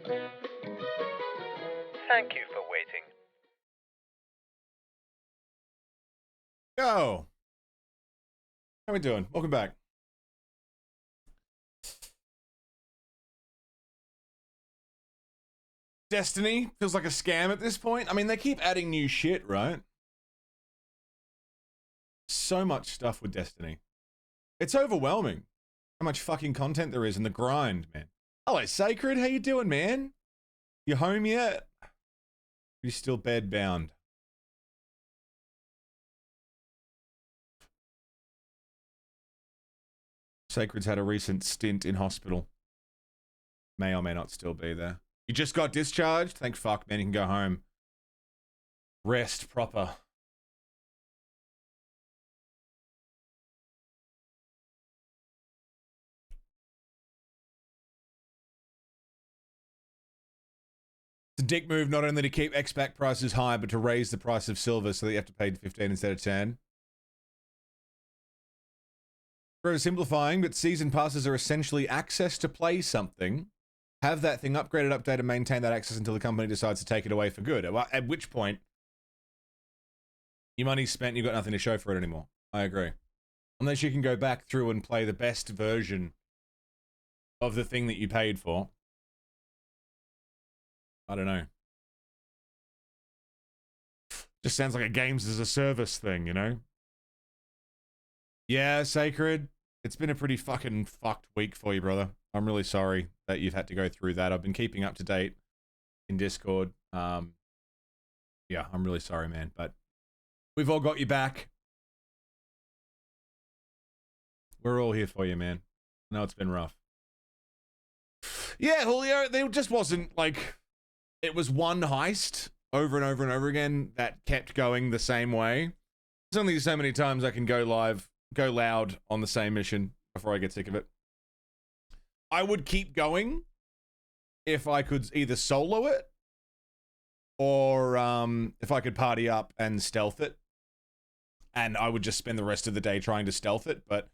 Thank you for waiting. Go. How we doing? Welcome back. Destiny feels like a scam at this point. I mean, they keep adding new shit, right? So much stuff with Destiny. It's overwhelming how much fucking content there is in the grind, man. Hello, Sacred. How you doing, man? You home yet? You still bed bound? Sacred's had a recent stint in hospital. May or may not still be there. You just got discharged? Thank fuck, man. You can go home. Rest proper. It's a dick move not only to keep XPAC prices high, but to raise the price of silver so that you have to pay 15 instead of 10. For simplifying, but season passes are essentially access to play something, have that thing upgraded, updated, maintain that access until the company decides to take it away for good. At which point, your money's spent, you've got nothing to show for it anymore. I agree. Unless you can go back through and play the best version of the thing that you paid for. I don't know. Just sounds like a games as a service thing, you know? Yeah, Sacred. It's been a pretty fucking fucked week for you, brother. I'm really sorry that you've had to go through that. I've been keeping up to date in Discord. Yeah, I'm really sorry, man. But we've all got you back. We're all here for you, man. I know it's been rough. Yeah, Julio, there just wasn't, like... It was one heist over and over and over again that kept going the same way. There's only so many times I can go loud on the same mission before I get sick of it. I would keep going if I could either solo it or if I could party up and stealth it. And I would just spend the rest of the day trying to stealth it. But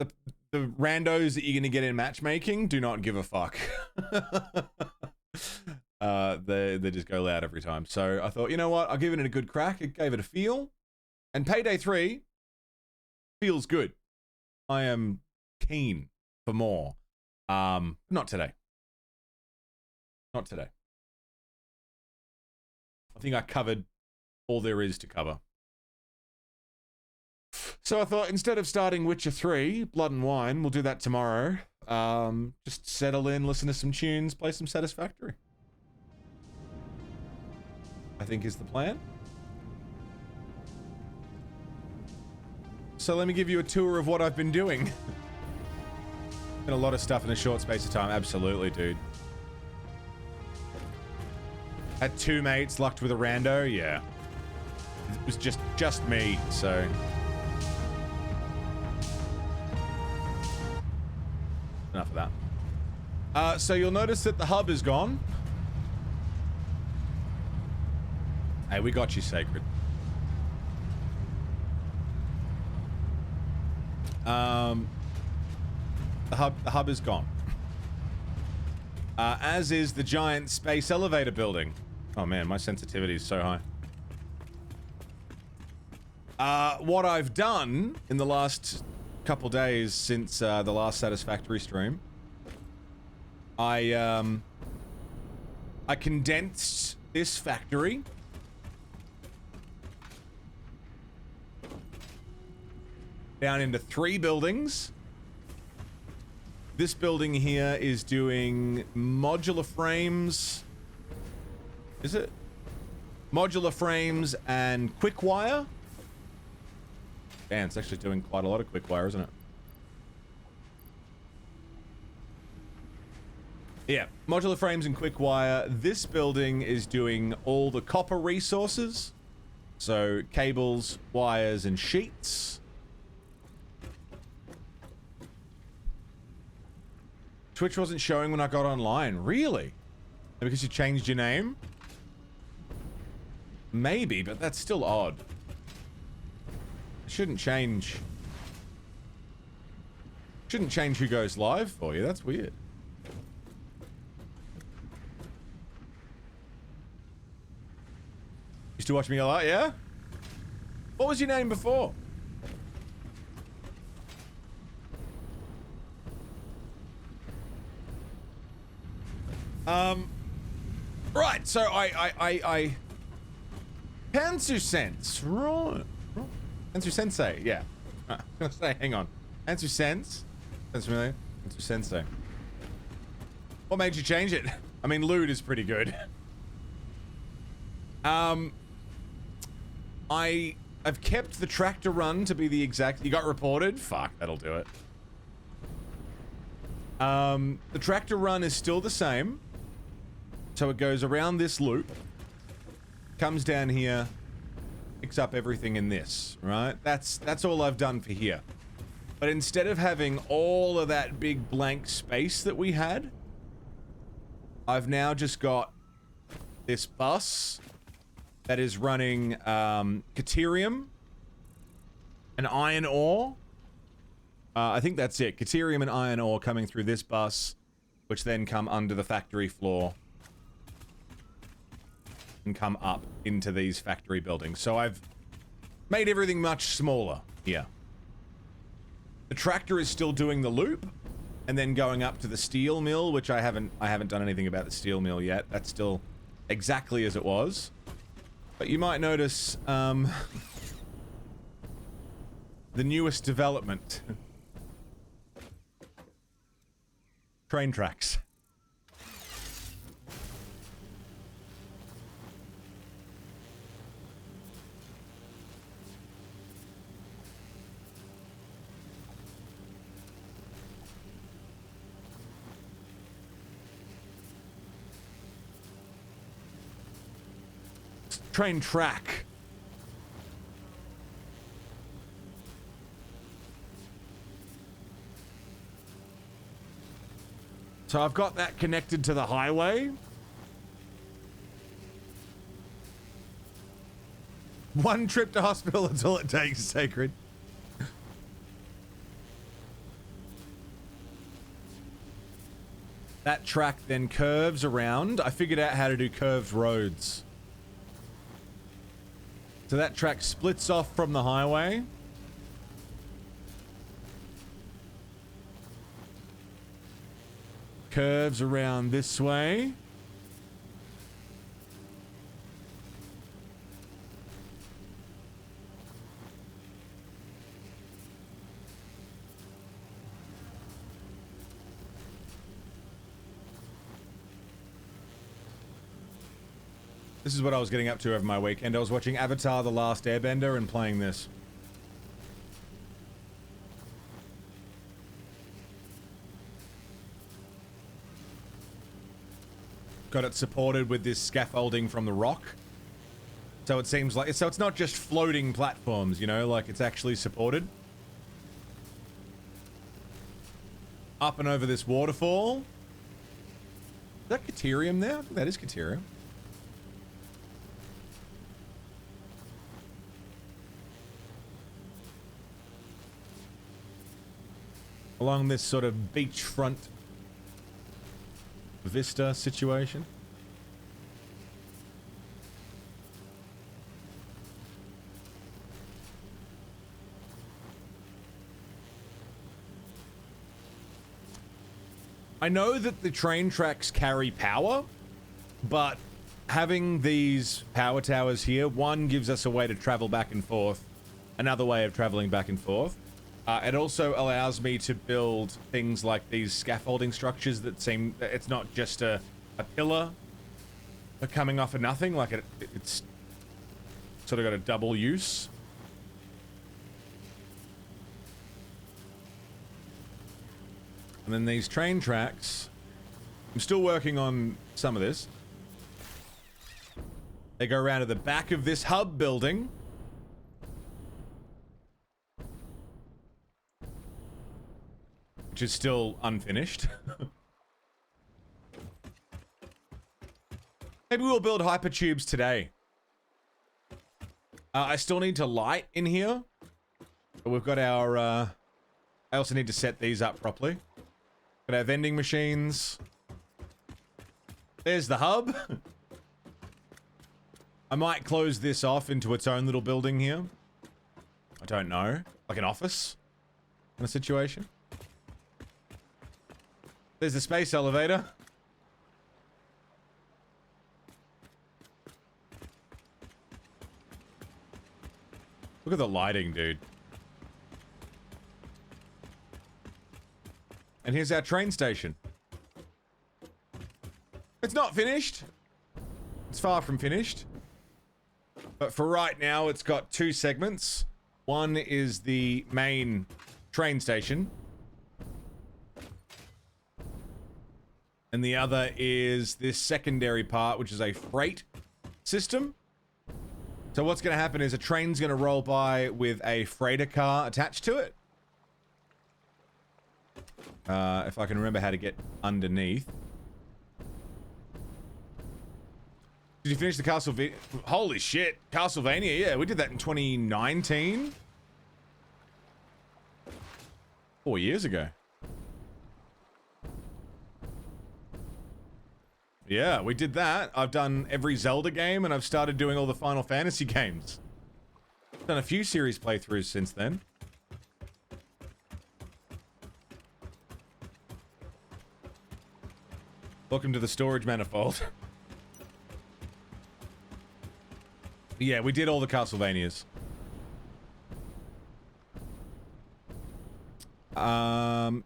the randos that you're going to get in matchmaking do not give a fuck. They just go loud every time. So I thought, you know what? I'll give it a good crack. It gave it a feel. And Payday 3 feels good. I am keen for more. Not today. Not today. I think I covered all there is to cover. So I thought instead of starting Witcher 3, Blood and Wine, we'll do that tomorrow. Just settle in, listen to some tunes, play some Satisfactory. I think is the plan. So let me give you a tour of what I've been doing. Been a lot of stuff in a short space of time. Absolutely, dude. Had 2 mates, lucked with a rando. Yeah. It was just me, so... Enough of that. So you'll notice that the hub is gone. Hey, we got you, Sacred. The hub is gone. As is the giant space elevator building. Oh man, my sensitivity is so high. What I've done in the last couple days since the last Satisfactory stream, I condensed this factory down into 3 buildings. This building here is doing modular frames. Is it? Modular frames and quick wire. Damn, it's actually doing quite a lot of quick wire, isn't it? Yeah, modular frames and quick wire. This building is doing all the copper resources. So cables, wires, and sheets. Twitch wasn't showing when I got online. Really? Because you changed your name? Maybe, but that's still odd. It shouldn't change. Shouldn't change who goes live for you. That's weird. Used to watch me a lot, yeah? What was your name before? Right, so I Hansu Sense, right. Hansu Sensei, yeah. I was gonna say, hang on. Hansu Sense? Sounds familiar? Hansu Sensei. What made you change it? I mean, Lude is pretty good. I've kept the tractor run to be the exact... You got reported? Fuck, that'll do it. The tractor run is still the same. So it goes around this loop, comes down here, picks up everything in this, right? That's all I've done for here. But instead of having all of that big blank space that we had, I've now just got this bus that is running Caterium and iron ore. I think that's it. Caterium and iron ore coming through this bus, which then come under the factory floor and come up into these factory buildings. So I've made everything much smaller here. The tractor is still doing the loop and then going up to the steel mill, which I haven't done anything about the steel mill yet. That's still exactly as it was. But you might notice the newest development. Train tracks. Train track. So I've got that connected to the highway. One trip to hospital, that's all it takes, Sacred. That track then curves around. I figured out how to do curved roads. So that track splits off from the highway. Curves around this way. This is what I was getting up to over my weekend. I was watching Avatar: The Last Airbender and playing this. Got it supported with this scaffolding from the rock. So it seems like... So it's not just floating platforms, you know? Like, it's actually supported. Up and over this waterfall. Is that Caterium there? I think that is Caterium. Along this sort of beachfront vista situation. I know that the train tracks carry power, but having these power towers here, one gives us a way to travel back and forth, another way of traveling back and forth. It also allows me to build things like these scaffolding structures that seem... It's not just a pillar coming off of nothing. Like, it's sort of got a double use. And then these train tracks... I'm still working on some of this. They go around to the back of this hub building. Which is still unfinished. Maybe we'll build hypertubes today. I still need to light in here. But we've got our... I also need to set these up properly. Got our vending machines. There's the hub. I might close this off into its own little building here. I don't know. Like an office in a situation. There's the space elevator. Look at the lighting, dude. And here's our train station. It's not finished. It's far from finished. But for right now, it's got two segments. One is the main train station. And the other is this secondary part, which is a freight system. So what's going to happen is a train's going to roll by with a freighter car attached to it. If I can remember how to get underneath. Did you finish the Castlevania? Holy shit, Castlevania, yeah, we did that in 2019. 4 years ago. Yeah, we did that. I've done every Zelda game, and I've started doing all the Final Fantasy games. Done a few series playthroughs since then. Welcome to the storage manifold. Yeah, we did all the Castlevanias.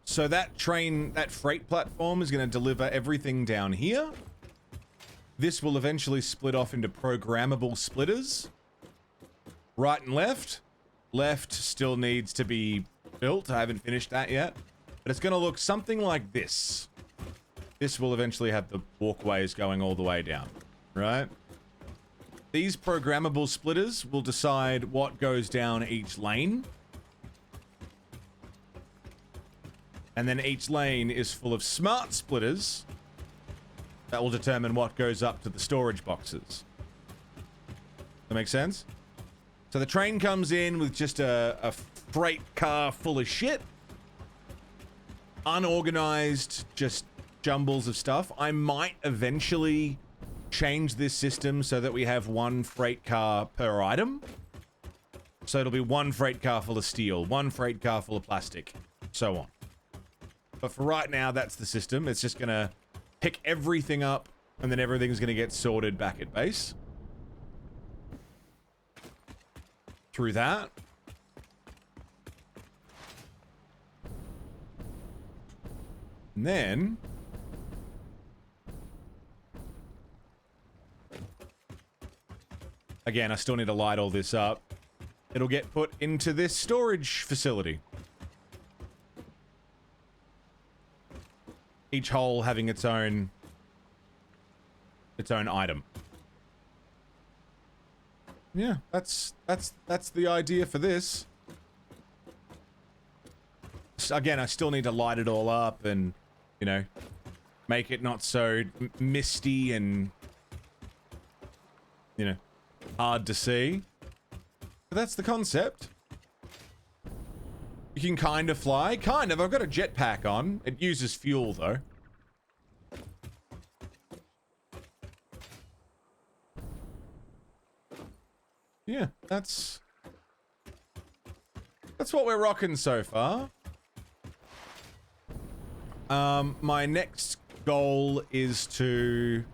So that train, that freight platform is going to deliver everything down here. This will eventually split off into programmable splitters. Right and left. Left still needs to be built. I haven't finished that yet. But it's going to look something like this. This will eventually have the walkways going all the way down. Right? These programmable splitters will decide what goes down each lane. And then each lane is full of smart splitters that will determine what goes up to the storage boxes. That make sense? So the train comes in with just a freight car full of shit. Unorganized, just jumbles of stuff. I might eventually change this system so that we have one freight car per item. So it'll be one freight car full of steel, one freight car full of plastic, so on. But for right now, that's the system. It's just gonna pick everything up, and then everything's gonna get sorted back at base. Through that. And then again, I still need to light all this up. It'll get put into this storage facility. Each hole having its own item. Yeah, that's the idea for this. Again, I still need to light it all up and, you know, make it not so misty and, you know, hard to see. But that's the concept. You can kind of fly. Kind of. I've got a jetpack on. It uses fuel, though. Yeah, that's what we're rocking so far. My next goal is to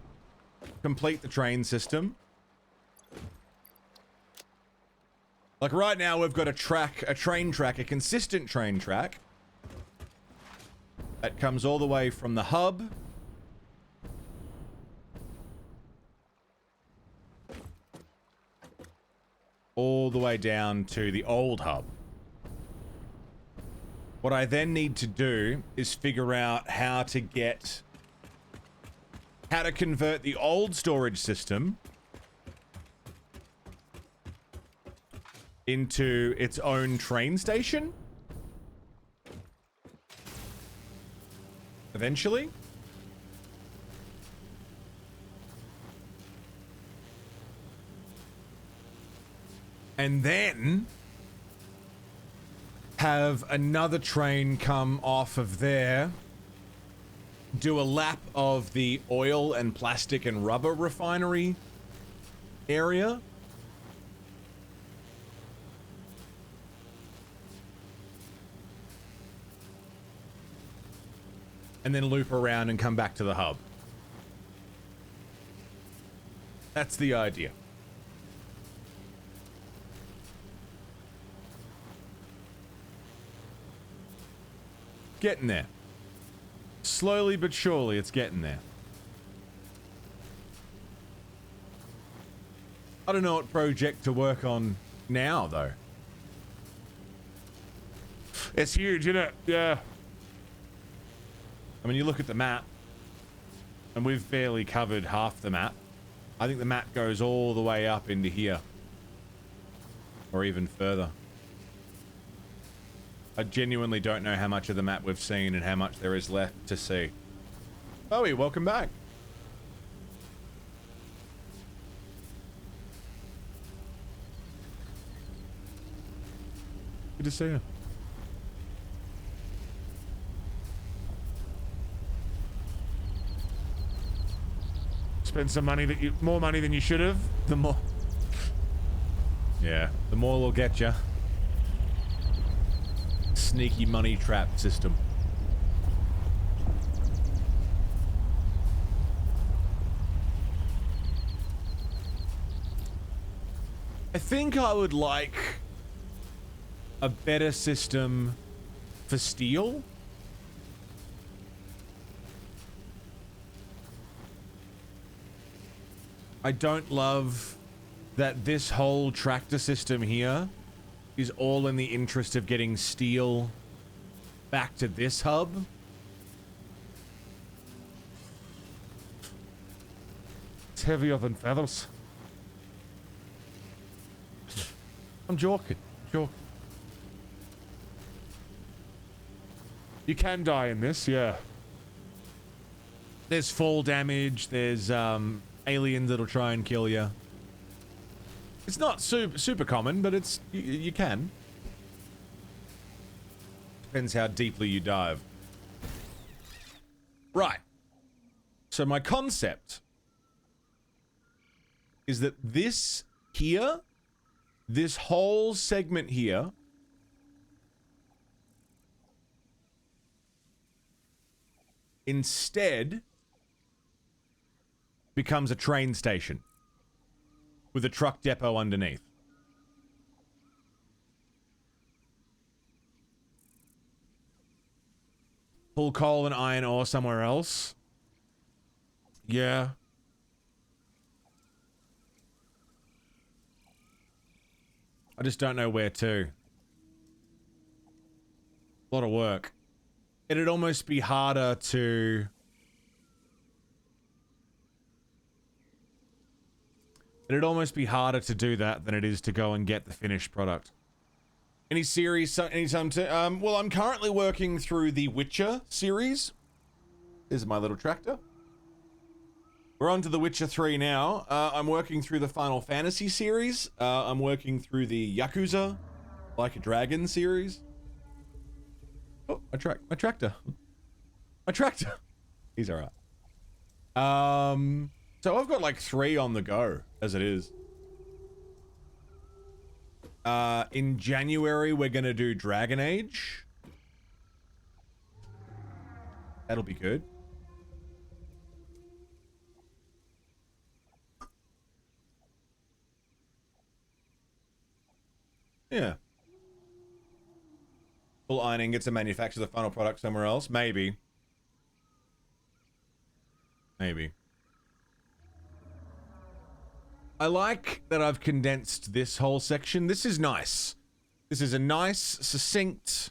complete the train system. Like right now, we've got a train track, a consistent train track that comes all the way from the hub all the way down to the old hub. What I then need to do is figure out how to convert the old storage system into its own train station. Eventually. And then have another train come off of there, do a lap of the oil and plastic and rubber refinery area. And then loop around and come back to the hub. That's the idea. Getting there. Slowly but surely, it's getting there. I don't know what project to work on now, though. It's huge, isn't it? Yeah. I mean, you look at the map, and we've barely covered half the map. I think the map goes all the way up into here. Or even further. I genuinely don't know how much of the map we've seen and how much there is left to see. Bowie, welcome back. Good to see you. Spend some money more money than you should have. The more, yeah, the more will get you. Sneaky money trap system. I think I would like a better system for steel. I don't love that this whole tractor system here is all in the interest of getting steel back to this hub. It's heavier than feathers. I'm joking. Joking. You can die in this, yeah. There's fall damage, there's aliens that'll try and kill you. It's not super common, but it's you can. Depends how deeply you dive. Right. So my concept is that this here, this whole segment here, instead becomes a train station with a truck depot underneath. Pull coal and iron ore somewhere else. Yeah. I just don't know where to. A lot of work. It'd almost be harder to... It'd almost be harder to do that than it is to go and get the finished product. Any series, anytime to... well, I'm currently working through the Witcher series. This is my little tractor. We're on to the Witcher 3 now. I'm working through the Final Fantasy series. I'm working through the Yakuza, Like a Dragon series. Oh, my tractor. My tractor. He's alright. So I've got like 3 on the go, as it is. In January, we're gonna do Dragon Age. That'll be good. Yeah. Full ironing gets to manufacture the final product somewhere else. Maybe. Maybe. I like that I've condensed this whole section. This is nice. This is a nice, succinct,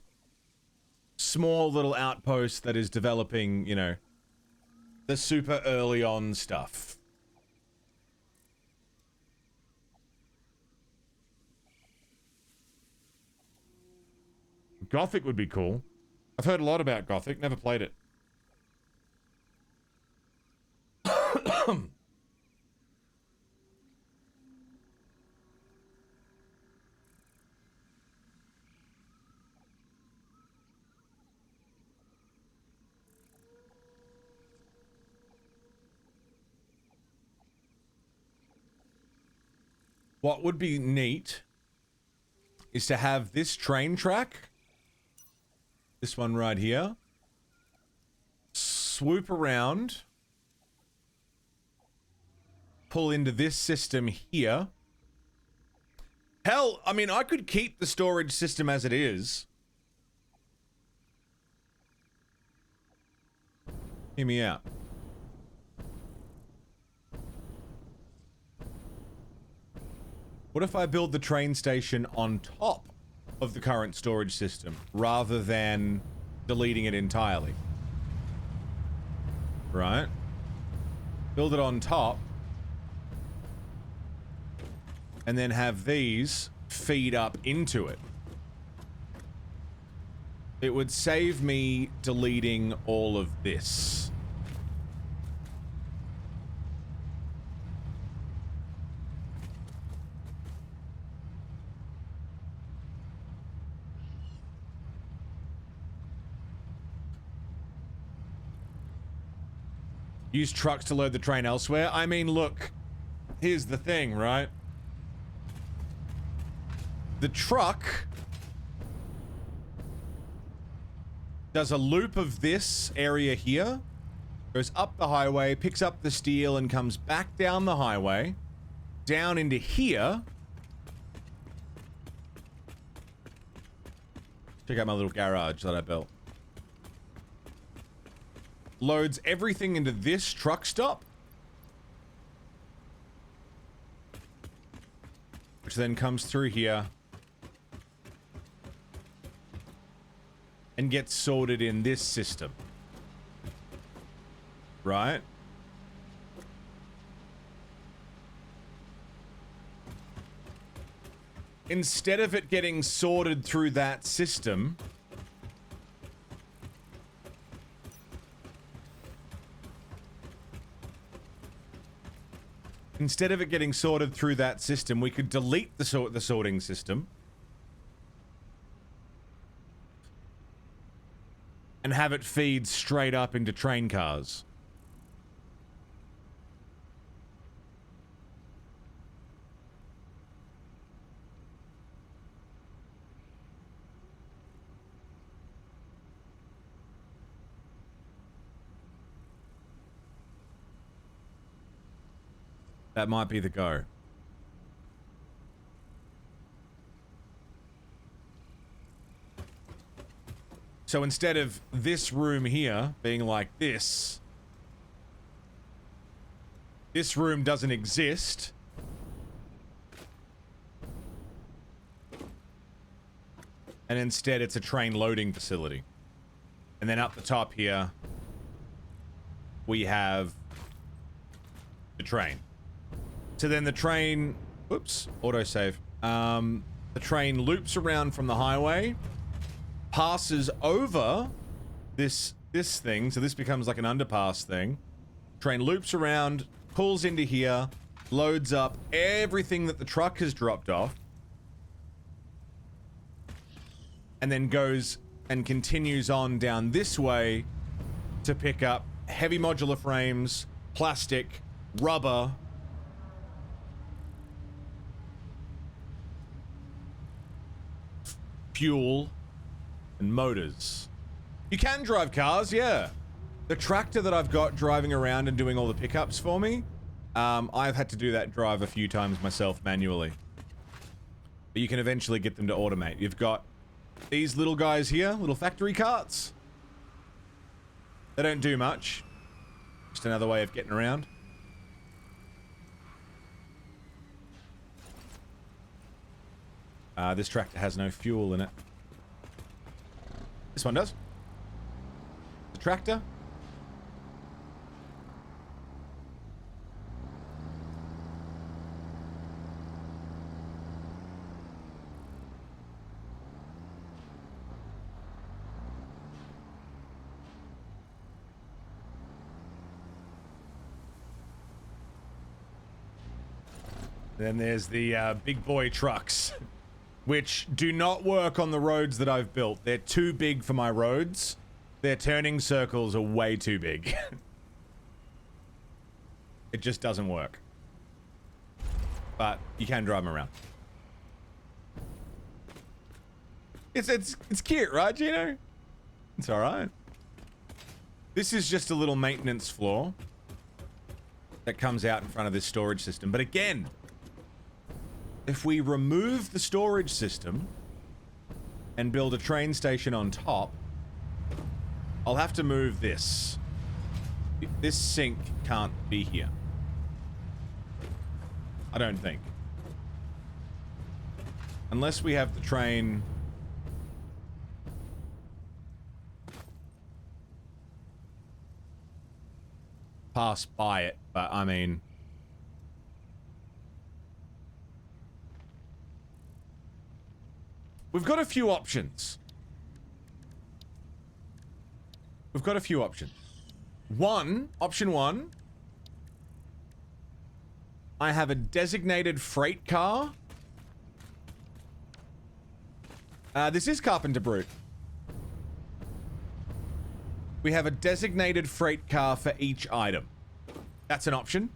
small little outpost that is developing, you know, the super early on stuff. Gothic would be cool. I've heard a lot about Gothic, never played it. what would be neat is to have this train track, this one right here, swoop around, pull into this system here. Hell, I mean, I could keep the storage system as it is. Hear me out. What if I build the train station on top of the current storage system rather than deleting it entirely? Right? Build it on top and then have these feed up into it. It would save me deleting all of this. Use trucks to load the train elsewhere. I mean, look, here's the thing, right? The truck does a loop of this area here, goes up the highway, picks up the steel, and comes back down the highway, down into here. Check out my little garage that I built. Loads everything into this truck stop, which then comes through here and gets sorted in this system. Right? Instead of it getting sorted through that system, we could delete the sorting system and have it feed straight up into train cars. That might be the go. So instead of this room here being like this, this room doesn't exist. And instead it's a train loading facility. And then up the top here, we have the train. So then the train, oops, autosave. The train loops around from the highway, passes over this thing, so this becomes like an underpass thing. Train loops around, pulls into here, loads up everything that the truck has dropped off, and then goes and continues on down this way to pick up heavy modular frames, plastic, rubber, fuel, and motors. You can drive cars, yeah. The tractor that I've got driving around and doing all the pickups for me, I've had to do that drive a few times myself manually. But you can eventually get them to automate. You've got these little guys here, little factory carts. They don't do much. Just another way of getting around. This tractor has no fuel in it. This one does. The tractor. Then there's the big boy trucks, which do not work on the roads that I've built. They're too big for my roads. Their turning circles are way too big. It just doesn't work. but you can drive them around. It's cute, right, Gino? It's all right. This is just a little maintenance floor that comes out in front of this storage system. But again, if we remove the storage system and build a train station on top, I'll have to move this. This sink can't be here. I don't think. Unless we have the train... pass by it, but I mean... we've got a few options. We've got a few options. Option one, I have a designated freight car. This is Carpenter Brute. We have a designated freight car for each item. That's an option.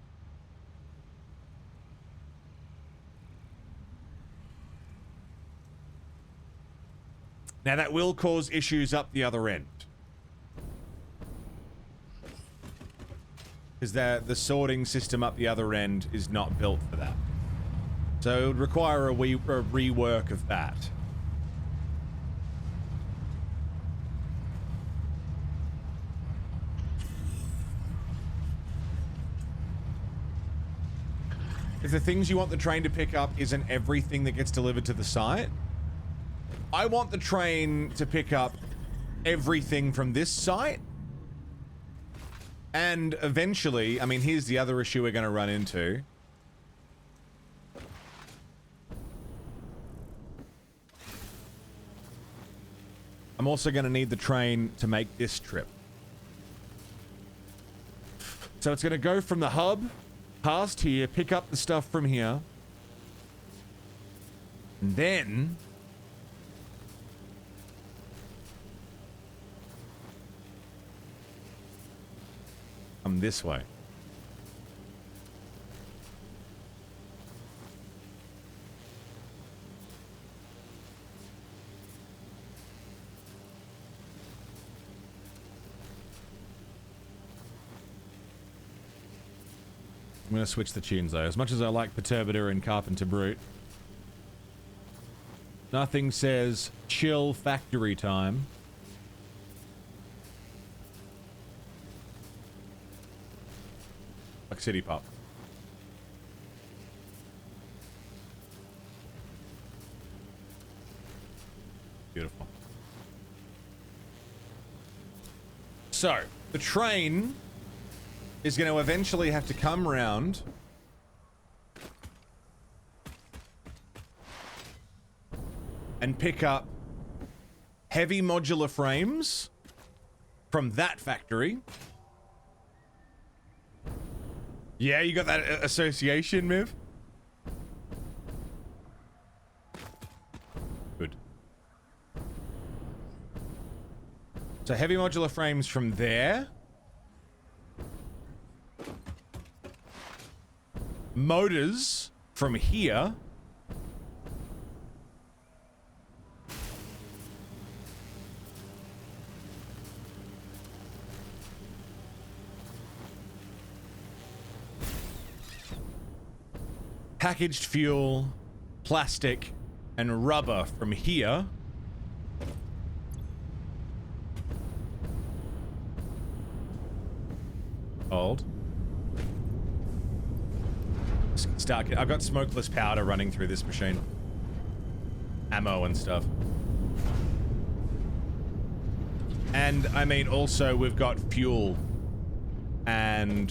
Now that will cause issues up the other end. Because the sorting system up the other end is not built for that. So it would require a rework of that. If the things you want the train to pick up isn't everything that gets delivered to the site, I want the train to pick up everything from this site. And eventually, I mean, here's the other issue we're going to run into. I'm also going to need the train to make this trip. So it's going to go from the hub past here, pick up the stuff from here, and then come this way. I'm going to switch the tunes though. As much as I like Perturbator and Carpenter Brute, nothing says chill factory time like City Pop. Beautiful. So, the train is going to eventually have to come round and pick up heavy modular frames from that factory. Yeah, you got that association, Miv? Good. So heavy modular frames from there. Motors from here. Packaged fuel, plastic, and rubber from here. Hold. Start. I've got smokeless powder running through this machine. Ammo and stuff. And, I mean, also, we've got fuel. And...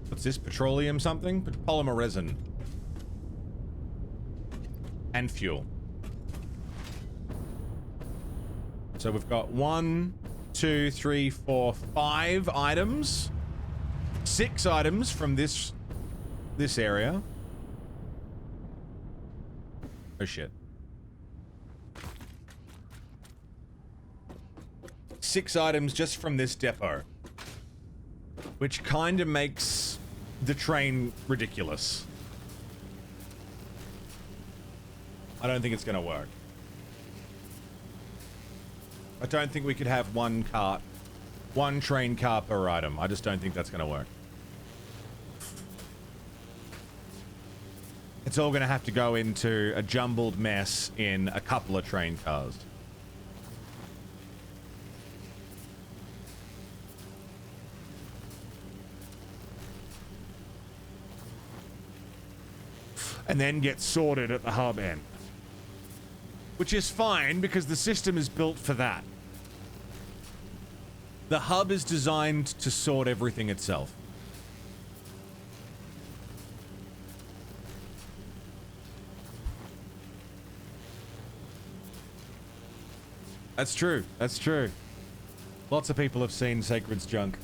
what's this? Petroleum something? Polymer resin. And fuel. So we've got 1, 2, 3, 4, 5 items. 6 items from this area. Oh shit. 6 items just from this depot. Which kind of makes the train ridiculous. I don't think it's going to work. I don't think we could have one train car per item. I just don't think that's going to work. It's all going to have to go into a jumbled mess in a couple of train cars. And then get sorted at the hub end. Which is fine, because the system is built for that. The hub is designed to sort everything itself. That's true. That's true. Lots of people have seen Sacred's junk.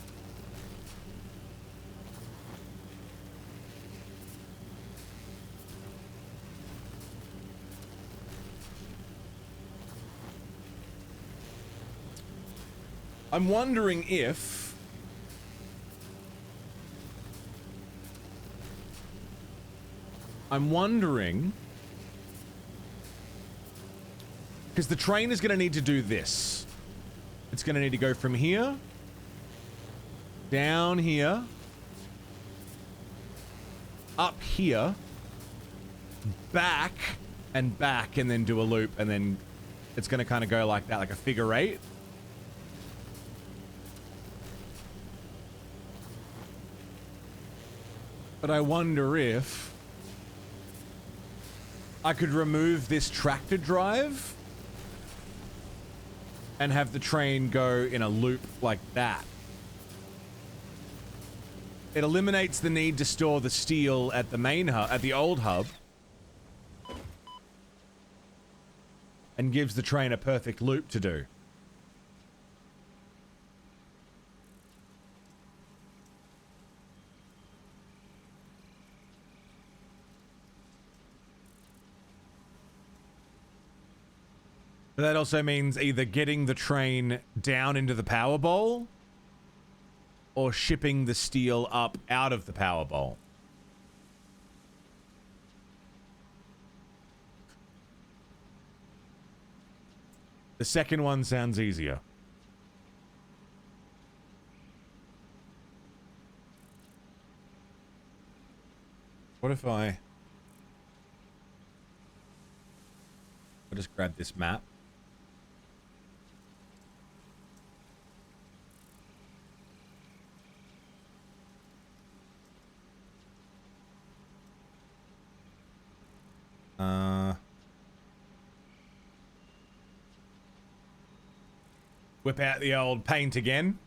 I'm wondering if... because the train is going to need to do this. It's going to need to go from here, down here, up here, back, and then do a loop, and then it's going to kind of go like that, like a figure eight. But I wonder if I could remove this tractor drive and have the train go in a loop like that. It eliminates the need to store the steel at the main hub, at the old hub, and gives the train a perfect loop to do. But that also means either getting the train down into the power bowl or shipping the steel up out of the power bowl. The second one sounds easier. What if I'll just grab this map. Whip out the old paint again.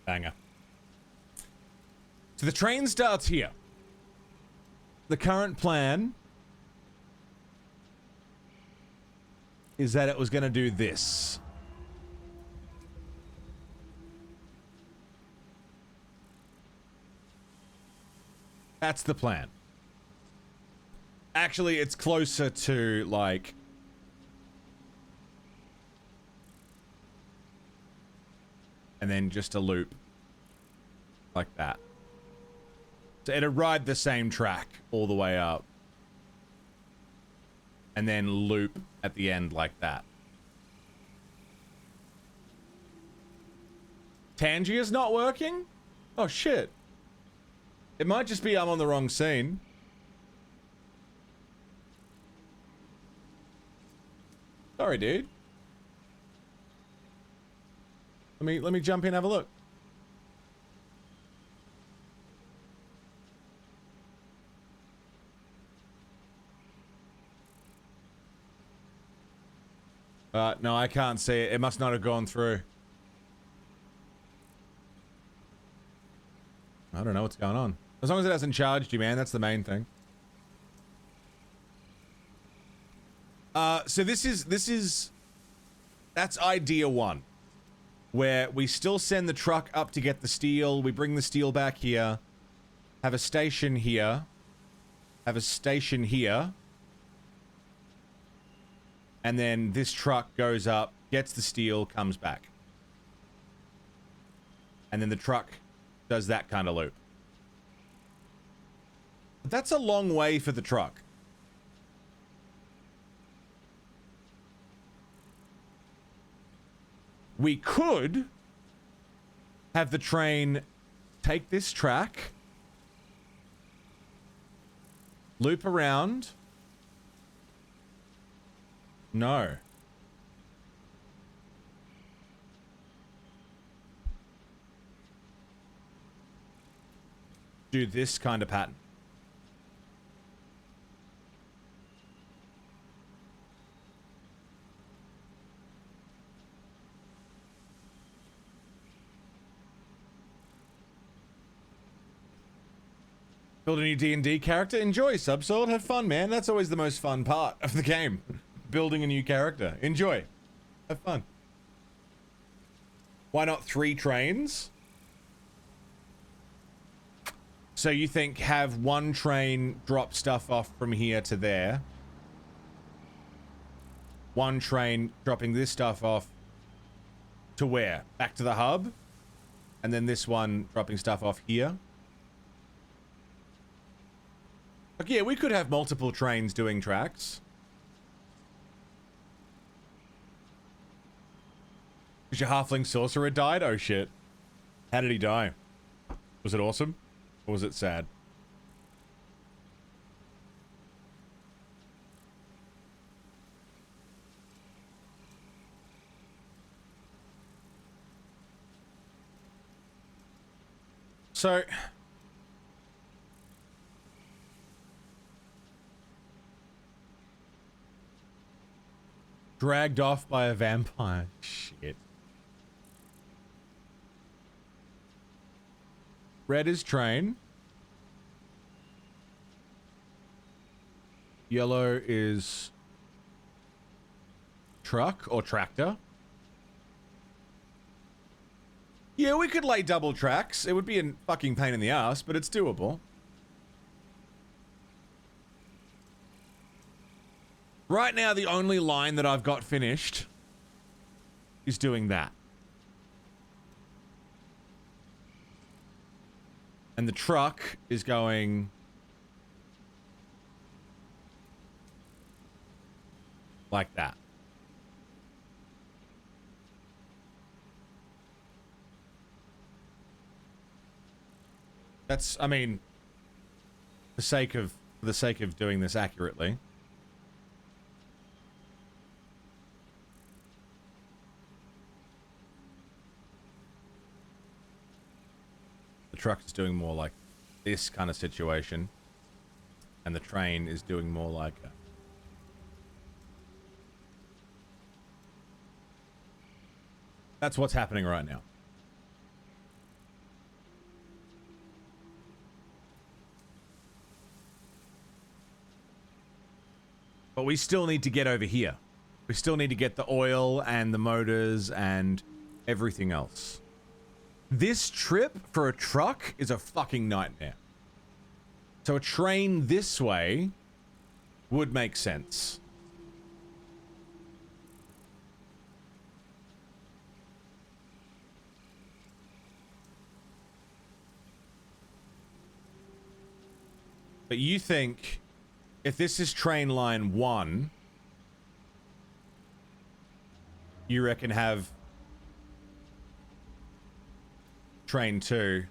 Banger. So the train starts here. The current plan is that it was going to do this. That's the plan. Actually, it's closer to, like... and then just a loop. Like that. So it'll ride the same track all the way up. And then loop at the end like that. Tangier's not working? Oh shit. It might just be I'm on the wrong scene. Sorry, dude. Let me jump in and have a look. No, I can't see it. It must not have gone through. I don't know what's going on. As long as it hasn't charged you, man, that's the main thing. So this is That's idea one, where we still send the truck up to get the steel. We bring the steel back here, have a station here, have a station here, and then this truck goes up, gets the steel, comes back. And then the truck does that kind of loop. But that's a long way for the truck. We could have the train take this track, loop around. No. Do this kind of pattern. Build a new D&D character? Enjoy, Subsoul. Have fun, man. That's always the most fun part of the game. Building a new character. Enjoy. Have fun. Why not 3 trains? So you think have one train drop stuff off from here to there. One train dropping this stuff off to where? Back to the hub? And then this one dropping stuff off here? Like, yeah, we could have multiple trains doing tracks. Is your halfling sorcerer died? Oh shit. How did he die? Was it awesome? Or was it sad? So... dragged off by a vampire. Shit. Red is train. Yellow is truck or tractor. Yeah, we could lay double tracks. It would be a fucking pain in the ass, but it's doable. Right now, the only line that I've got finished is doing that. And the truck is going... like that. That's, I mean, for the sake of doing this accurately. The truck is doing more like this kind of situation, and the train is doing more like a... That's what's happening right now. But we still need to get over here. We still need to get the oil and the motors and everything else. This trip for a truck is a fucking nightmare. So a train this way would make sense. But you think if this is train line 1, you reckon have train 2,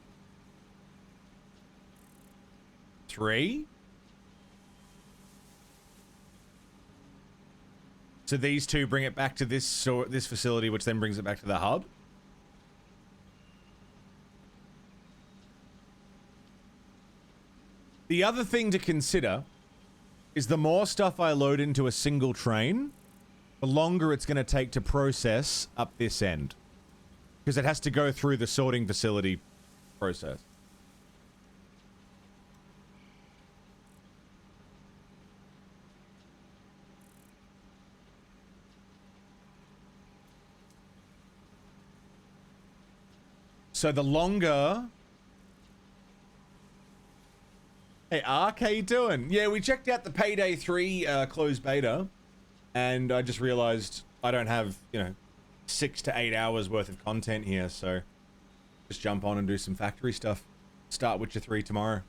3? So these two bring it back to this facility, which then brings it back to the hub? The other thing to consider is the more stuff I load into a single train, the longer it's going to take to process up this end. Because it has to go through the sorting facility process. So the longer... Hey, Ark, how you doing? Yeah, we checked out the Payday 3 closed beta, and I just realized I don't have, 6 to 8 hours worth of content here, so just jump on and do some factory stuff. Start Witcher 3 tomorrow.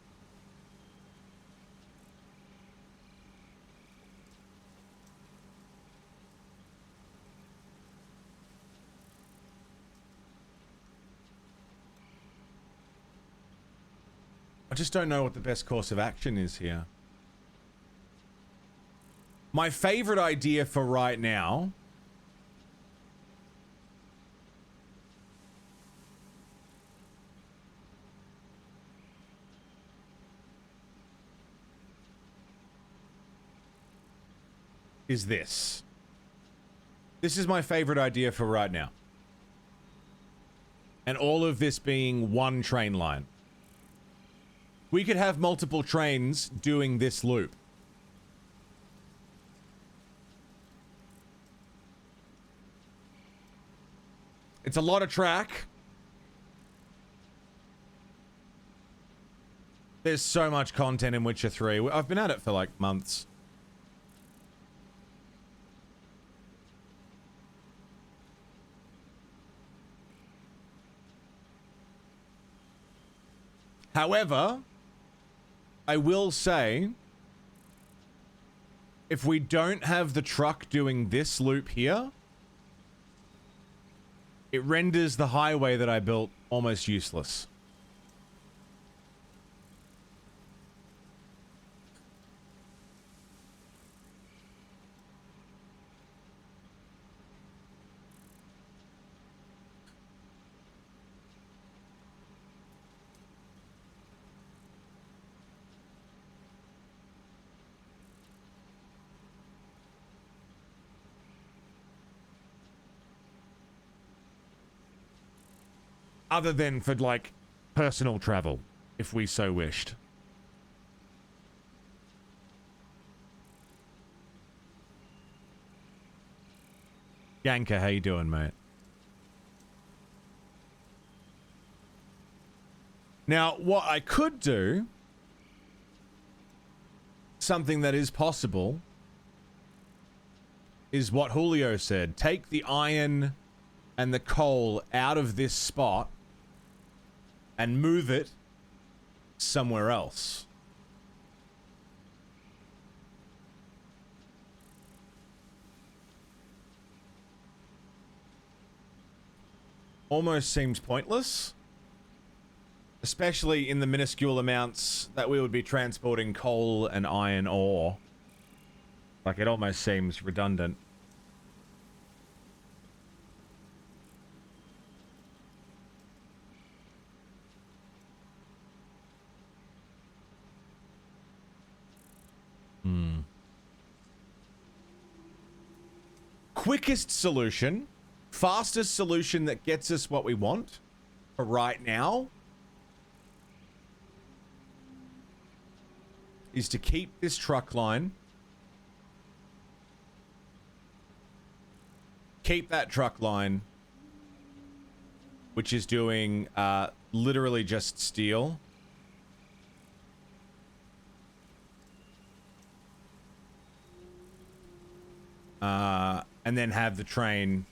I just don't know what the best course of action is here. My favorite idea for right now is this. This is my favorite idea for right now. And all of this being one train line. We could have multiple trains doing this loop. It's a lot of track. There's so much content in Witcher 3. I've been at it for like months. However, I will say, if we don't have the truck doing this loop here, it renders the highway that I built almost useless. Other than for, like, personal travel, if we so wished. Yanka, how you doing, mate? Now, what I could do, something that is possible, is what Julio said. Take the iron and the coal out of this spot and move it somewhere else. Almost seems pointless, especially in the minuscule amounts that we would be transporting coal and iron ore. Like, it almost seems redundant. Quickest solution, fastest solution that gets us what we want for right now is to keep this truck line. Keep that truck line, which is doing literally just steel. And then have the train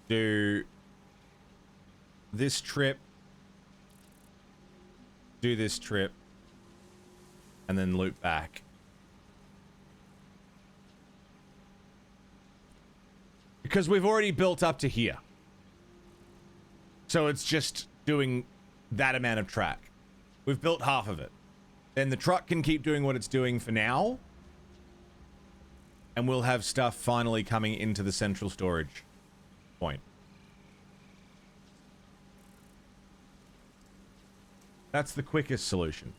do this trip, do this trip, and then loop back. Because we've already built up to here. So it's just doing that amount of track. We've built half of it. Then the truck can keep doing what it's doing for now. And we'll have stuff finally coming into the central storage point. That's the quickest solution.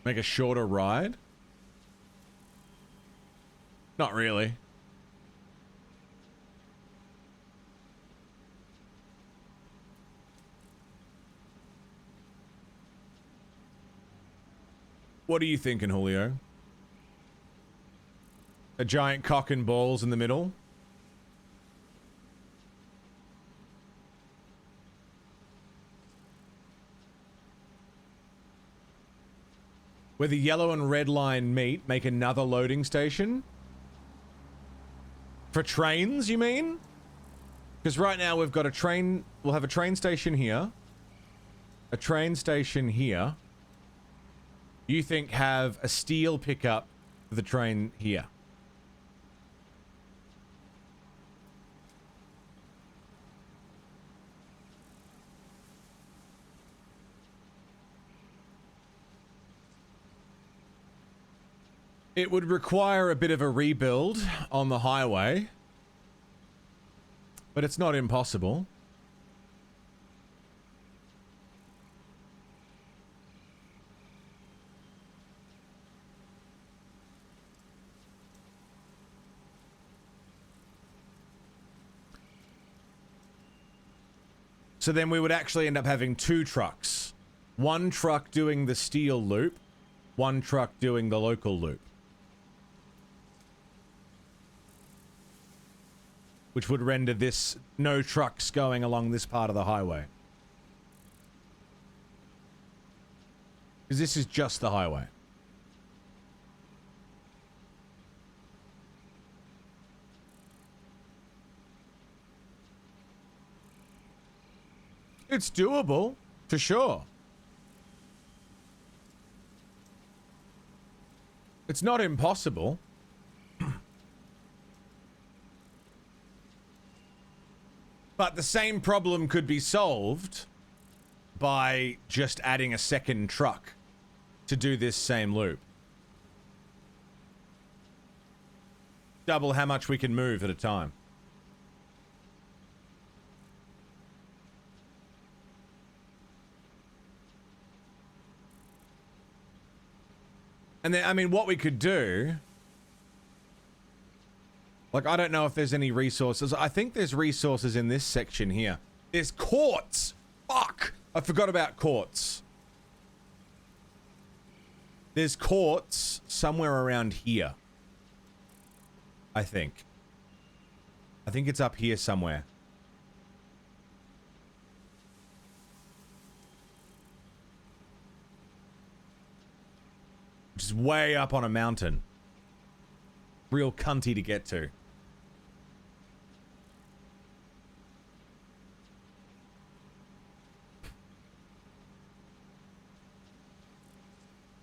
Make a shorter ride? Not really. What are you thinking, Julio? A giant cock and balls in the middle? Where the yellow and red line meet, make another loading station? For trains, you mean? Because right now we've got a train... We'll have a train station here. A train station here. You think have a steel pickup for the train here. It would require a bit of a rebuild on the highway, but it's not impossible. So then we would actually end up having two trucks. One truck doing the steel loop, one truck doing the local loop. Which would render this no trucks going along this part of the highway. Because this is just the highway. It's doable, for sure. It's not impossible. But the same problem could be solved by just adding a second truck to do this same loop. Double how much we can move at a time. And then, I mean, what we could do... Like, I don't know if there's any resources. I think there's resources in this section here. There's quartz! Fuck! I forgot about quartz. There's quartz somewhere around here. I think. I think it's up here somewhere. Which is way up on a mountain. Real cunty to get to.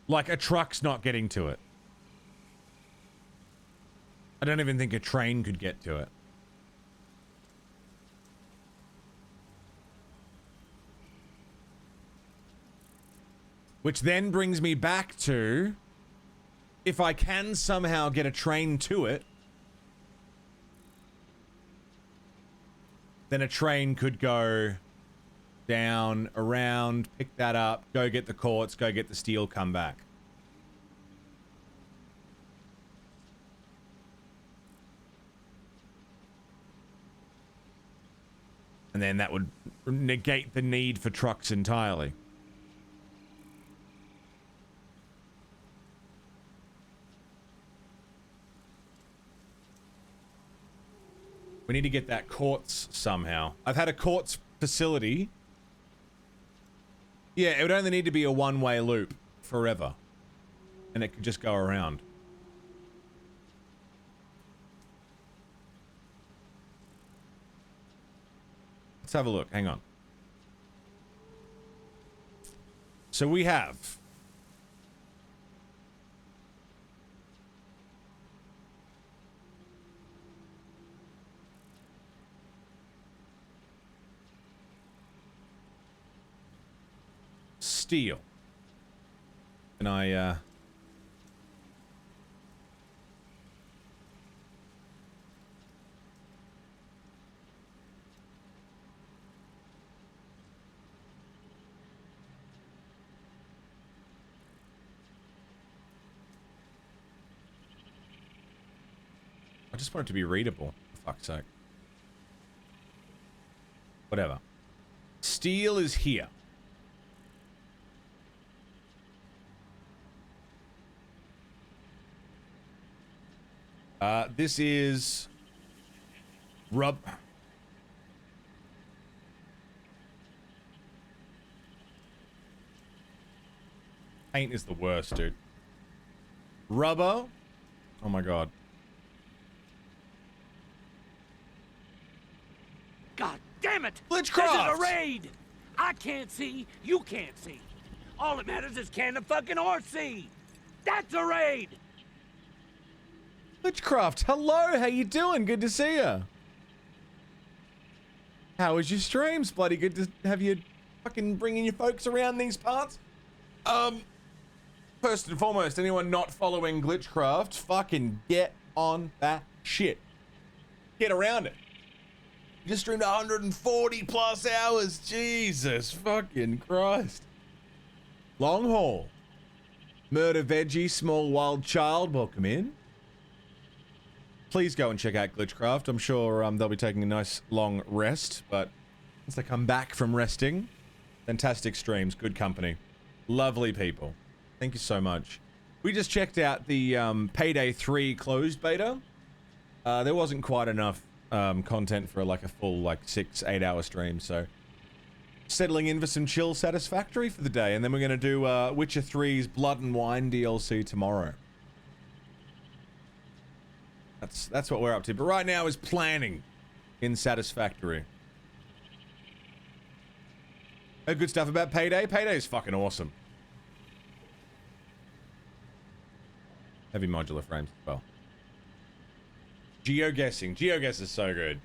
Like, a truck's not getting to it. I don't even think a train could get to it. Which then brings me back to... If I can somehow get a train to it, then a train could go down, around, pick that up, go get the quartz, go get the steel, come back. And then that would negate the need for trucks entirely. We need to get that quartz somehow. I've had a quartz facility. Yeah, it would only need to be a one-way loop forever. And it could just go around. Let's have a look. Hang on. So we have... steel. And I just want it to be readable, for fuck's sake. Whatever. Steel is here. This is rub. Paint is the worst, dude. Rubber. Oh my god. God damn it! Glitchcraft! This is a raid! I can't see, you can't see. All that matters is can the fucking horse see? That's a raid! Glitchcraft, hello, how you doing? Good to see you. How was your streams, bloody? Good to have you fucking bringing your folks around these parts. First and foremost, anyone not following Glitchcraft, fucking get on that shit. Get around it. Just streamed 140 plus hours. Jesus fucking Christ. Long haul. Murder Veggie, Small Wild Child, welcome in. Please go and check out Glitchcraft. I'm sure they'll be taking a nice long rest, but once they come back from resting, fantastic streams, good company, lovely people. Thank you so much. We just checked out the Payday 3 closed beta. There wasn't quite enough content for like a full 6-8 hour stream, so settling in for some chill Satisfactory for the day, and then we're gonna do Witcher 3's Blood and Wine DLC tomorrow. That's what we're up to, but right now is planning in Satisfactory. Good stuff about Payday. Payday is fucking awesome. Heavy modular frames as well. Geoguessing. Geoguess is so good.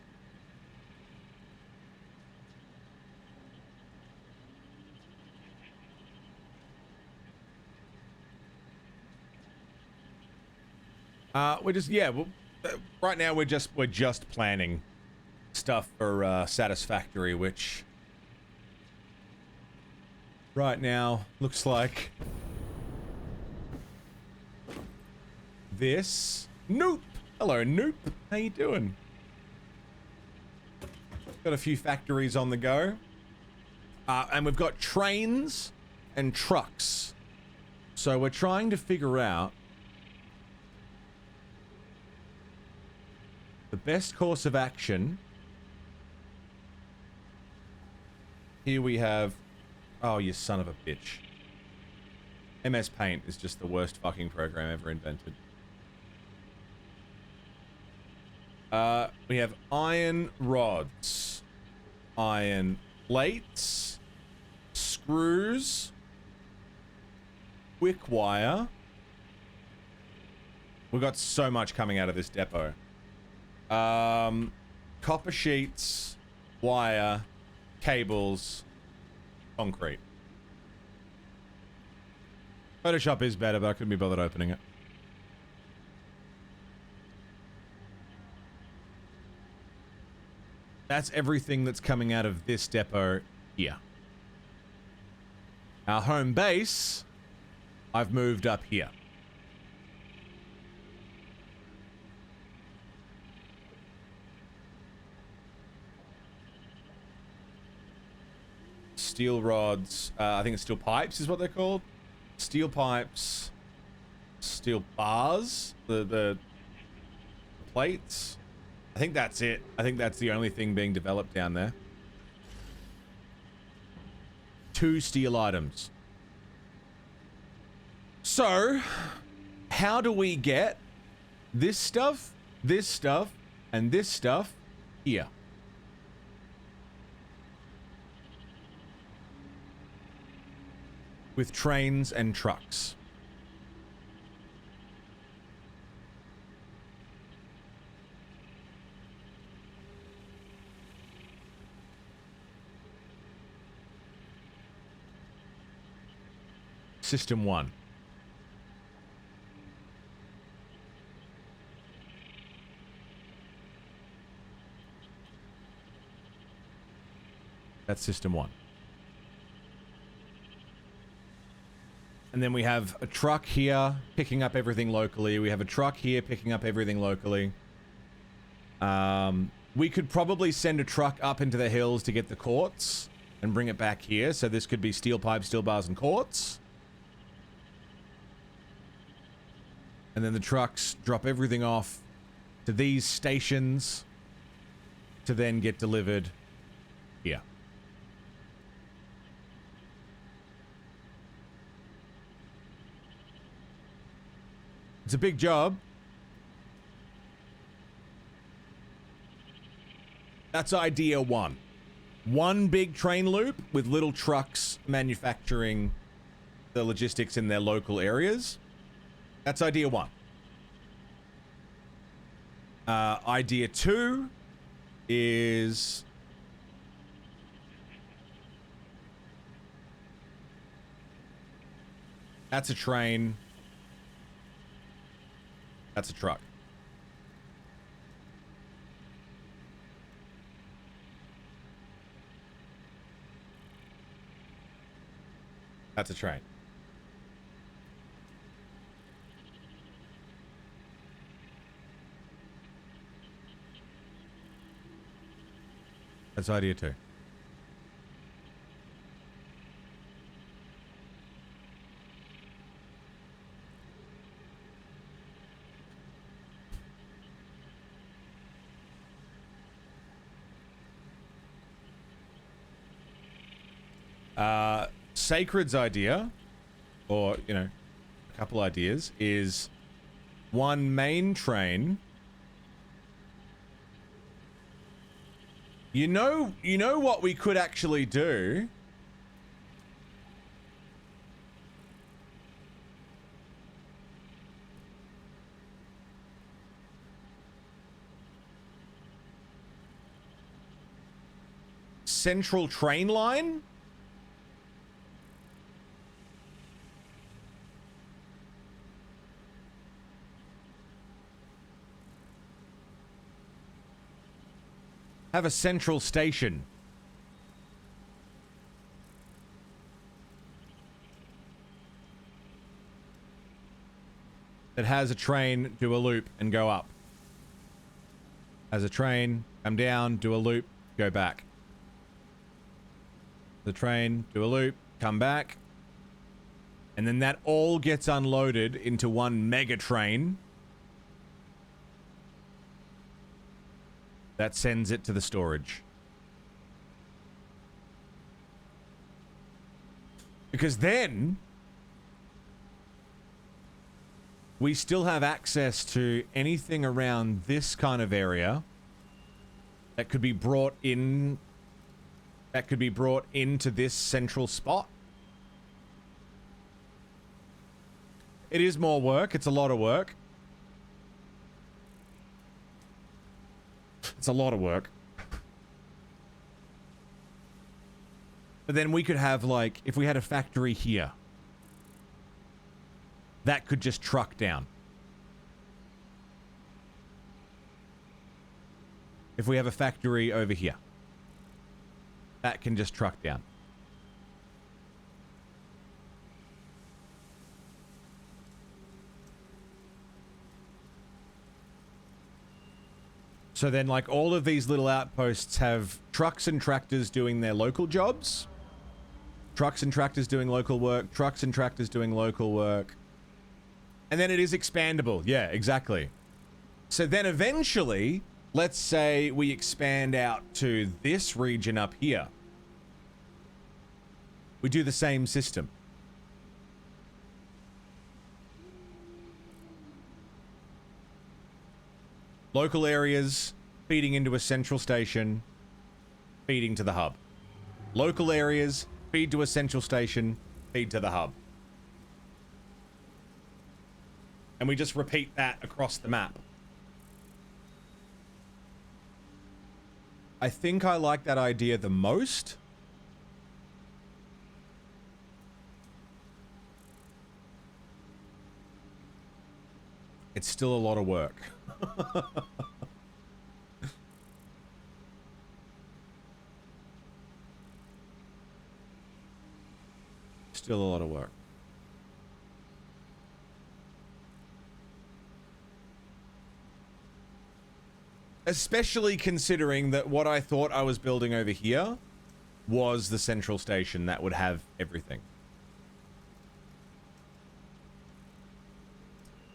We're just right now we're just planning stuff for Satisfactory, which right now looks like this. Nope. Hello, Noop. How you doing? Got a few factories on the go. And we've got trains and trucks. So we're trying to figure out the best course of action. Here we have... Oh, you son of a bitch. MS Paint is just the worst fucking program ever invented. We have iron rods, iron plates, screws, quick wire. We've got so much coming out of this depot. Copper sheets, wire, cables, concrete. Photoshop is better, but I couldn't be bothered opening it. That's everything that's coming out of this depot here. Our home base, I've moved up here. Steel rods, I think it's steel pipes is what they're called. Steel pipes, steel bars, the plates. I think that's it. I think that's the only thing being developed down there. 2 steel items. So, how do we get this stuff, and this stuff here? With trains and trucks. System 1. That's System 1. And then we have a truck here picking up everything locally. We have a truck here picking up everything locally. We could probably send a truck up into the hills to get the quartz and bring it back here. So this could be steel pipes, steel bars, and quartz. And then the trucks drop everything off to these stations to then get delivered here. It's a big job. That's idea one. One big train loop with little trucks manufacturing the logistics in their local areas. That's idea one. Idea two is... That's a train. That's a truck. That's a train. That's idea two. Sacred's idea, or, you know, a couple ideas, is one main train. You know what we could actually do? Central train line? Have a central station. That has a train do a loop and go up. Has a train come down, do a loop, go back. The train, do a loop, come back. And then that all gets unloaded into one mega train. That sends it to the storage. Because then we still have access to anything around this kind of area that could be brought in, that could be brought into this central spot. It is more work. It's a lot of work. It's a lot of work. But then we could have, like, if we had a factory here, that could just truck down. If we have a factory over here, that can just truck down. So then, like, all of these little outposts have trucks and tractors doing their local jobs. Trucks and tractors doing local work. Trucks and tractors doing local work. And then it is expandable. Yeah, exactly. So then eventually, let's say we expand out to this region up here. We do the same system. Local areas feeding into a central station, feeding to the hub. Local areas feed to a central station, feed to the hub. And we just repeat that across the map. I think I like that idea the most. It's still a lot of work. Still a lot of work. Especially considering that what I thought I was building over here was the central station that would have everything.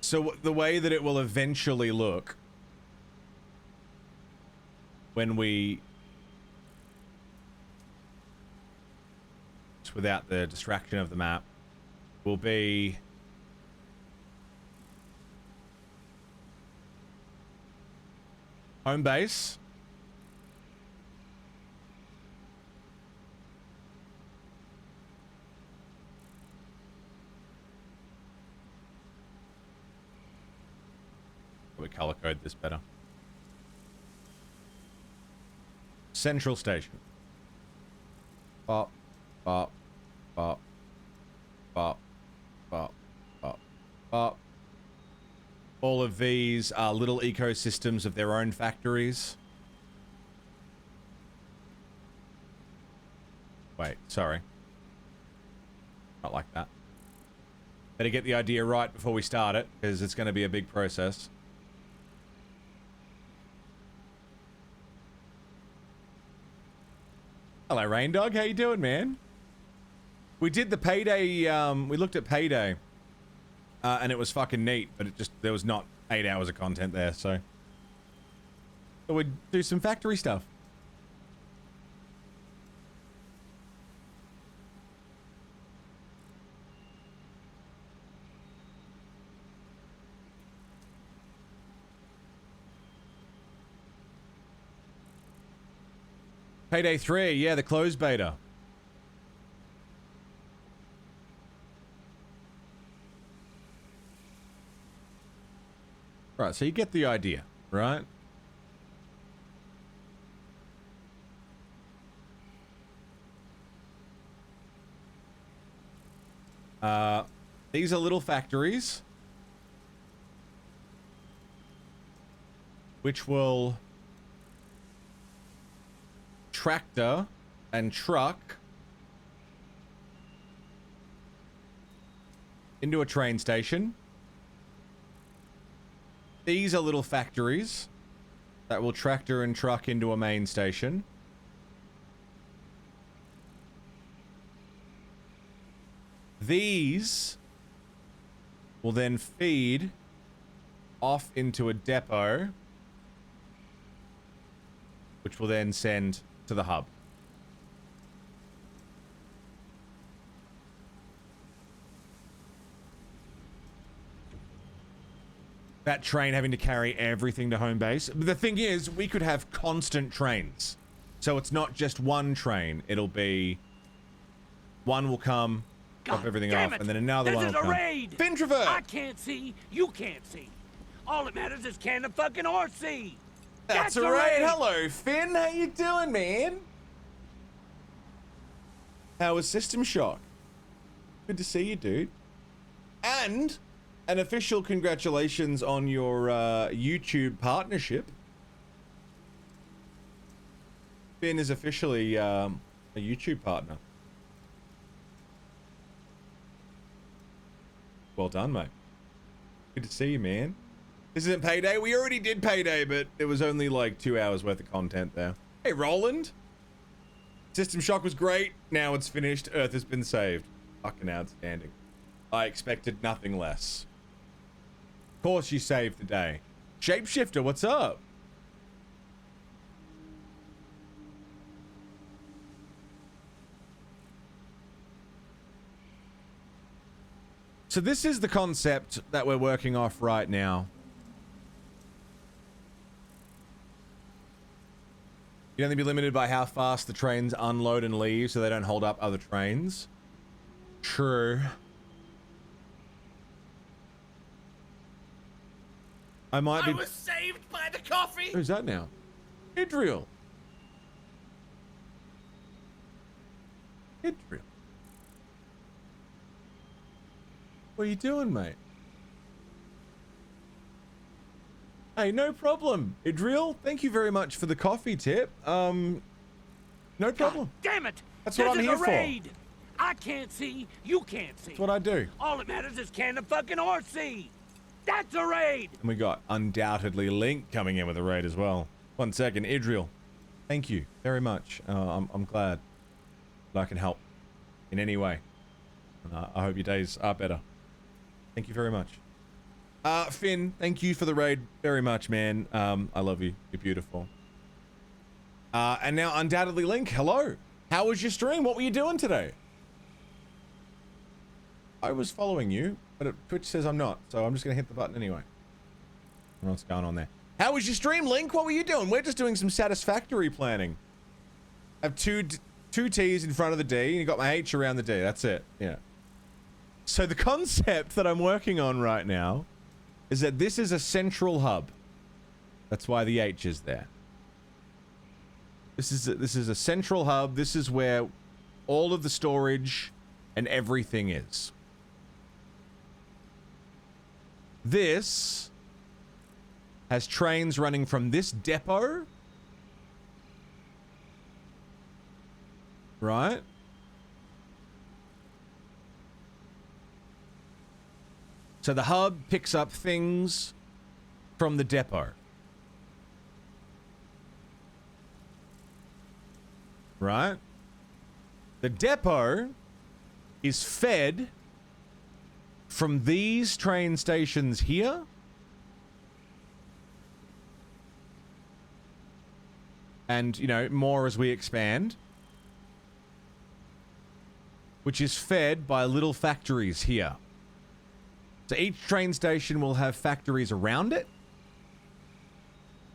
So the way that it will eventually look when we, without the distraction of the map, will be Home base. We color code this better. Central Station. Bop, bop, bop, bop, bop, bop, bop. All of these are little ecosystems of their own factories. Wait, sorry. Not like that. Better get the idea right before we start it, because it's going to be a big process. Hello, Rain Dog. How you doing, man? We did the Payday, we looked at Payday. And it was fucking neat, but it just, there was not 8 hours of content there, so we'd do some factory stuff. Payday 3, yeah, the closed beta. Right, so you get the idea, right? These are little factories which will tractor and truck into a train station. These are little factories that will tractor and truck into a main station. These will then feed off into a depot, which will then send to the hub. That train having to carry everything to home base. But the thing is, we could have constant trains. So it's not just one train. It'll be... one will come, drop everything off, and then another one will come. Raid. Fintrovert! I can't see, you can't see. All that matters is can the fucking horse see. That's a raid! Hello, Finn! How you doing, man? How was System Shock? Good to see you, dude. And... an official congratulations on your YouTube partnership. Finn is officially a YouTube partner. Well done, mate. Good to see you, man. This isn't Payday. We already did Payday, but it was only like 2 hours worth of content there. Hey, Roland. System Shock was great. Now it's finished. Earth has been saved. Fucking outstanding. I expected nothing less. Of course you saved the day. Shapeshifter, what's up? So this is the concept that we're working off right now. You'd only be limited by how fast the trains unload and leave so they don't hold up other trains. True. I was saved by the coffee. Who's that now? Idriel. Idriel. What are you doing, mate? Hey, no problem. Idriel, thank you very much for the coffee tip. No problem. God damn it! That's what I'm here for. I can't see, you can't see. That's what I do. All that matters is can the fucking horse see. That's a raid! And we got undoubtedly Link coming in with a raid as well. 1 second, Idriel. Thank you very much. I'm glad that I can help in any way. I hope your days are better. Thank you very much. Finn, thank you for the raid very much, man. I love you. You're beautiful. And now undoubtedly Link, hello. How was your stream? What were you doing today? I was following you, but Twitch says I'm not, so I'm just gonna hit the button anyway. I don't know what's going on there. How was your stream, Link? What were you doing? We're just doing some satisfactory planning. I have two T's in front of the D, and you got my H around the D. That's it. Yeah. So the concept that I'm working on right now is that this is a central hub. That's why the H is there. This is a central hub. This is where all of the storage and everything is. This has trains running from this depot, right? So the hub picks up things from the depot. Right? The depot is fed from these train stations here and, you know, more as we expand, which is fed by little factories here. So each train station will have factories around it,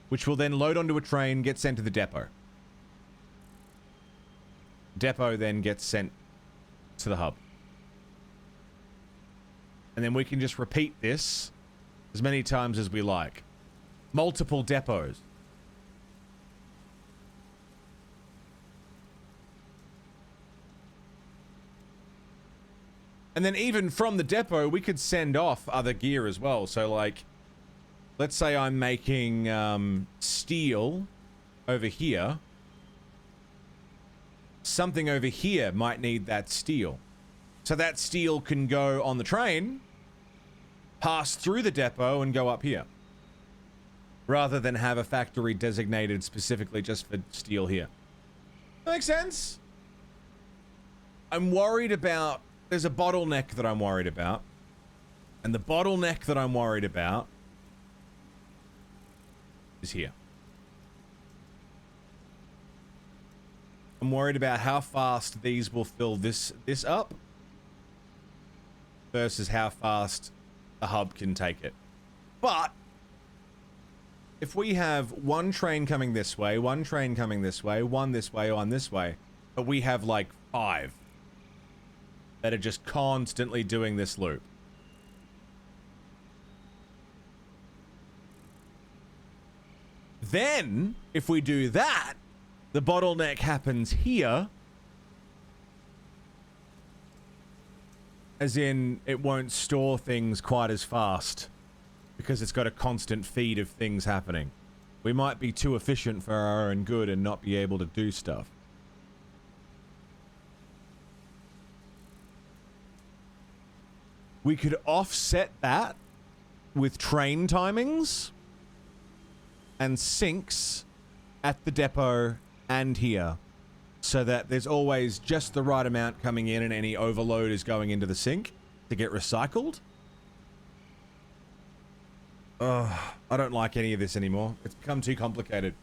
which will then load onto a train, get sent to the depot. Depot then gets sent to the hub. And then we can just repeat this as many times as we like. Multiple depots. And then even from the depot, we could send off other gear as well. So, like, let's say I'm making steel over here. Something over here might need that steel. So that steel can go on the train, pass through the depot, and go up here. Rather than have a factory designated specifically just for steel here. That makes sense? I'm worried about... There's a bottleneck that I'm worried about. And the bottleneck that I'm worried about is here. I'm worried about how fast these will fill this up versus how fast the hub can take it. But if we have one train coming this way, one train coming this way, one this way, one this way, but we have like 5 that are just constantly doing this loop. Then, if we do that, the bottleneck happens here. As in, it won't store things quite as fast because it's got a constant feed of things happening. We might be too efficient for our own good and not be able to do stuff. We could offset that with train timings and sinks at the depot and here, so that there's always just the right amount coming in and any overload is going into the sink to get recycled. I don't like any of this anymore. It's become too complicated.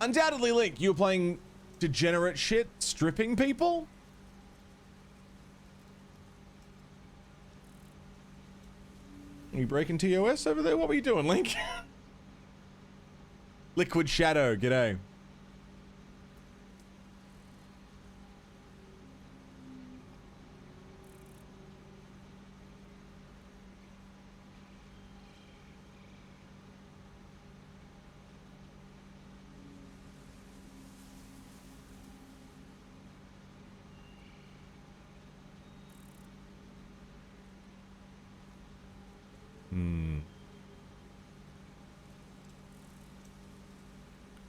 Undoubtedly, Link, you were playing degenerate shit, stripping people? Are you breaking TOS over there? What were you doing, Link? Liquid Shadow, g'day.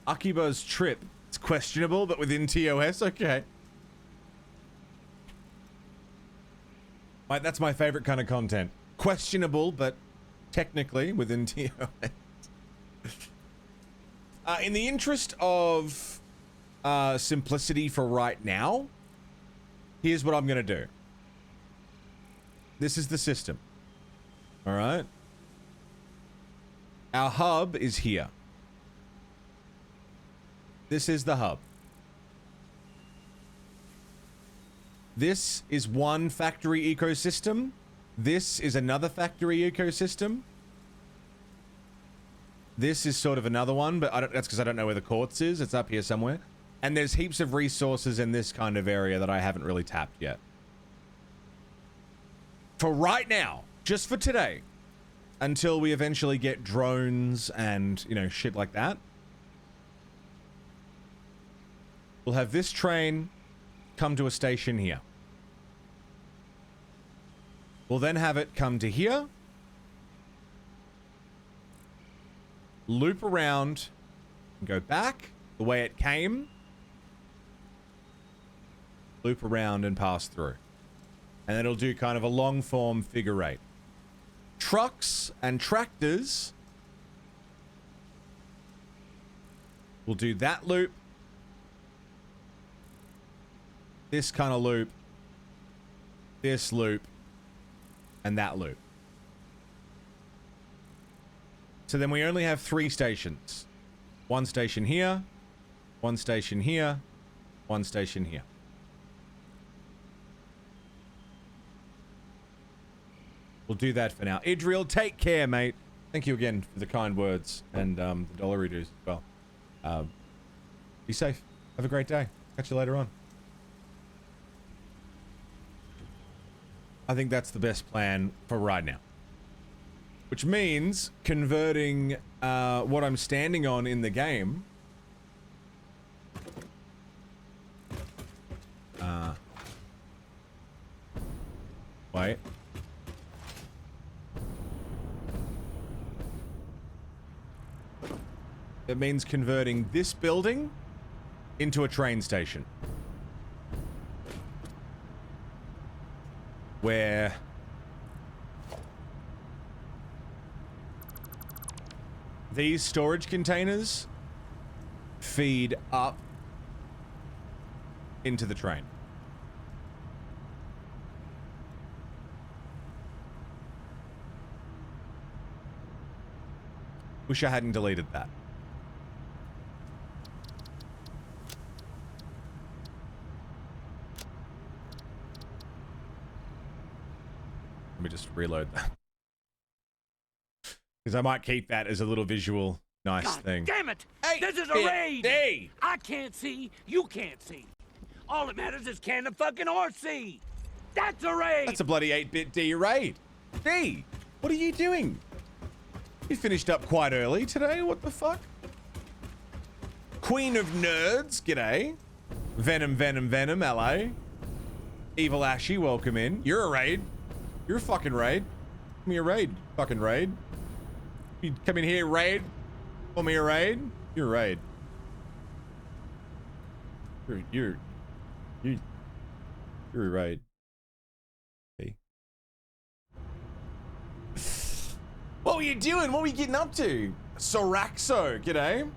Akiba's trip. It's questionable, but within TOS, okay. That's my favorite kind of content. Questionable, but technically within TOS. In the interest of simplicity for right now, here's what I'm going to do. This is the system. All right? Our hub is here. This is the hub. This is one factory ecosystem. This is another factory ecosystem. This is sort of another one, but that's because I don't know where the quartz is. It's up here somewhere. And there's heaps of resources in this kind of area that I haven't really tapped yet. For right now, just for today, until we eventually get drones and, you know, shit like that, we'll have this train come to a station here. We'll then have it come to here, loop around, and go back the way it came, loop around and pass through. And then it'll do kind of a long form figure eight. Trucks and tractors will do that loop, this kind of loop, this loop, and that loop. So then we only have 3 stations. One station here, one station here, one station here. We'll do that for now. Idril, take care, mate. Thank you again for the kind words and the dollar dues as well. Be safe. Have a great day. Catch you later on. I think that's the best plan for right now. Which means converting what I'm standing on in the game. Wait. It means converting this building into a train station. Where these storage containers feed up into the train. Wish I hadn't deleted that. Let me just reload that. Because I might keep that as a little visual nice God thing. Damn it! Hey, this is a raid! Hey! I can't see, you can't see. All that matters is can the fucking horse see? That's a raid! That's a bloody 8-bit D raid. D, what are you doing? You finished up quite early today, what the fuck? Queen of Nerds, g'day. Venom, Venom, Venom, LA. Evil Ashy, welcome in. You're a raid. You're a fucking raid. Give me a raid, fucking raid. You come in here, raid. Call me a raid. You're a raid. You're a raid. Hey. What were you doing? What were you getting up to? Soraxo, g'day.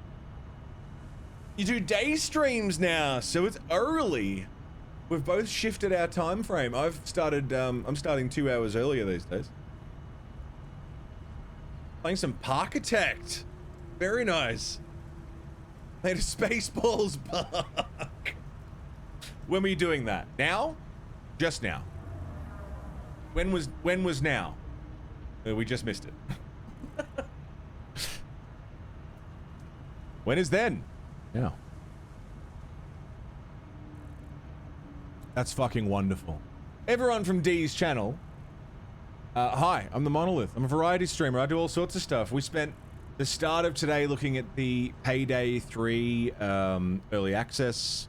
You do day streams now, so it's early. We've both shifted our time frame. I've started, I'm starting 2 hours earlier these days. Playing some Parkitect. Very nice. Made a Spaceballs park. When were you doing that? Now? Just now. When was now? We just missed it. When is then? Now. That's fucking wonderful. Everyone from D's channel. Hi, I'm the Monolith. I'm a variety streamer. I do all sorts of stuff. We spent the start of today looking at the Payday 3 early access,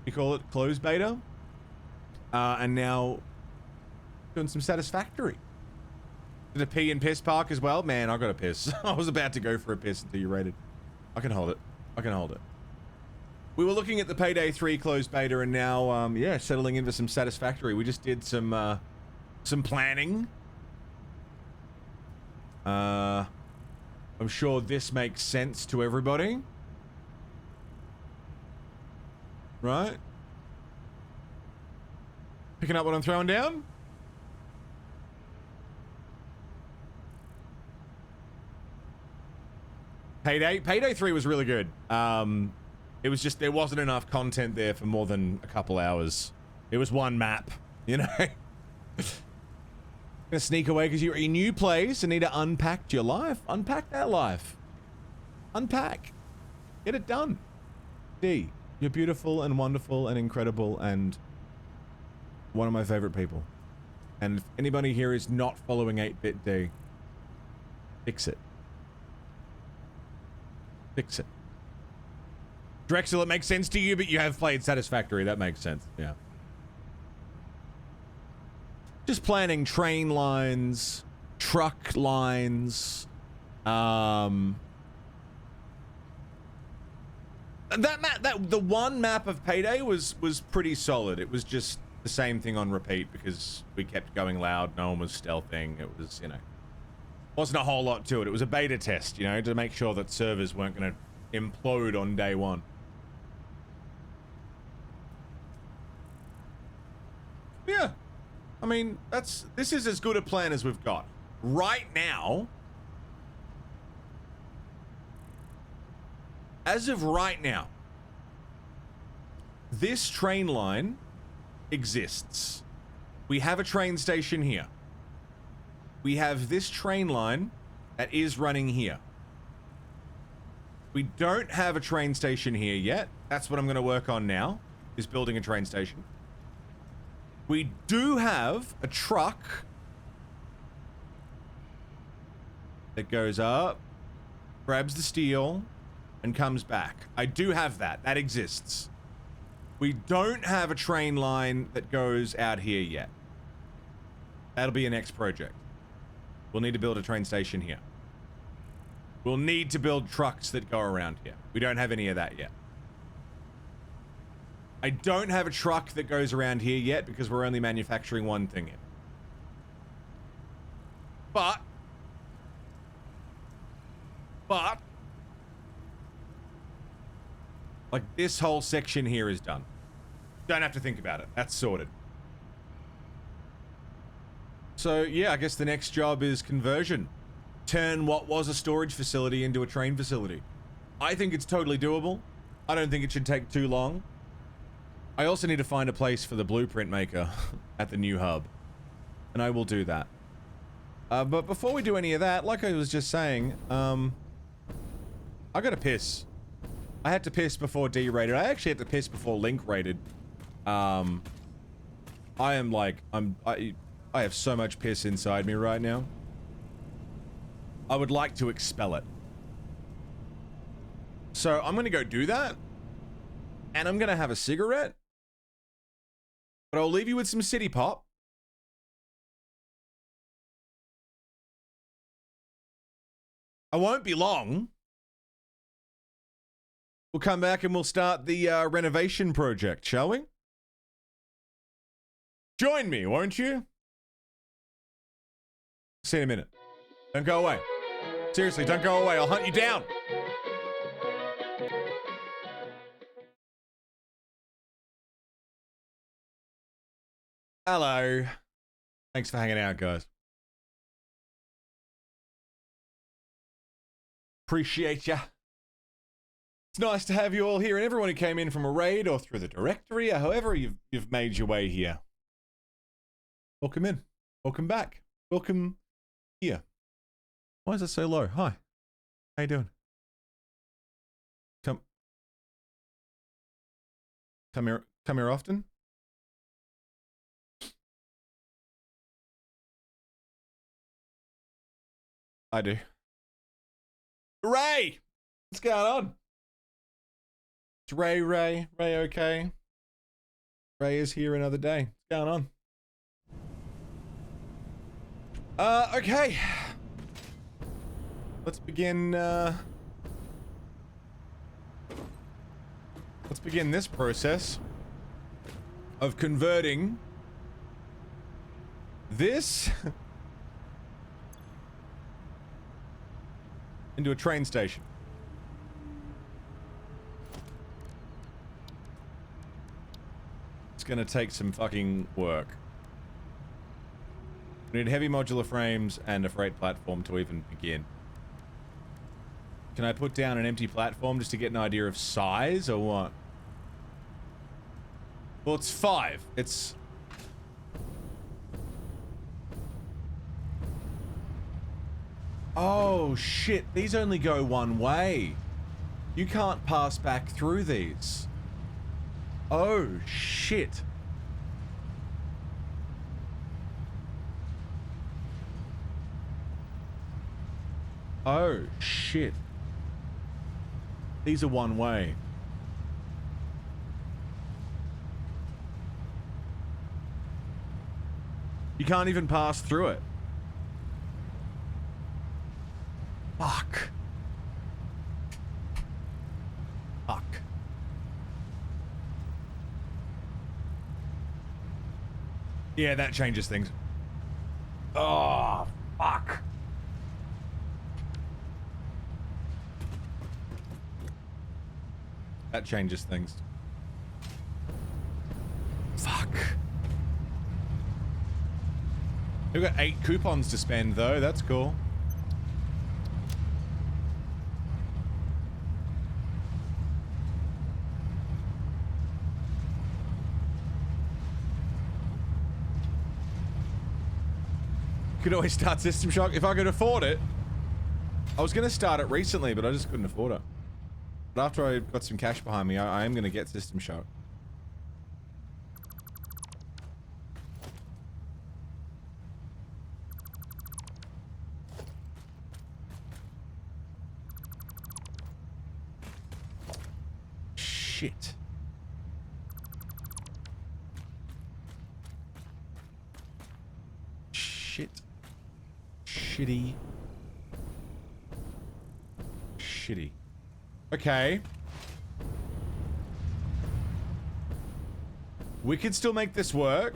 you call it, closed beta. And now doing some Satisfactory. Did a pee and piss park as well? Man, I got a piss. I was about to go for a piss until you raided. I can hold it. I can hold it. We were looking at the Payday 3 closed beta and now, yeah, settling into some Satisfactory. We just did some planning. I'm sure this makes sense to everybody. Right? Picking up what I'm throwing down? Payday 3 was really good. It was just, there wasn't enough content there for more than a couple hours. It was one map, you know? Gonna sneak away because you're in a new place and need to unpack your life. Unpack that life. Unpack. Get it done. D, you're beautiful and wonderful and incredible and one of my favorite people. And if anybody here is not following 8-Bit D, fix it. Fix it. Drexel, it makes sense to you, but you have played Satisfactory. That makes sense. Yeah. Just planning train lines, truck lines, the one map of Payday was pretty solid. It was just the same thing on repeat because we kept going loud. No one was stealthing. It was, you know, wasn't a whole lot to it. It was a beta test, you know, to make sure that servers weren't going to implode on day one. Yeah. I mean, this is as good a plan as we've got. Right now, as of right now, this train line exists. We have a train station here. We have this train line that is running here. We don't have a train station here yet. That's what I'm going to work on now, is building a train station. We do have a truck that goes up, grabs the steel, and comes back. I do have that. That exists. We don't have a train line that goes out here yet. That'll be a next project. We'll need to build a train station here. We'll need to build trucks that go around here. We don't have any of that yet. I don't have a truck that goes around here yet because we're only manufacturing one thing here. But like this whole section here is done. Don't have to think about it. That's sorted. So yeah, I guess the next job is conversion. Turn what was a storage facility into a train facility. I think it's totally doable. I don't think it should take too long. I also need to find a place for the blueprint maker at the new hub. And I will do that. But before we do any of that, like I was just saying, I gotta piss. I had to piss before D rated. I actually had to piss before Link rated. I am like, I have so much piss inside me right now. I would like to expel it. So I'm gonna go do that. And I'm gonna have a cigarette. But I'll leave you with some City Pop. I won't be long. We'll come back and we'll start the renovation project, shall we? Join me, won't you? See you in a minute. Don't go away. Seriously, don't go away. I'll hunt you down. Hello. Thanks for hanging out, guys. Appreciate ya. It's nice to have you all here, and everyone who came in from a raid or through the directory, or however you've made your way here. Welcome in. Welcome back. Welcome here. Why is it so low? Hi. How you doing? Come here often? I do. Ray! What's going on? It's Ray. Ray okay? Ray is here another day. What's going on? Okay. Let's begin this process of converting this into a train station. It's gonna take some fucking work. We need heavy modular frames and a freight platform to even begin. Can I put down an empty platform just to get an idea of size or what? Well, it's 5. It's... Oh, shit. These only go one way. You can't pass back through these. Oh, shit. Oh, shit. These are one way. You can't even pass through it. Fuck. Fuck. Yeah, that changes things. Oh, fuck. That changes things. Fuck. We've got 8 coupons to spend, though. That's cool. Could always start System Shock if I could afford it. I was going to start it recently, but I just couldn't afford it. But after I got some cash behind me, I am going to get System Shock. Shit. Shit. Shitty. Shitty. Okay. We could still make this work.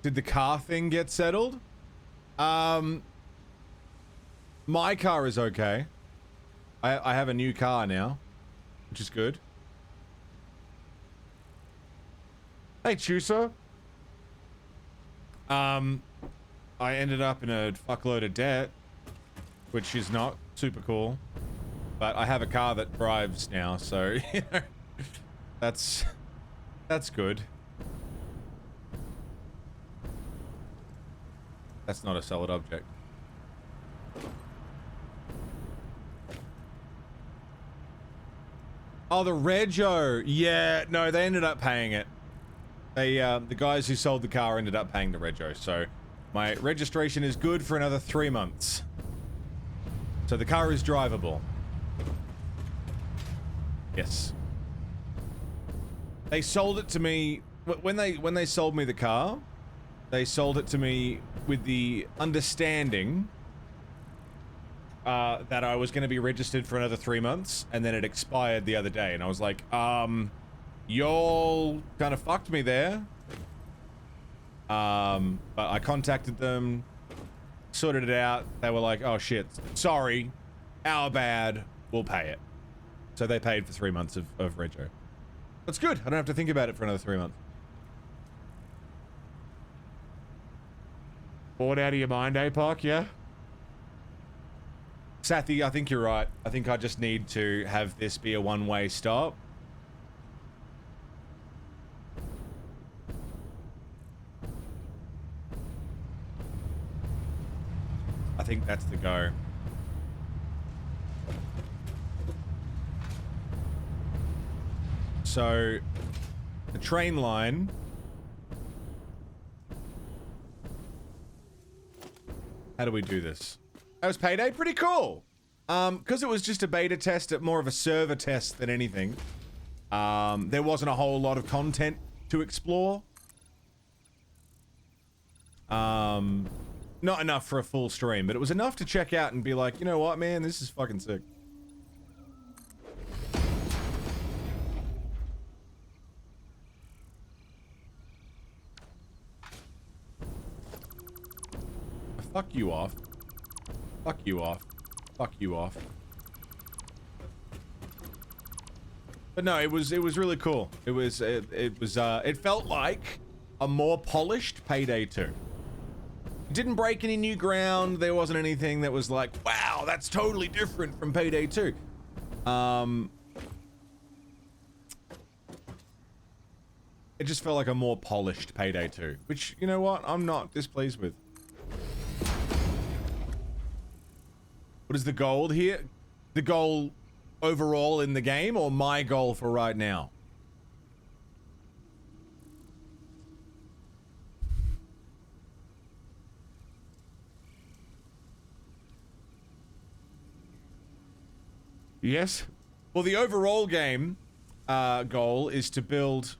Did the car thing get settled? My car is okay. I have a new car now, which is good. Hey, Chusa. I ended up in a fuckload of debt, which is not super cool. But I have a car that drives now, so you know, that's good. That's not a solid object. Oh, the Rego. Yeah, no, they ended up paying it. They, the guys who sold the car ended up paying the Rego, so my registration is good for another 3 months. So the car is drivable. Yes. They sold it to me when they sold me the car. They sold it to me with the understanding that I was going to be registered for another 3 months, and then it expired the other day, and I was like, y'all kind of fucked me there. But I contacted them, sorted it out. They were like, oh shit, sorry, our bad, we'll pay it. So they paid for 3 months of Rego. That's good. I don't have to think about it for another 3 months. Bored out of your mind, APOC, yeah? Sathi, I think you're right. I think I just need to have this be a one-way stop. I think that's the go. So, the train line. How do we do this? That was Payday, pretty cool. Because it was just a beta test, more of a server test than anything. There wasn't a whole lot of content to explore. Not enough for a full stream, but it was enough to check out and be like, you know what, man, this is fucking sick. Fuck you off. Fuck you off. Fuck you off. But no, it was really cool. It felt like a more polished Payday 2. It didn't break any new ground. There wasn't anything that was like, wow, that's totally different from Payday 2. It just felt like a more polished Payday 2, which, you know what, I'm not displeased with. What is the goal here? The goal overall in the game, or my goal for right now? Yes. Well, the overall game goal is to build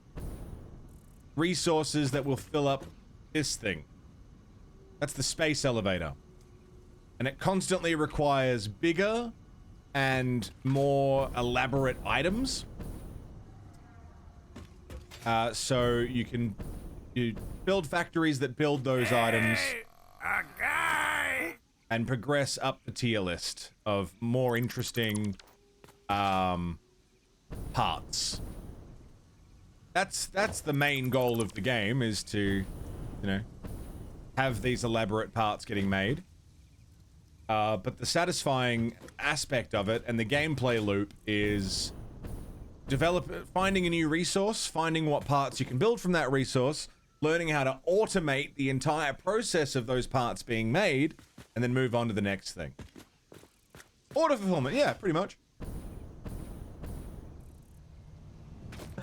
resources that will fill up this thing. That's the space elevator. And it constantly requires bigger and more elaborate items. So you build factories that build those items and progress up the tier list of more interesting parts. That's the main goal of the game, is to, you know, have these elaborate parts getting made. But the satisfying aspect of it and the gameplay loop is finding a new resource, finding what parts you can build from that resource, learning how to automate the entire process of those parts being made, and then move on to the next thing. Order fulfillment, yeah, pretty much.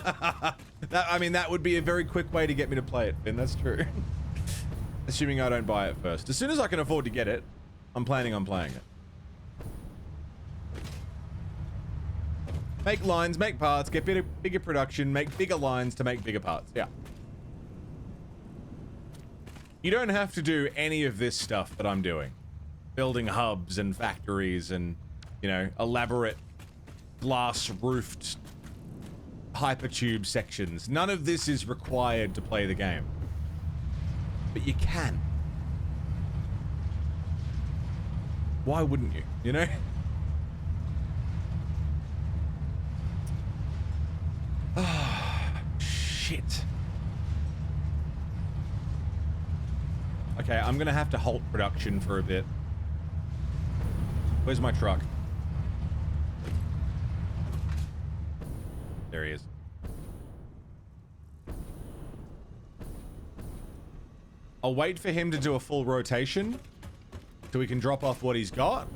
I mean, that would be a very quick way to get me to play it, Finn, that's true. Assuming I don't buy it first. As soon as I can afford to get it, I'm planning on playing it. Make lines, make parts, get bigger production, make bigger lines to make bigger parts. Yeah. You don't have to do any of this stuff that I'm doing. Building hubs and factories and, you know, elaborate glass-roofed hypertube sections. None of this is required to play the game. But you can. Why wouldn't you? You know? Ah, shit. Okay, I'm gonna have to halt production for a bit. Where's my truck? There he is. I'll wait for him to do a full rotation so we can drop off what he's got.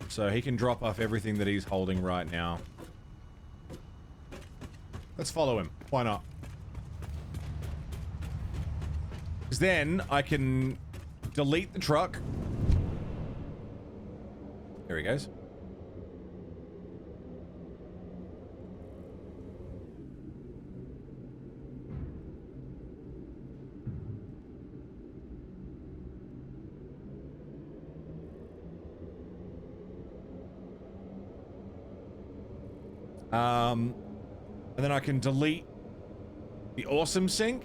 So he can drop off everything that he's holding right now. Let's follow him. Why not? Because then I can delete the truck. There he goes. And then I can delete the awesome sink.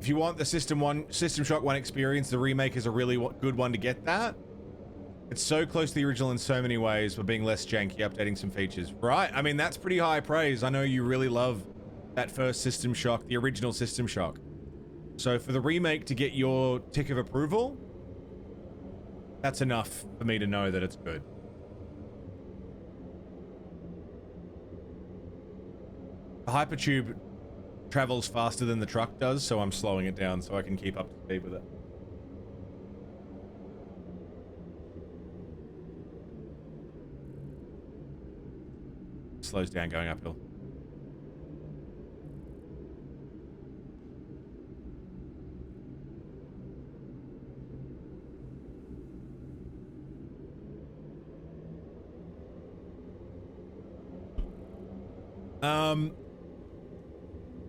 If you want the System Shock 1 experience, the remake is a really good one to get that. It's so close to the original in so many ways, but being less janky, updating some features. Right, I mean, that's pretty high praise. I know you really love that first System Shock, the original System Shock. So for the remake to get your tick of approval, that's enough for me to know that it's good. The Hypertube travels faster than the truck does, so I'm slowing it down so I can keep up to speed with it. Slows down going uphill.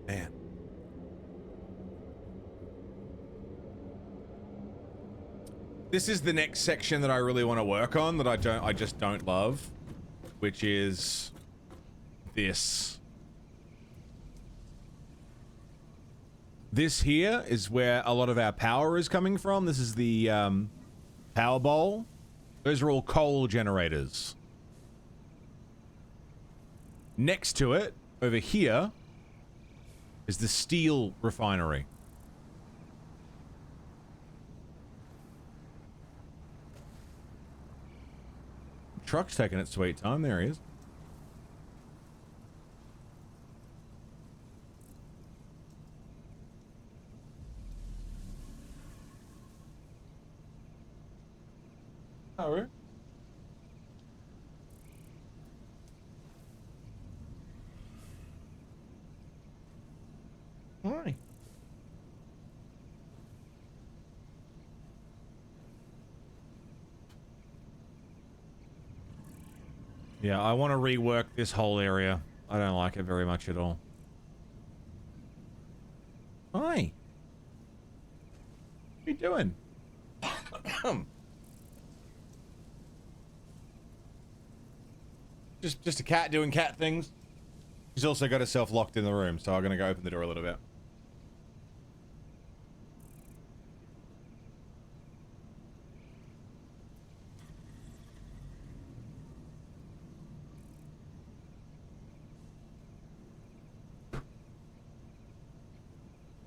Man. This is the next section that I really want to work on that I just don't love, which is this. This here is where a lot of our power is coming from. This is the power bowl. Those are all coal generators. Next to it, over here, is the steel refinery. truck's taking its sweet time. There he is. Oh, hi. Yeah, I want to rework this whole area. I don't like it very much at all. Hi. What are you doing? Just a cat doing cat things. She's also got herself locked in the room, so I'm gonna go open the door a little bit.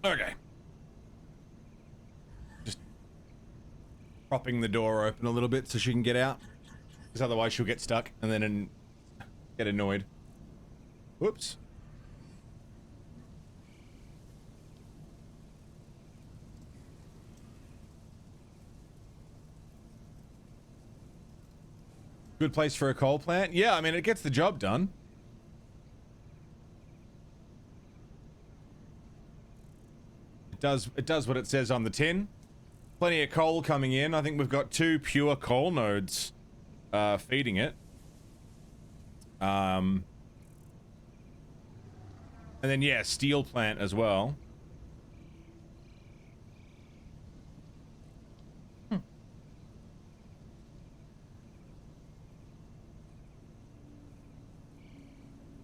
Okay. Just propping the door open a little bit so she can get out. Because otherwise she'll get stuck and then get annoyed. Whoops. Good place for a coal plant? Yeah, I mean, it gets the job done. It does what it says on the tin. Plenty of coal coming in. I think we've got 2 pure coal nodes feeding it. And then, yeah, steel plant as well.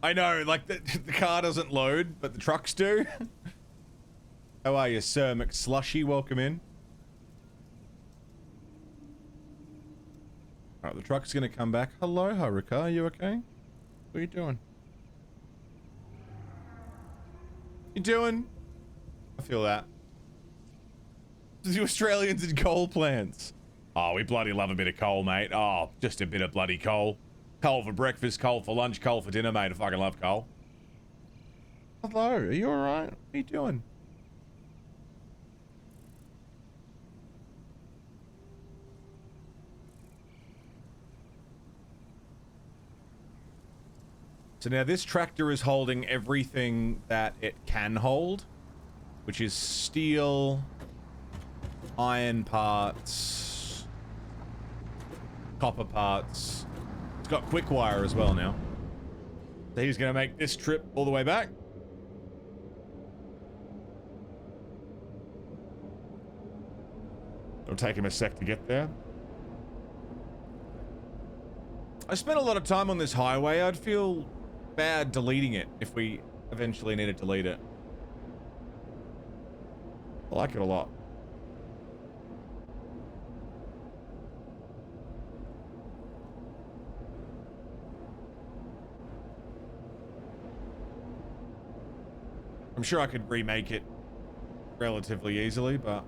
I know, like, the car doesn't load, but the trucks do. How are you, Sir McSlushy? Welcome in. Alright, the truck's gonna come back. Hello, Haruka, are you okay? What are you doing? You doing? I feel that. The Australians in coal plants. Oh, we bloody love a bit of coal, mate. Oh, just a bit of bloody coal. Coal for breakfast, coal for lunch, coal for dinner, mate. I fucking love coal. Hello, are you alright? What are you doing? So now this tractor is holding everything that it can hold, which is steel, iron parts, copper parts. It's got quick wire as well now. So he's gonna make this trip all the way back. It'll take him a sec to get there. I spent a lot of time on this highway. I'd feel bad deleting it if we eventually need to delete it. I like it a lot. I'm sure I could remake it relatively easily, but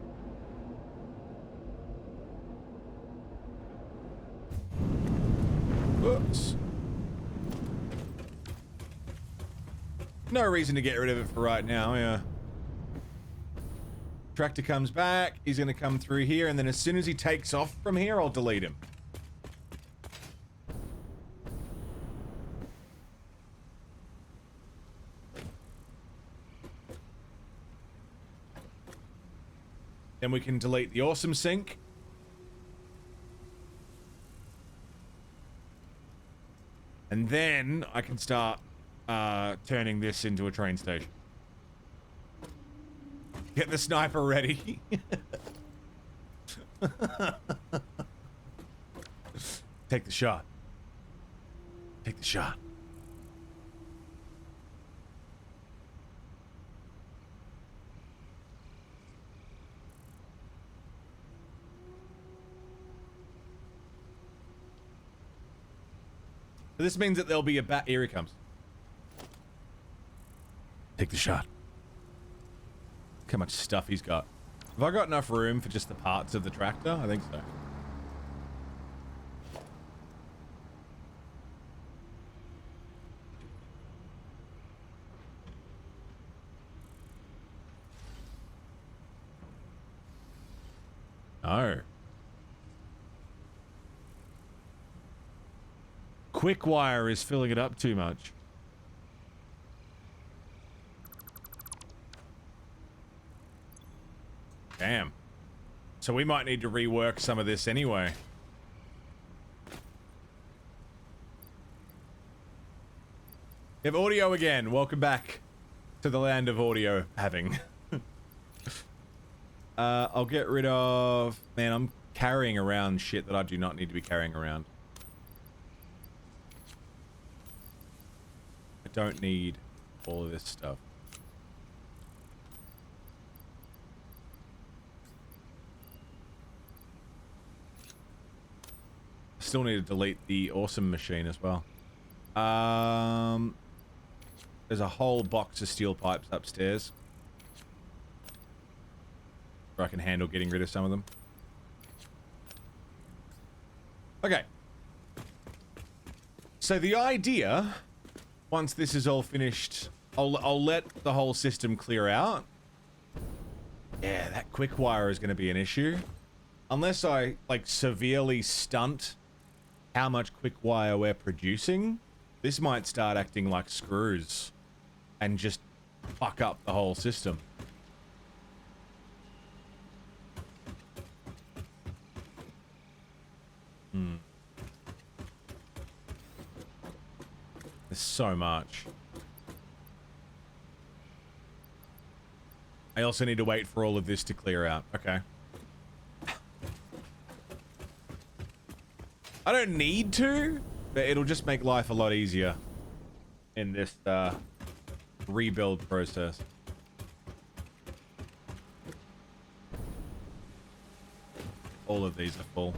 oops. No reason to get rid of it for right now, yeah. Tractor comes back, he's gonna come through here, and then as soon as he takes off from here, I'll delete him. Then we can delete the awesome sink. And then I can start turning this into a train station. Get the sniper ready. Take the shot. Take the shot. This means that there'll be a bat. Here he comes. Take the shot. Look how much stuff he's got. Have I got enough room for just the parts of the tractor? I think so. No. Quickwire is filling it up too much. Damn. So we might need to rework some of this anyway. We have audio again. Welcome back to the land of audio having. I'll get rid of... Man, I'm carrying around shit that I do not need to be carrying around. I don't need all of this stuff. Still need to delete the awesome machine as well. There's a whole box of steel pipes upstairs. Where I can handle getting rid of some of them. Okay. So the idea, once this is all finished, I'll let the whole system clear out. Yeah, that quick wire is going to be an issue. Unless I, like, severely stunt how much quick wire we're producing, this might start acting like screws and just fuck up the whole system. There's so much. I also need to wait for all of this to clear out. Okay. I don't need to, but it'll just make life a lot easier in this rebuild process. All of these are full.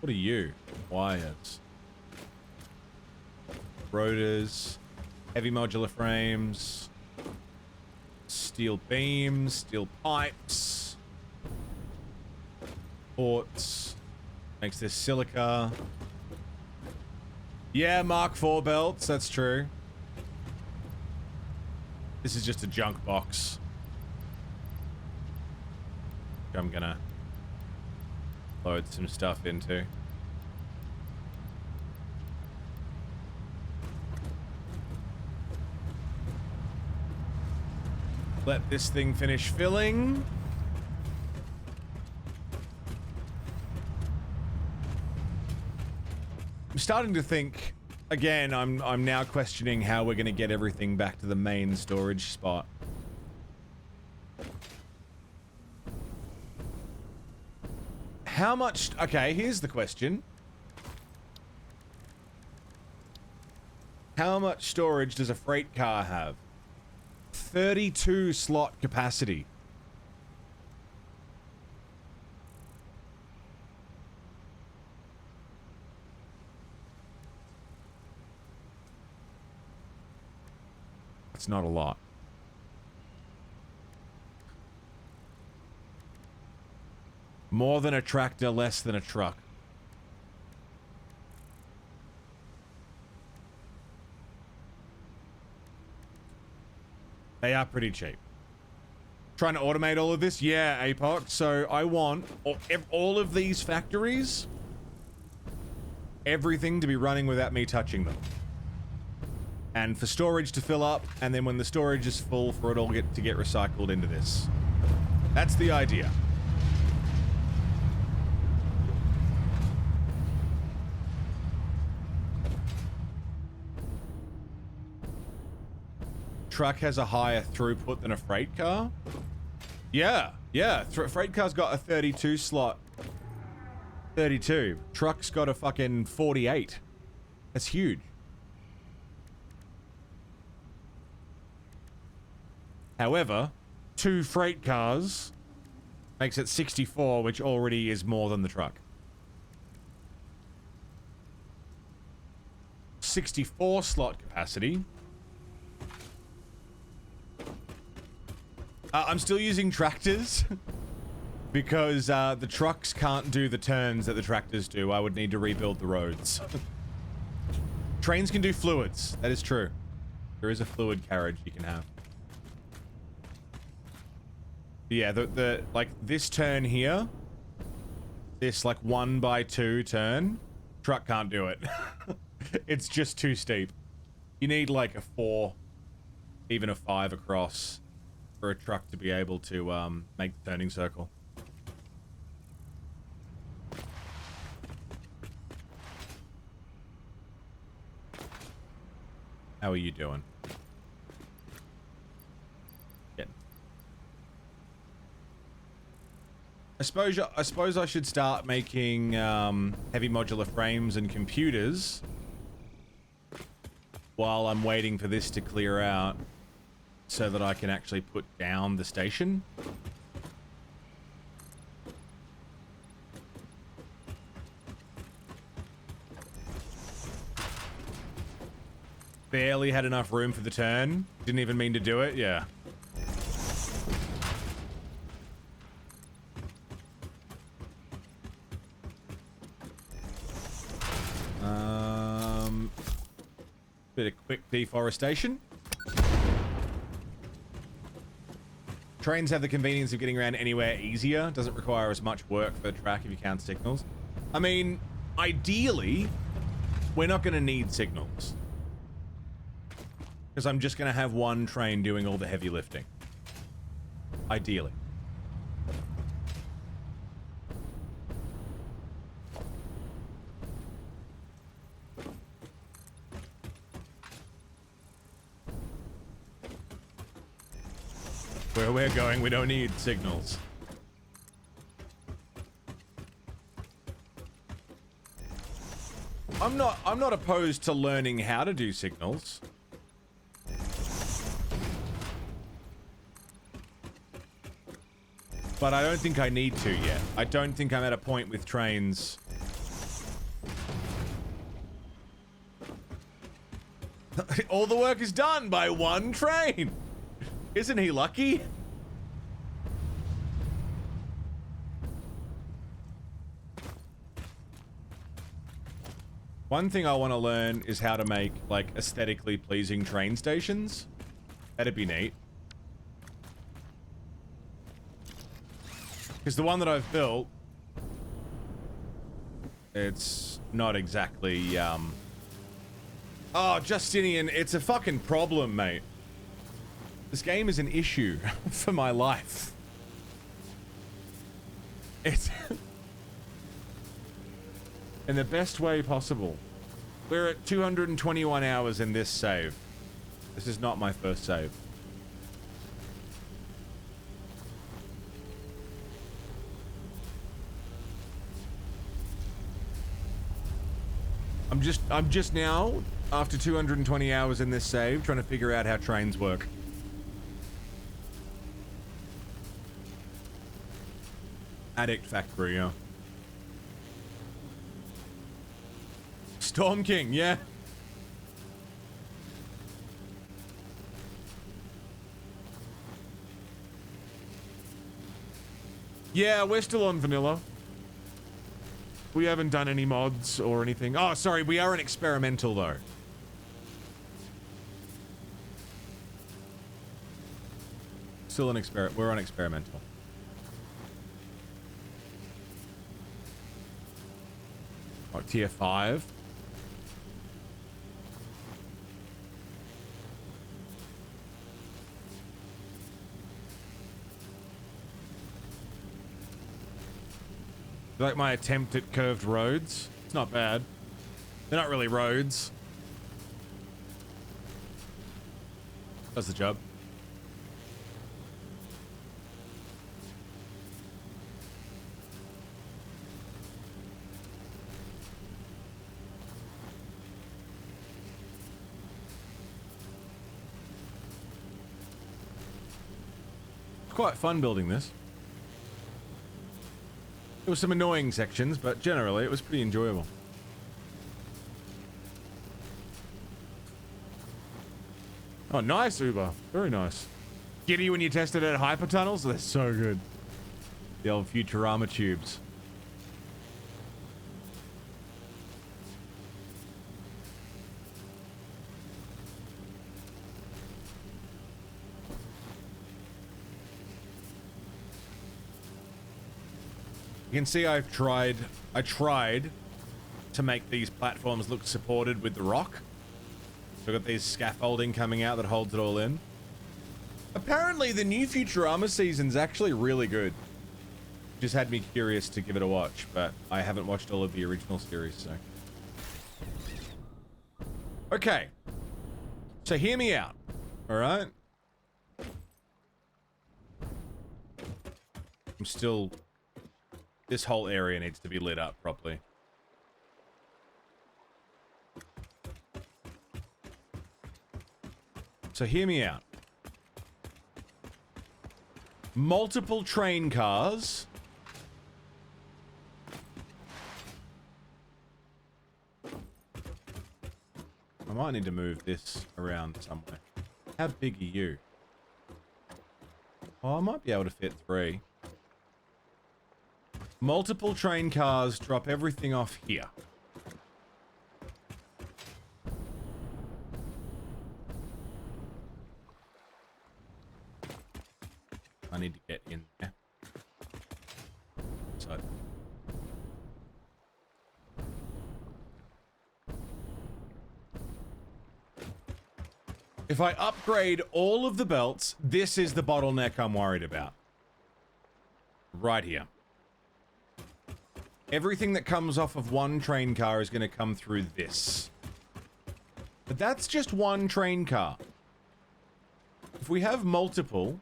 What are you? Wires. Rotors. Heavy modular frames. Steel beams. Steel pipes. Ports. Makes this silica. Yeah, Mark IV belts. That's true. This is just a junk box. I'm gonna load some stuff into. Let this thing finish filling. I'm starting to think, again, I'm now questioning how we're gonna get everything back to the main storage spot. How much... Okay, here's the question. How much storage does a freight car have? 32 slot capacity. That's not a lot. More than a tractor, less than a truck. They are pretty cheap. Trying to automate all of this? Yeah, APOC. So I want all of these factories, everything to be running without me touching them. And for storage to fill up, and then when the storage is full, for it all to get recycled into this. That's the idea. Truck has a higher throughput than a freight car? Yeah, yeah. Freight car's got a 32 slot. 32. Truck's got a fucking 48. That's huge. However, 2 freight cars makes it 64, which already is more than the truck. 64 slot capacity. I'm still using tractors because the trucks can't do the turns that the tractors do. I would need to rebuild the roads. Trains can do fluids. That is true. There is a fluid carriage you can have. Yeah, the like this turn here, this like 1x2 turn, truck can't do it. It's just too steep. You need like a 4, even a 5 across for a truck to be able to make the turning circle. How are you doing? I suppose I should start making heavy modular frames and computers while I'm waiting for this to clear out so that I can actually put down the station. Barely had enough room for the turn. Didn't even mean to do it. Yeah. Bit of quick deforestation. Trains have the convenience of getting around anywhere easier. Doesn't require as much work for the track if you count signals. I mean, ideally, we're not going to need signals. Because I'm just going to have one train doing all the heavy lifting. Ideally. Where we're going, we don't need signals. I'm not opposed to learning how to do signals. But I don't think I need to yet. I don't think I'm at a point with trains. All the work is done by one train. Isn't he lucky? One thing I want to learn is how to make, like, aesthetically pleasing train stations. That'd be neat. Because the one that I've built, it's not exactly, Oh, Justinian, it's a fucking problem, mate. This game is an issue for my life. It's... in the best way possible. We're at 221 hours in this save. This is not my first save. I'm just now, after 220 hours in this save, trying to figure out how trains work. Addict Factory, yeah. Storm King, yeah. Yeah, we're still on vanilla. We haven't done any mods or anything. Oh, sorry, we are an experimental, though. Still an experiment. We're on experimental. Oh, tier 5. You like my attempt at curved roads? It's not bad. They're not really roads. Does the job. It's quite fun building this. There were some annoying sections, but generally it was pretty enjoyable. Oh, nice, Uber. Very nice. Giddy when you tested it at hyper tunnels? They're so good. The old Futurama tubes. You can see I tried to make these platforms look supported with the rock. We've got these scaffolding coming out that holds it all in. Apparently the new Futurama season's actually really good. Just had me curious to give it a watch, but I haven't watched all of the original series, so. Okay. So hear me out, all right? I'm still... This whole area needs to be lit up properly. So hear me out. Multiple train cars. I might need to move this around somewhere. How big are you? Oh, I might be able to fit 3. Multiple train cars drop everything off here. I need to get in there. So. If I upgrade all of the belts, this is the bottleneck I'm worried about. Right here. Everything that comes off of one train car is going to come through this. But that's just one train car. If we have multiple,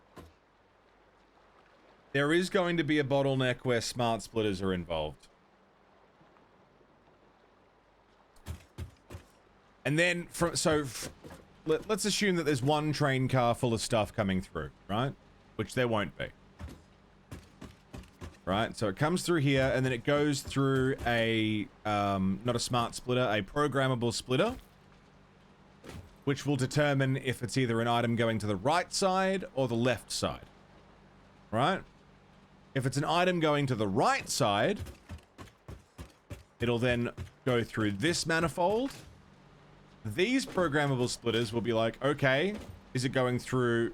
there is going to be a bottleneck where smart splitters are involved. And then, let's assume that there's one train car full of stuff coming through, right? Which there won't be. Right, so it comes through here, and then it goes through a, not a smart splitter, a programmable splitter, which will determine if it's either an item going to the right side or the left side. Right? If it's an item going to the right side, it'll then go through this manifold. These programmable splitters will be like, okay, is it going through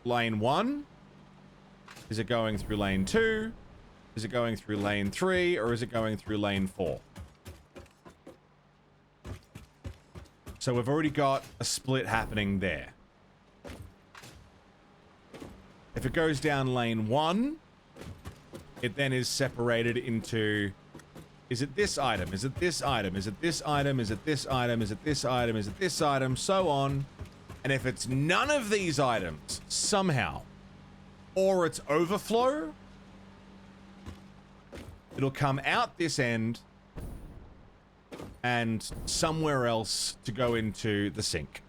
lane 1? Is it going through lane 2? Is it going through lane 3? Or is it going through lane 4? So we've already got a split happening there. If it goes down lane 1, it then is separated into... Is it this item? Is it this item? Is it this item? Is it this item? Is it this item? Is it this item? So on. And if it's none of these items, somehow, or it's overflow, it'll come out this end and somewhere else to go into the sink.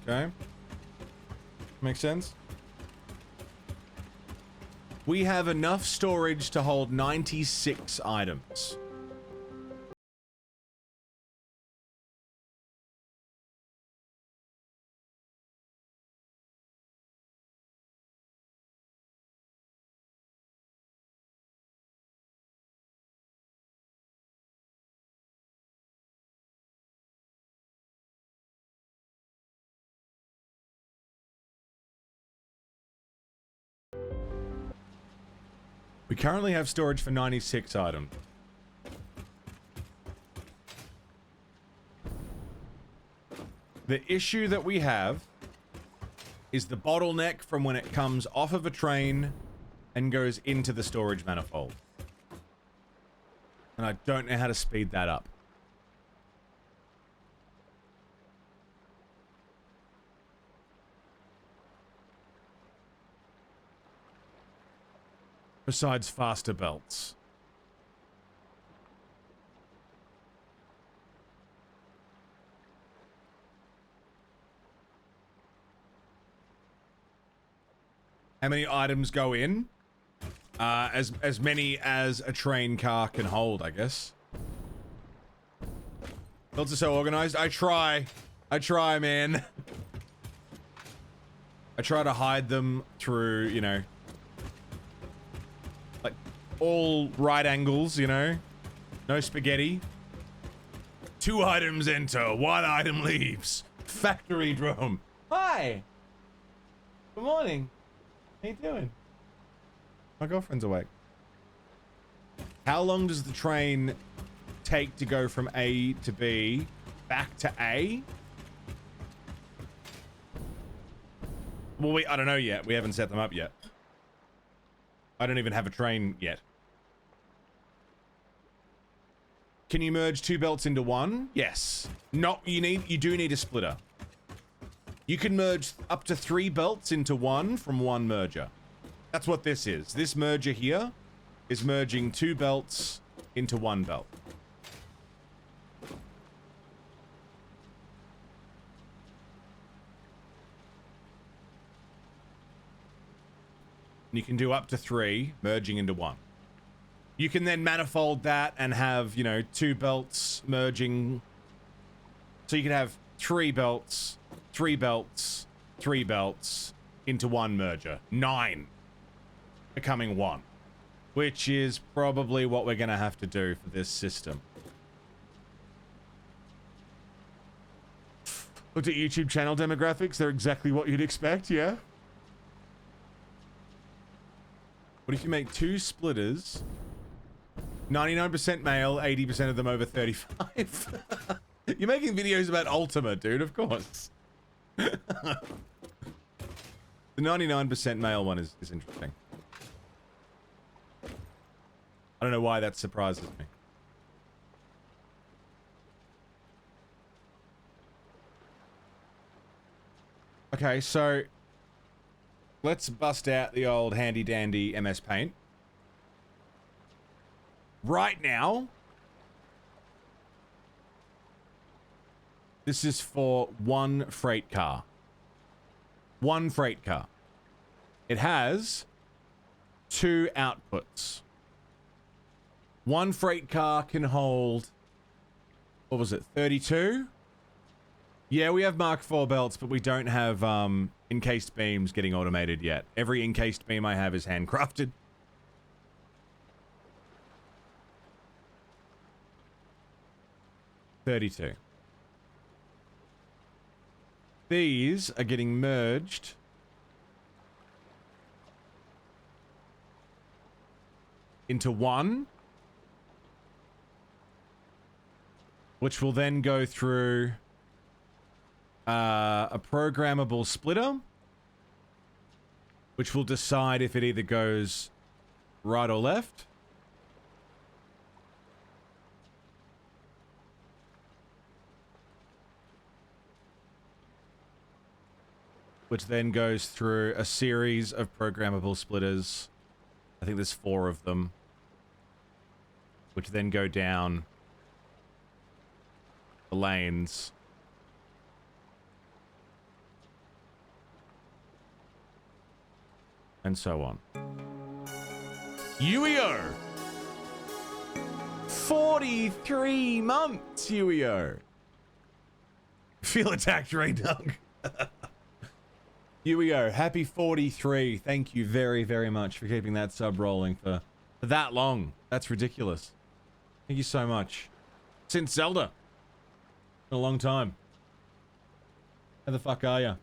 Okay. Make sense? We have enough storage to hold 96 items. We currently have storage for 96 items. The issue that we have is the bottleneck from when it comes off of a train and goes into the storage manifold. And I don't know how to speed that up. Besides faster belts. How many items go in? As many as a train car can hold, I guess. Belts are so organized. I try, man. I try to hide them through, you know, all right angles, you know? No spaghetti. 2 items enter, 1 item leaves. Factory drum. Hi! Good morning. How you doing? My girlfriend's awake. How long does the train take to go from A to B back to A? Well, I don't know yet. We haven't set them up yet. I don't even have a train yet. Can you merge 2 belts into one? Yes. You do need a splitter. You can merge up to 3 belts into one from one merger. That's what this is. This merger here is merging 2 belts into 1 belt. You can do up to 3 merging into 1. You can then manifold that and have, 2 belts merging. So you can have 3 belts, 3 belts, 3 belts into 1 merger. 9 becoming 1. Which is probably what we're going to have to do for this system. Looked at YouTube channel demographics. They're exactly what you'd expect, yeah? What if you make 2 splitters? 99% male, 80% of them over 35. You're making videos about Ultima, dude, of course. The 99% male one is interesting. I don't know why that surprises me. Okay, so let's bust out the old handy dandy MS Paint. Right now, this is for 1 freight car. 1 freight car. It has 2 outputs. 1 freight car can hold, what was it, 32? Yeah, we have Mark IV belts, but we don't have encased beams getting automated yet. Every encased beam I have is handcrafted. $32. These are getting merged into 1, which will then go through a programmable splitter, which will decide if it either goes right or left. Which then goes through a series of programmable splitters. I think there's 4 of them. Which then go down the lanes. And so on. Yuio! 43 months, Yuio! Feel attacked, Ray Doug. Yuio, happy 43. Thank you very, very much for keeping that sub rolling for that long. That's ridiculous. Thank you so much. Since Zelda. A long time. How the fuck are ya?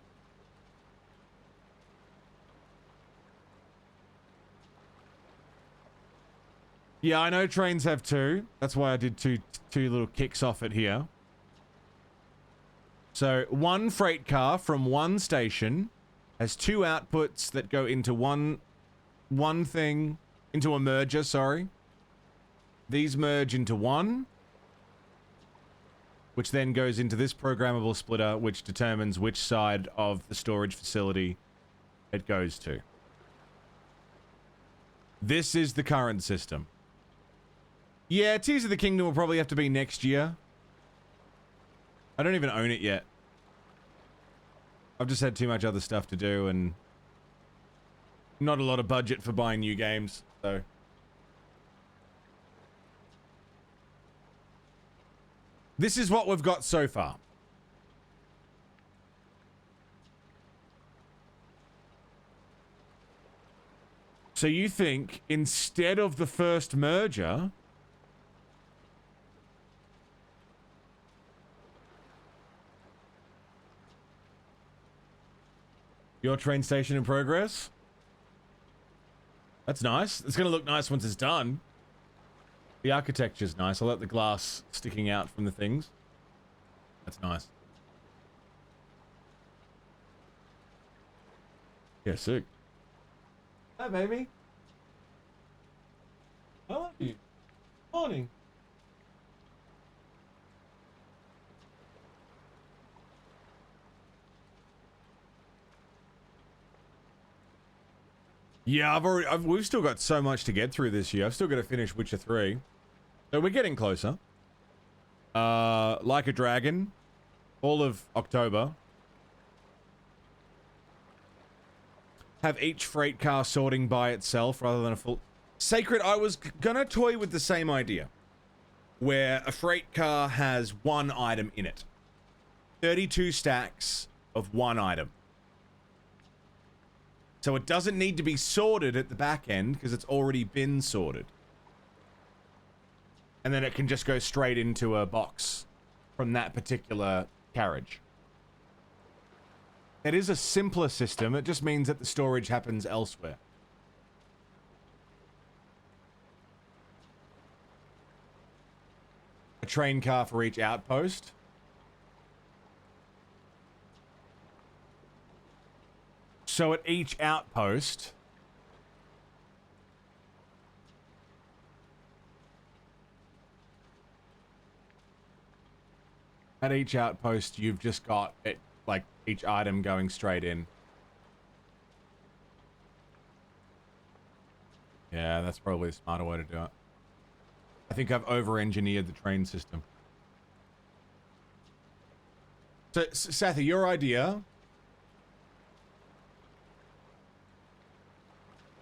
Yeah, I know trains have 2. That's why I did two little kicks off it here. So 1 freight car from 1 station has 2 outputs that go into one thing, into a merger, sorry. These merge into 1, which then goes into this programmable splitter, which determines which side of the storage facility it goes to. This is the current system. Yeah, Tears of the Kingdom will probably have to be next year. I don't even own it yet. I've just had too much other stuff to do and not a lot of budget for buying new games, so. This is what we've got so far. So you think instead of the first merger, Your train station in progress? That's nice. It's gonna look nice once it's done. The architecture's nice. I like the glass sticking out from the things. That's nice. Yeah, sick. Hi, baby. How are you? Morning. Yeah, we've still got so much to get through this year. I've still got to finish Witcher 3. So we're getting closer. Like a Dragon. All of October. Have each freight car sorting by itself rather than a full... Sacred, I was gonna toy with the same idea. Where a freight car has one item in it. 32 stacks of one item. So it doesn't need to be sorted at the back end because it's already been sorted. And then it can just go straight into a box from that particular carriage. It is a simpler system. It just means that the storage happens elsewhere. A train car for each outpost. So at each outpost, you've just got it, like each item going straight in. Yeah, that's probably a smarter way to do it. I think I've over-engineered the train system. So, Sathy, your idea...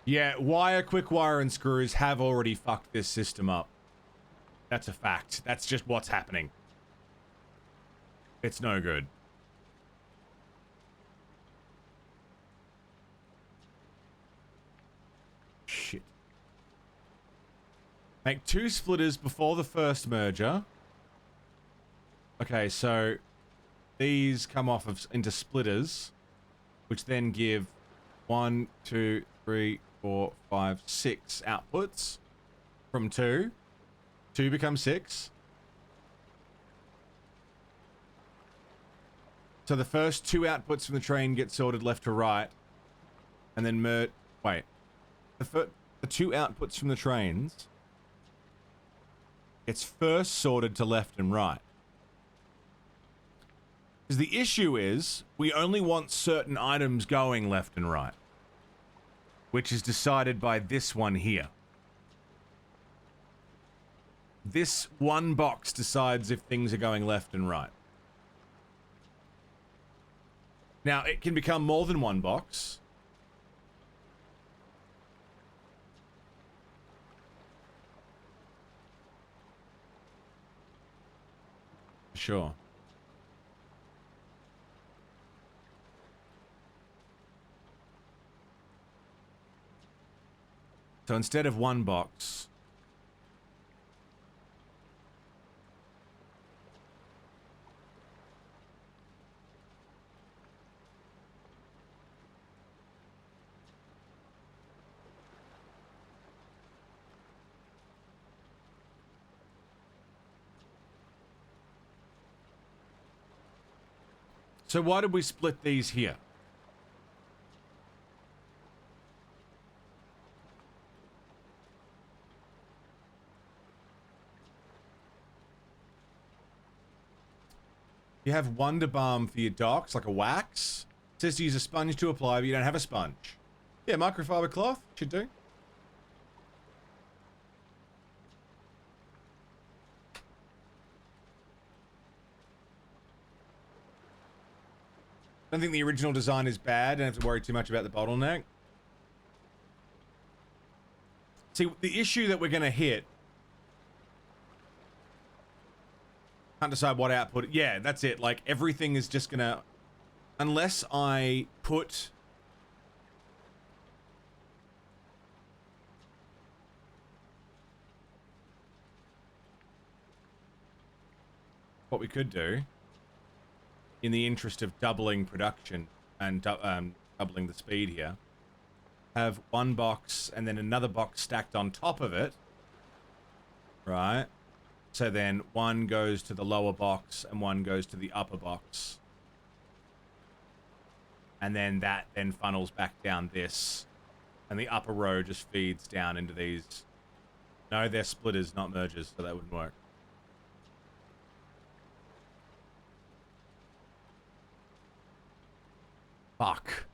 Yeah, wire, quick wire, and screws have already fucked this system up. That's a fact. That's just what's happening. It's no good. Shit. Make 2 splitters before the first merger. Okay, so these come off of into splitters, which then give 1, 2, 3, 4, 5, 6 outputs from 2. 2 becomes 6. So the first 2 outputs from the train get sorted left to right, and then wait. The 2 outputs from the trains gets first sorted to left and right. Because the issue is, we only want certain items going left and right, which is decided by this one here. This one box decides if things are going left and right. Now, it can become more than one box. Sure. So instead of one box... So why did we split these here? You have Wonder Balm for your docks, like a wax. It says to use a sponge to apply, but you don't have a sponge. Yeah, microfiber cloth should do. I don't think the original design is bad. I don't have to worry too much about the bottleneck. See, the issue that we're going to hit... Can't decide what output... Yeah, that's it. Like, everything is just going to... Unless I put... What we could do... in the interest of doubling production and doubling the speed here, have one box and then another box stacked on top of it, right? So then one goes to the lower box and one goes to the upper box. And then that then funnels back down this. And the upper row just feeds down into these. No, they're splitters, not mergers, so that wouldn't work. Fuck.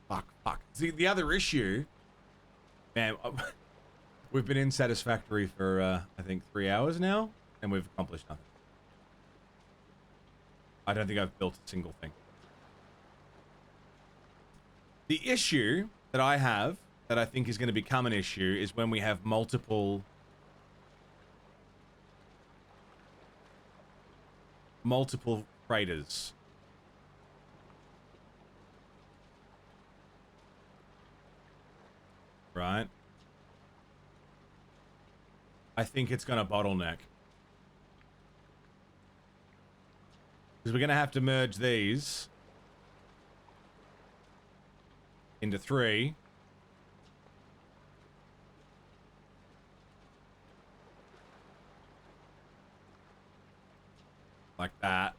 Fuck. See, the other issue, man, we've been in Satisfactory for, I think, 3 hours now, and we've accomplished nothing. I don't think I've built a single thing. The issue that I have, that I think is going to become an issue, is when we have multiple freighters. Right? I think it's going to bottleneck. Because we're going to have to merge these into 3. Like that.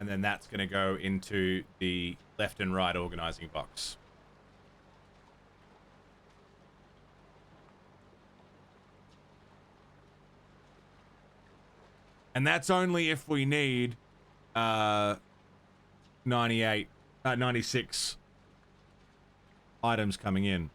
And then that's going to go into the left and right organizing box. And that's only if we need 96 items coming in.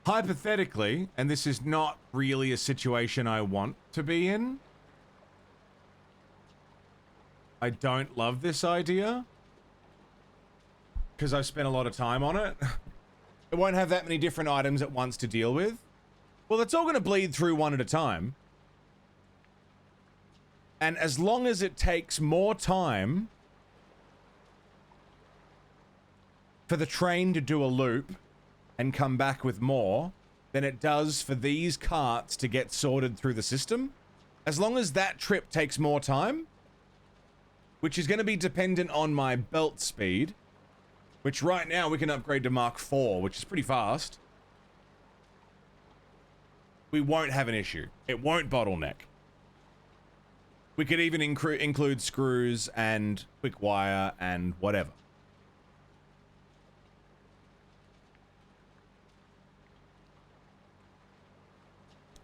Hypothetically, and this is not really a situation I want to be in, I don't love this idea because I've spent a lot of time on it. It won't have that many different items at once to deal with. Well, it's all going to bleed through one at a time. And as long as it takes more time for the train to do a loop and come back with more than it does for these carts to get sorted through the system, as long as that trip takes more time, which is going to be dependent on my belt speed, which right now we can upgrade to Mark IV, which is pretty fast, we won't have an issue. It won't bottleneck. We could even include screws and quick wire and whatever.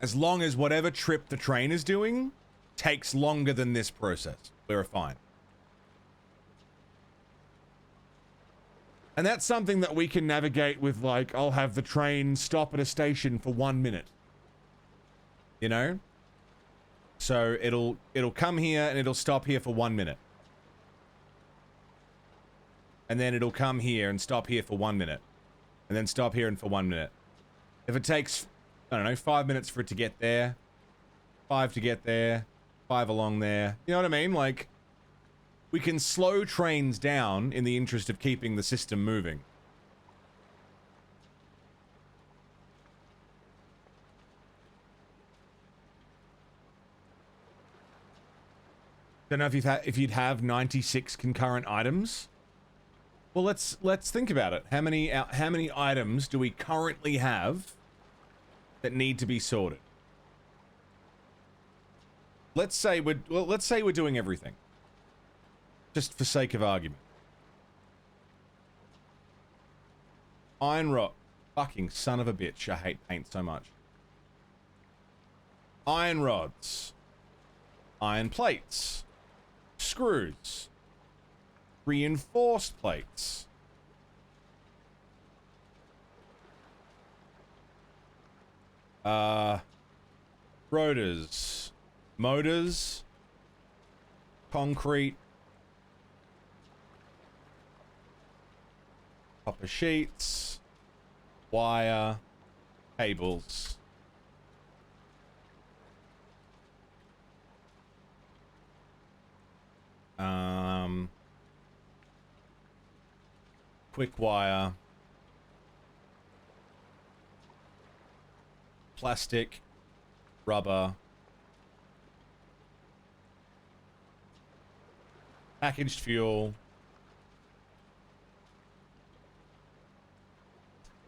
As long as whatever trip the train is doing takes longer than this process, we're fine. And that's something that we can navigate with, like, I'll have the train stop at a station for 1 minute. You know? So it'll come here and it'll stop here for 1 minute. And then it'll come here and stop here for 1 minute. And then stop here and for 1 minute. If it takes, I don't know, 5 minutes for it to get there, 5 to get there, 5 along there. You know what I mean? Like, we can slow trains down in the interest of keeping the system moving. Don't know if you'd have 96 concurrent items. Well, let's think about it. How many items do we currently have that need to be sorted? Let's say we're doing everything. Just for sake of argument. Iron rod. Fucking son of a bitch. I hate paint so much. Iron rods. Iron plates. Screws. Reinforced plates. Rotors. Motors. Concrete. Copper sheets, wire, cables. Quick wire. Plastic. Rubber. Packaged fuel.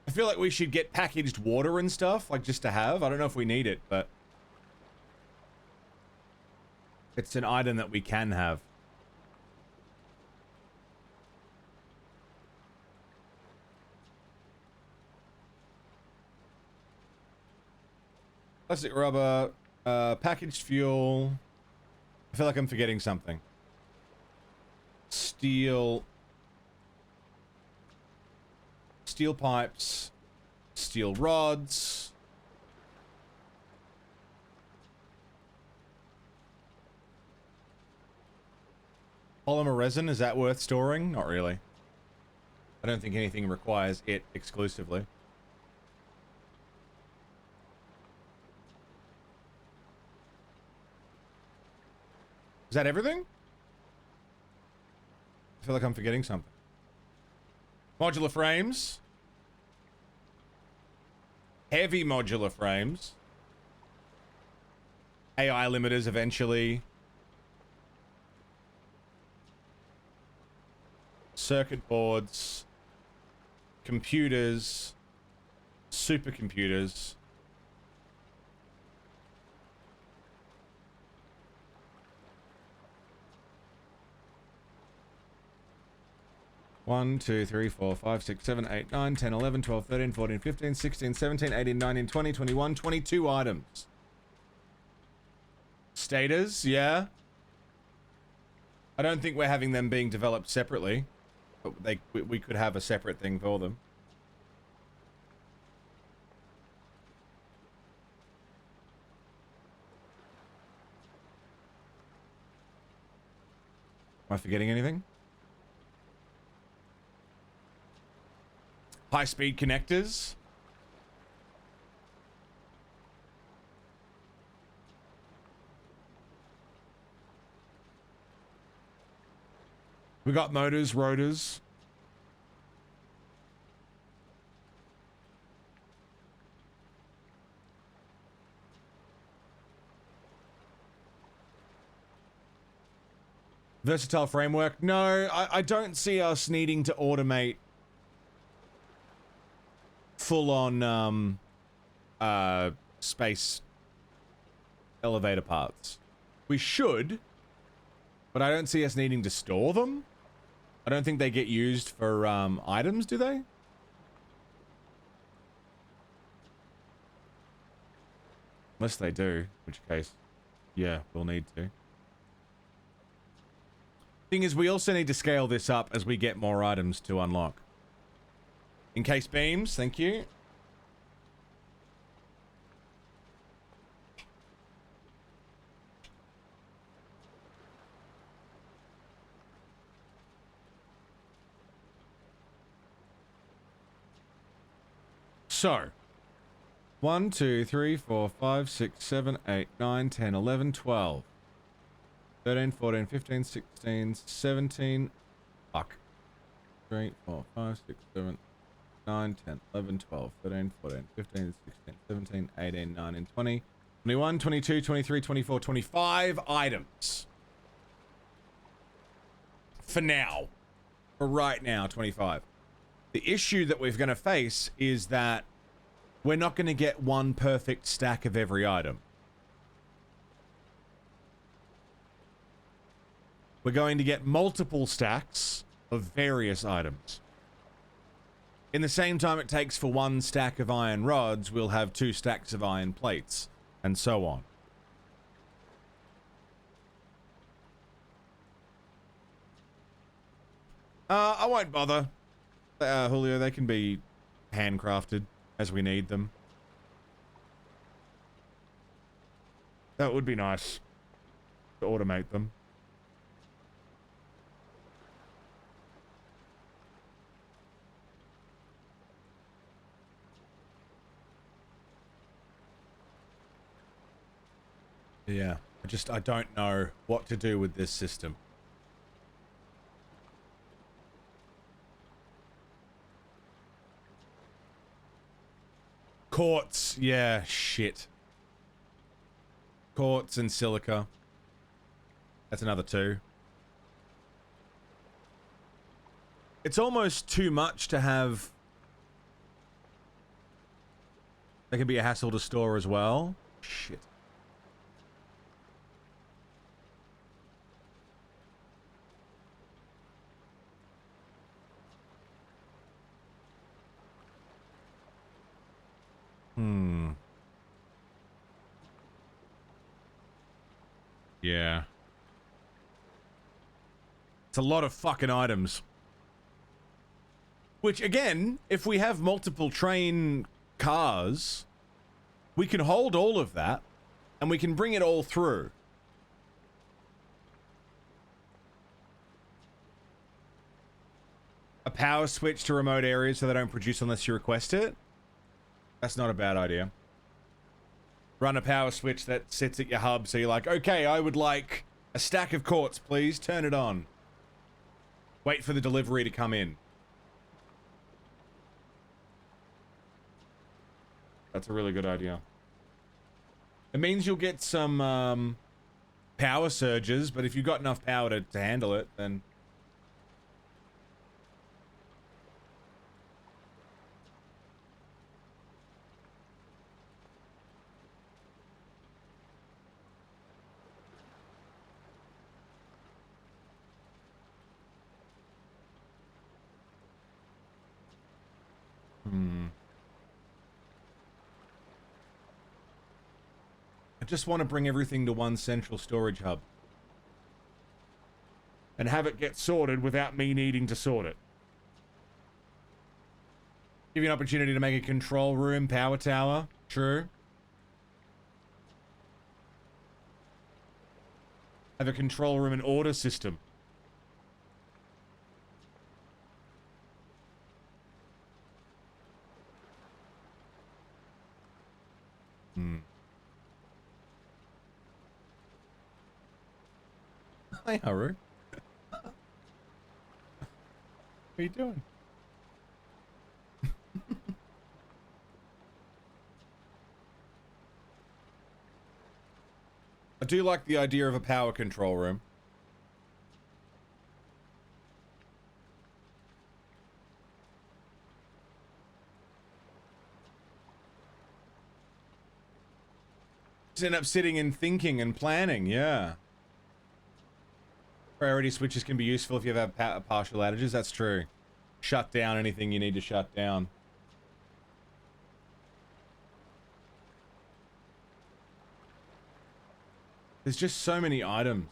I feel like we should get packaged water and stuff, like just to have. I don't know if we need it, but it's an item that we can have. Plastic, rubber, packaged fuel. I feel like I'm forgetting something. Steel pipes, steel rods. Polymer resin, is that worth storing? Not really. I don't think anything requires it exclusively. Is that everything? I feel like I'm forgetting something. Modular frames. Heavy modular frames. AI limiters eventually. Circuit boards. Computers. Supercomputers. One, 2, 3, 4, 5, 6, 7, 8, 9, 10, 11, 12, 13, 14, 15, 16, 17, 18, 19, 20, 21, 22 items. Status, yeah. I don't think we're having them being developed separately. But we could have a separate thing for them. Am I forgetting anything? High-speed connectors. We got motors, rotors. Versatile framework. No, I don't see us needing to automate full-on space elevator parts. We should, but I don't see us needing to store them. I don't think they get used for items, do they? Unless they do, in which case, yeah, we'll need to. Thing is, we also need to scale this up as we get more items to unlock. Encased beams, thank you. So, 1, 2, 3, 4, 5, 6, 7, 8, 9, 10, 11, 12. 13, 14, 15, 16, 17. Fuck. 3, 4, 5, 6, 7, 9, 10, 11, 12, 13, 14, 15, 16, 17, 18, 19, 20, 21, 22, 23, 24, 25 items. For now. For right now, 25. The issue that we're going to face is that we're not going to get one perfect stack of every item. We're going to get multiple stacks of various items. In the same time it takes for one stack of iron rods, we'll have 2 stacks of iron plates, and so on. I won't bother. Julio, they can be handcrafted as we need them. That would be nice to automate them. Yeah, I don't know what to do with this system. Quartz, yeah, shit. Quartz and silica. That's another 2. It's almost too much to have. That can be a hassle to store as well. Shit. Yeah. It's a lot of fucking items. Which, again, if we have multiple train cars, we can hold all of that, and we can bring it all through. A power switch to remote areas so they don't produce unless you request it? That's not a bad idea. Run a power switch that sits at your hub, so you're like, okay, I would like a stack of quartz, please. Turn it on. Wait for the delivery to come in. That's a really good idea. It means you'll get some power surges, but if you've got enough power to handle it, then... I just want to bring everything to one central storage hub. And have it get sorted without me needing to sort it. Give you an opportunity to make a control room, power tower. True. Have a control room and order system. Hi, Haru. What are you doing? I do like the idea of a power control room. Just end up sitting and thinking and planning, yeah. Priority switches can be useful if you have partial outages, that's true. Shut down anything you need to shut down. There's just so many items.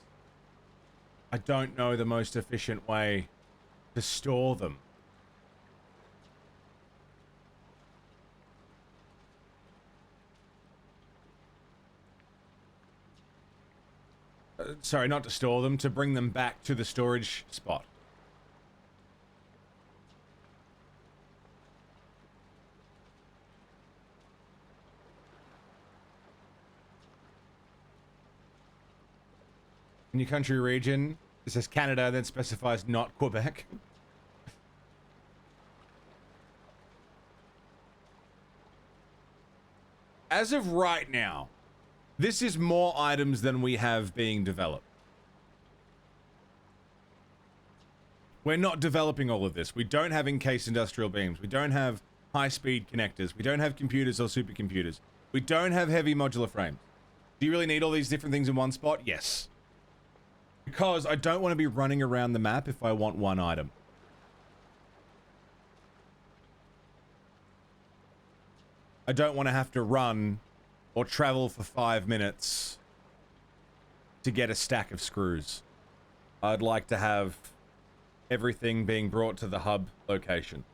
I don't know the most efficient way to store them. Sorry, not to store them, to bring them back to the storage spot. In your country region, it says Canada, then specifies not Quebec. As of right now, this is more items than we have being developed. We're not developing all of this. We don't have encased industrial beams. We don't have high-speed connectors. We don't have computers or supercomputers. We don't have heavy modular frames. Do you really need all these different things in one spot? Yes. Because I don't want to be running around the map if I want one item. I don't want to have to run or travel for 5 minutes to get a stack of screws. I'd like to have everything being brought to the hub location.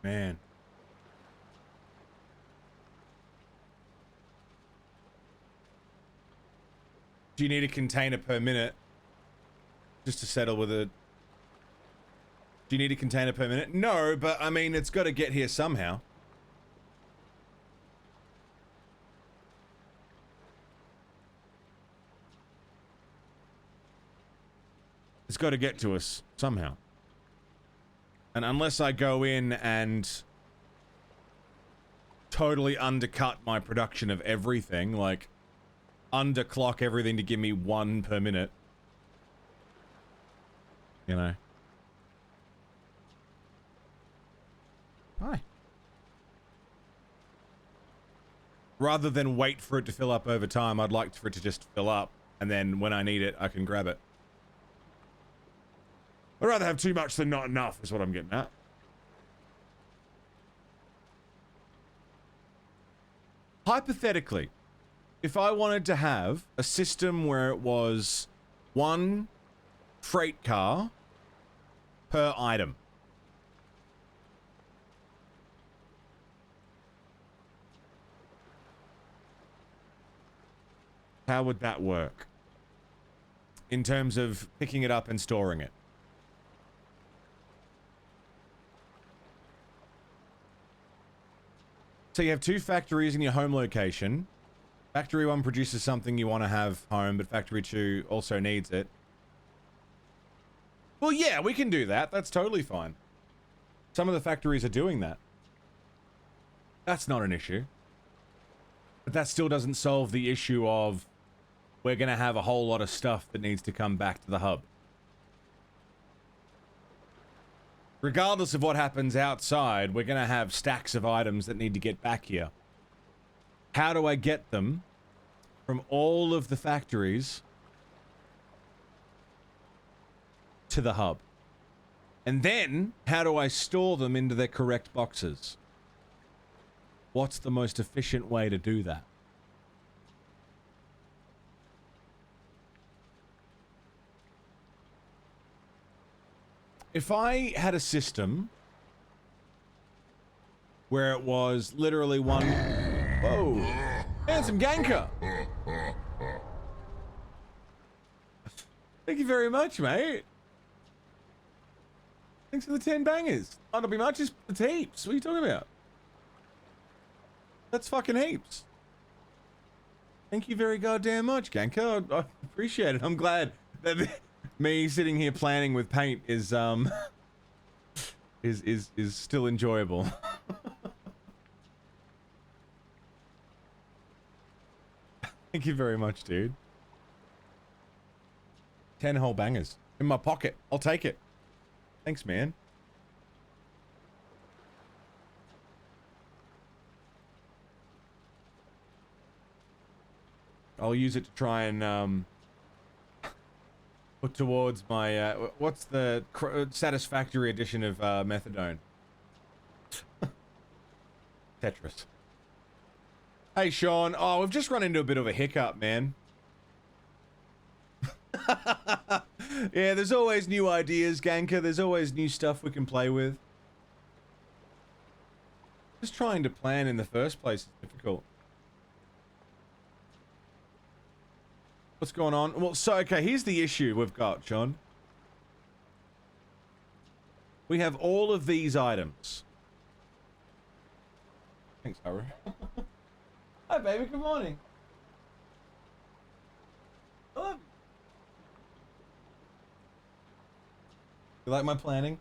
Man. Do you need a container per minute just to settle with it? Do you need a container per minute? No, but I mean, it's got to get here somehow. It's got to get to us somehow. And unless I go in and totally undercut my production of everything, like underclock everything to give me 1 per minute, you know. Hi. Rather than wait for it to fill up over time, I'd like for it to just fill up, and then when I need it, I can grab it. I'd rather have too much than not enough, is what I'm getting at. Hypothetically, if I wanted to have a system where it was 1 freight car per item. How would that work? In terms of picking it up and storing it. So you have 2 factories in your home location. Factory 1 produces something you want to have home, but Factory 2 also needs it. Well, yeah, we can do that. That's totally fine. Some of the factories are doing that. That's not an issue. But that still doesn't solve the issue of we're going to have a whole lot of stuff that needs to come back to the hub. Regardless of what happens outside, we're going to have stacks of items that need to get back here. How do I get them from all of the factories to the hub? And then, how do I store them into their correct boxes? What's the most efficient way to do that? If I had a system where it was literally 1... Whoa! Handsome Ganker! Thank you very much, mate. Thanks for the 10 bangers. Might not be much, it's heaps. What are you talking about? That's fucking heaps. Thank you very goddamn much, Ganker. I appreciate it. I'm glad that me sitting here planning with paint is still enjoyable. Thank you very much, dude. 10 whole bangers in my pocket. I'll take it. Thanks, man. I'll use it to try and put towards my what's the satisfactory edition of methadone? Tetris. Hey Sean, oh, we've just run into a bit of a hiccup, man. Yeah, there's always new ideas, Ganker. There's always new stuff we can play with. Just trying to plan in the first place is difficult. What's going on? Well, so, okay, here's the issue we've got, Sean. We have all of these items. Thanks, Haru. Hi, baby. Good morning. I love you. You like my planning?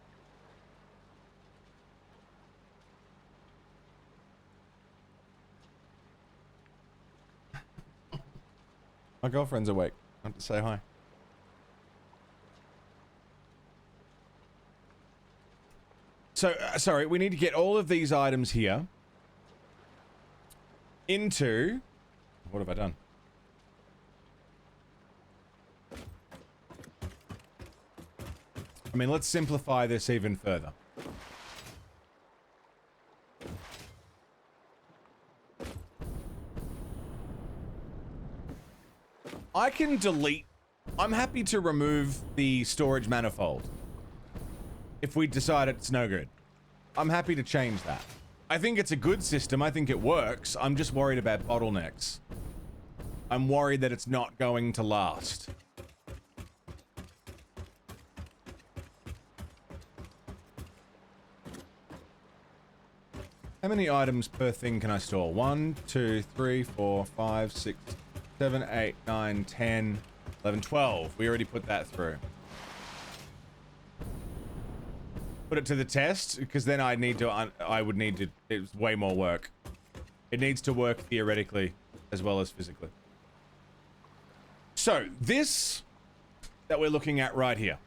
My girlfriend's awake. I have to say hi. So, sorry, we need to get all of these items here into... What have I done? I mean, let's simplify this even further. I can delete... I'm happy to remove the storage manifold. If we decide it's no good. I'm happy to change that. I think it's a good system. I think it works. I'm just worried about bottlenecks. I'm worried that it's not going to last. How many items per thing can I store? 1, 2, 3, 4, 5, 6, 7, 8, 9, 10, 11, 12. We already put that through. Put it to the test, because then I would need to, it's way more work. It needs to work theoretically as well as physically. So, this that we're looking at right here.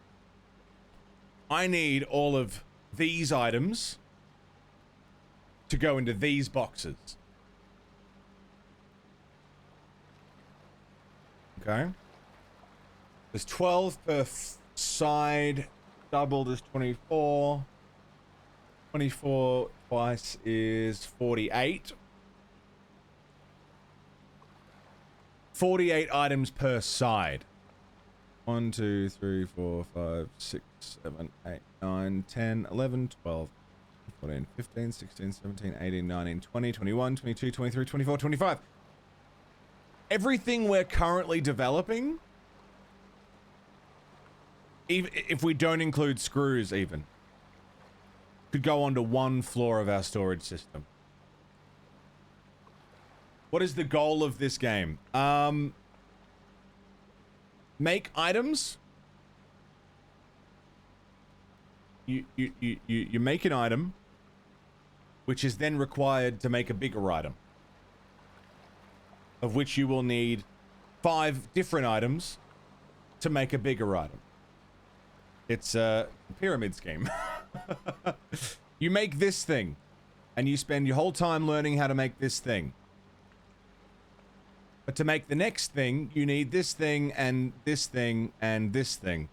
I need all of these items to go into these boxes. Okay. There's 12 per side. Doubled is 24. 24 twice is 48. 48 items per side. 1, 2, 3, 4, 5, 6, 7, 8, 9, 10, 11, 12, 14, 15, 16, 17, 18, 19, 20, 21, 22, 23, 24, 25. Everything we're currently developing, even if we don't include screws even, could go onto one floor of our storage system. What is the goal of this game? Make items. You make an item, which is then required to make a bigger item, of which you will need 5 different items to make a bigger item. It's a pyramid scheme. You make this thing, and you spend your whole time learning how to make this thing. But to make the next thing, you need this thing, and this thing, and this thing.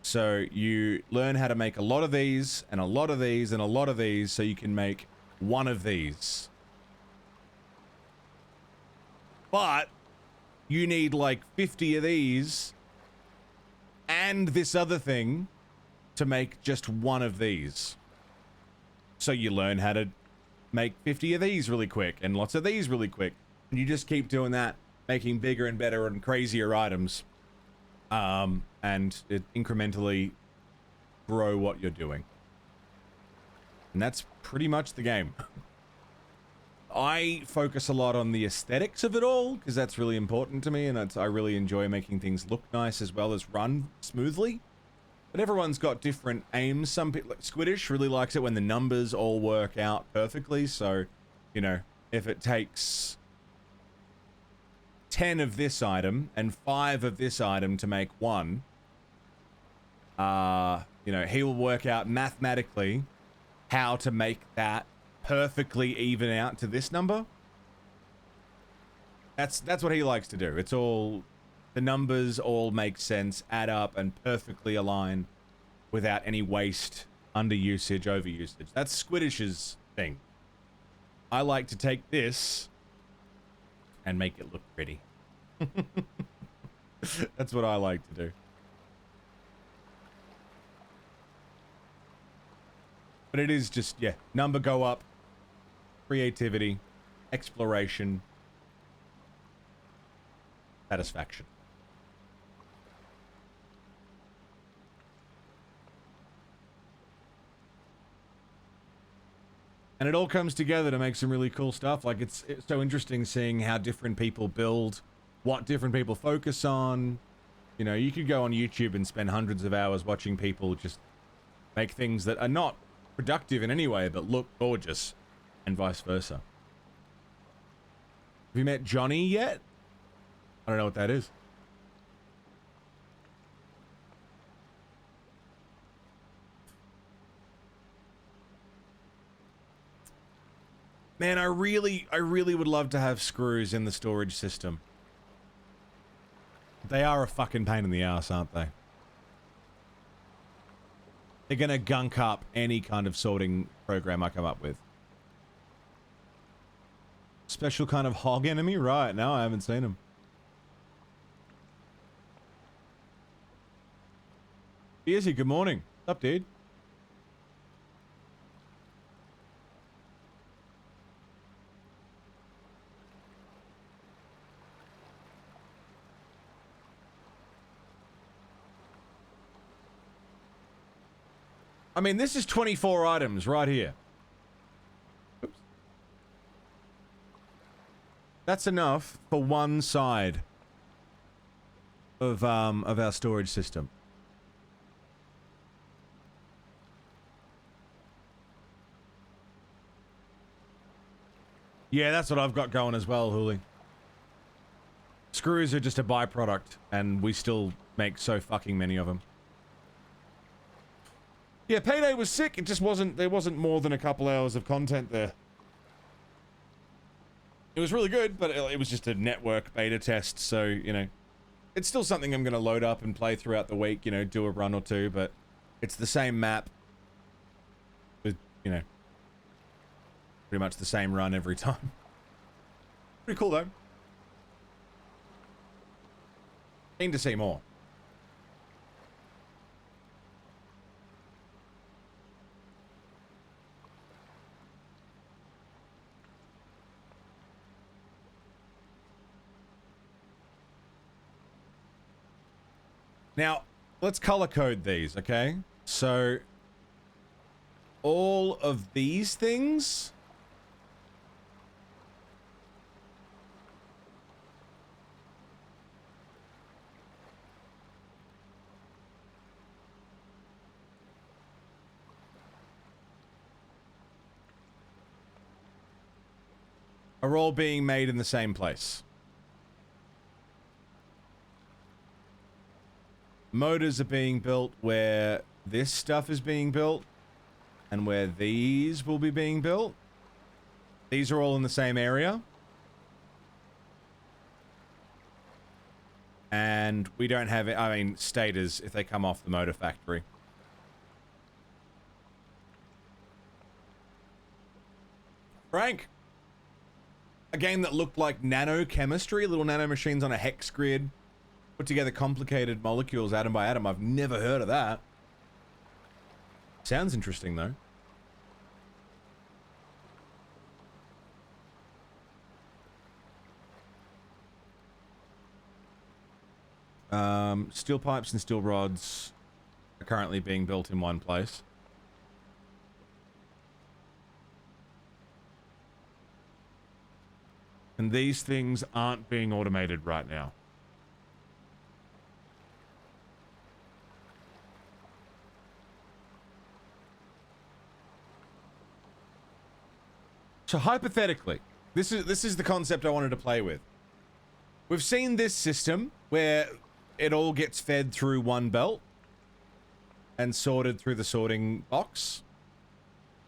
So you learn how to make a lot of these, and a lot of these, and a lot of these, so you can make one of these. But you need like 50 of these and this other thing to make just one of these. So you learn how to make 50 of these really quick and lots of these really quick. And you just keep doing that, making bigger and better and crazier items. And it incrementally grow what you're doing. And that's pretty much the game. I focus a lot on the aesthetics of it all, because that's really important to me, and I really enjoy making things look nice as well as run smoothly. But everyone's got different aims. Some people, like Squiddish, really likes it when the numbers all work out perfectly. So, you know, if it takes 10 of this item and 5 of this item to make one, you know, he will work out mathematically how to make that perfectly even out to this number. That's what he likes to do. It's all, the numbers all make sense, add up, and perfectly align without any waste, underusage, overusage. That's Squiddish's thing. I like to take this and make it look pretty. That's what I like to do. But it is just, yeah, number go up, creativity, exploration, satisfaction. And it all comes together to make some really cool stuff. Like, it's so interesting seeing how different people build, what different people focus on. You know, you could go on YouTube and spend hundreds of hours watching people just make things that are not productive in any way, but look gorgeous, and vice versa. Have you met Johnny yet? I don't know what that is. Man, I really would love to have screws in the storage system. They are a fucking pain in the ass, aren't they? They're gonna gunk up any kind of sorting program I come up with. Special kind of hog enemy? Right, no, I haven't seen him. Easy, good morning. What's up, dude? I mean, this is 24 items right here. That's enough for one side of our storage system. Yeah, that's what I've got going as well, Hooli. Screws are just a byproduct, and we still make so fucking many of them. Yeah, Payday was sick. It just wasn't, there wasn't more than a couple hours of content there. It was really good, but it was just a network beta test, so, you know, it's still something I'm going to load up and play throughout the week, you know, do a run or two, but it's the same map with, you know, pretty much the same run every time. Pretty cool, though. Keen to see more. Now, let's color code these, okay? So, all of these things are all being made in the same place. Motors are being built where this stuff is being built, and where these will be being built. These are all in the same area. And we don't have, I mean, stators if they come off the motor factory. Frank! A game that looked like nanochemistry, little nanomachines on a hex grid. Put together complicated molecules atom by atom. I've never heard of that. Sounds interesting, though. Steel pipes and steel rods are currently being built in one place. And these things aren't being automated right now. So hypothetically, this is the concept I wanted to play with. We've seen this system where it all gets fed through one belt and sorted through the sorting box.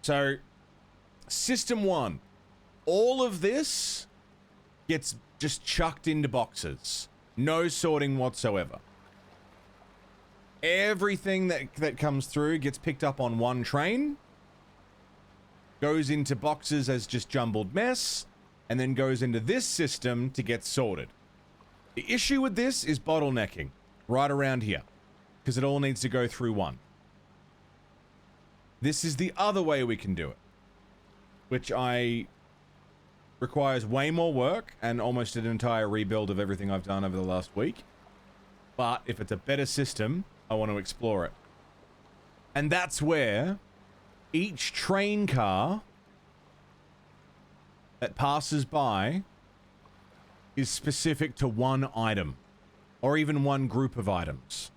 So, system one, all of this gets just chucked into boxes. No sorting whatsoever. Everything that comes through gets picked up on one train, goes into boxes as just jumbled mess, and then goes into this system to get sorted. The issue with this is bottlenecking right around here, because it all needs to go through one. This is the other way we can do it, which requires way more work and almost an entire rebuild of everything I've done over the last week. But if it's a better system, I want to explore it. And that's where each train car that passes by is specific to one item, or even one group of items.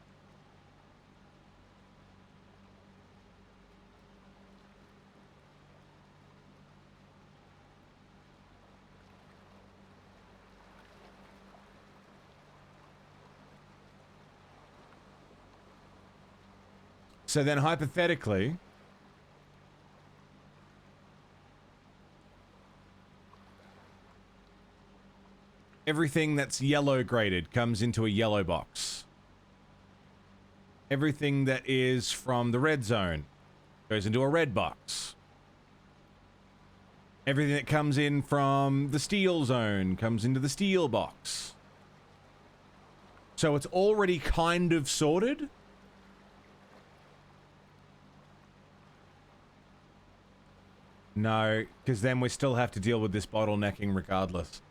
So then hypothetically, everything that's yellow graded comes into a yellow box. Everything that is from the red zone goes into a red box. Everything that comes in from the steel zone comes into the steel box. So it's already kind of sorted. No, because then we still have to deal with this bottlenecking regardless.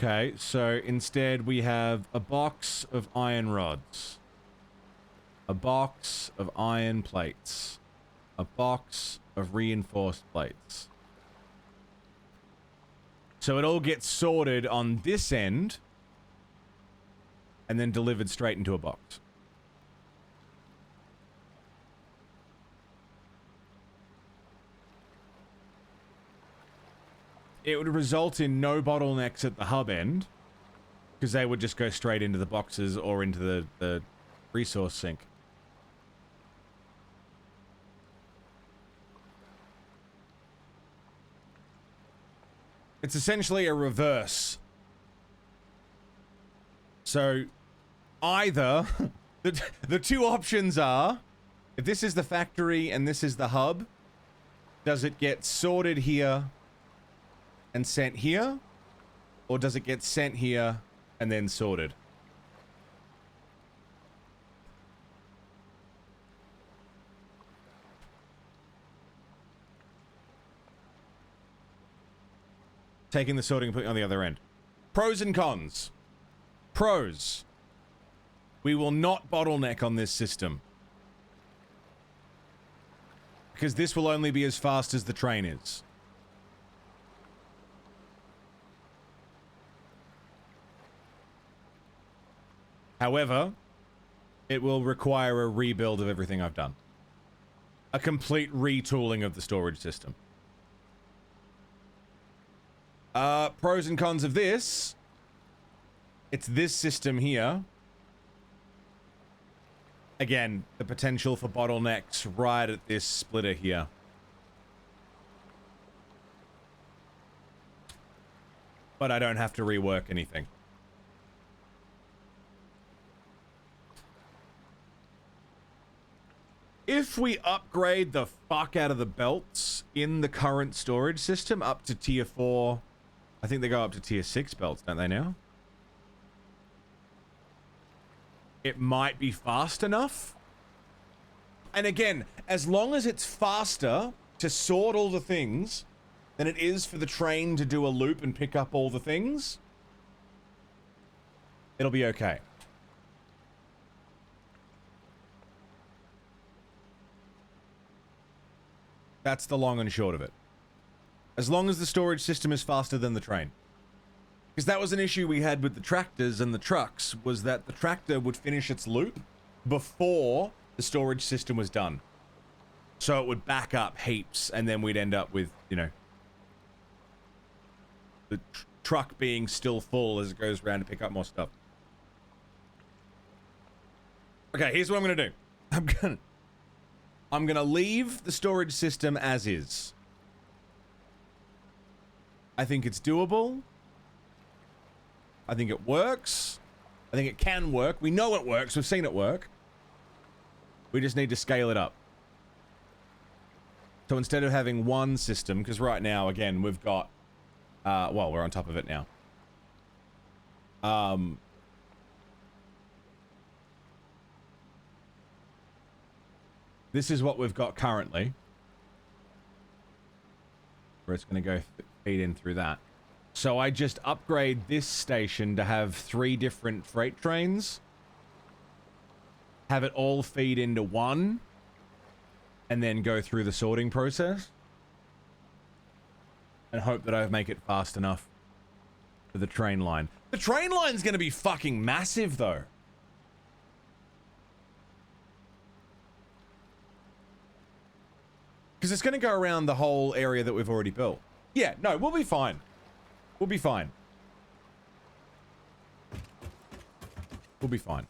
Okay, so instead we have a box of iron rods, a box of iron plates, a box of reinforced plates. So it all gets sorted on this end and then delivered straight into a box. It would result in no bottlenecks at the hub end, because they would just go straight into the boxes or into the resource sink. It's essentially a reverse. So, either... the two options are, if this is the factory and this is the hub, does it get sorted here and sent here? Or does it get sent here and then sorted? Taking the sorting and putting it on the other end. Pros and cons. Pros. We will not bottleneck on this system. Because this will only be as fast as the train is. However, it will require a rebuild of everything I've done. A complete retooling of the storage system. Pros and cons of this. It's this system here. Again, the potential for bottlenecks right at this splitter here. But I don't have to rework anything. If we upgrade the fuck out of the belts in the current storage system up to tier 4, I think they go up to tier 6 belts, don't they now? It might be fast enough. And again, as long as it's faster to sort all the things than it is for the train to do a loop and pick up all the things, it'll be okay. That's the long and short of it. As long as the storage system is faster than the train. Because that was an issue we had with the tractors and the trucks, was that the tractor would finish its loop before the storage system was done. So it would back up heaps, and then we'd end up with, you know, the truck being still full as it goes around to pick up more stuff. Okay, here's what I'm gonna do. I'm gonna leave the storage system as is. I think it's doable. I think it works. I think it can work. We know it works. We've seen it work. We just need to scale it up. So instead of having one system, because right now, again, we've got... well, we're on top of it now. This is what we've got currently. Where it's going to go feed in through that. So I just upgrade this station to have 3 different freight trains. Have it all feed into one. And then go through the sorting process. And hope that I make it fast enough for the train line. The train line's going to be fucking massive, though. Because it's going to go around the whole area that we've already built. Yeah, no, we'll be fine. We'll be fine. We'll be fine.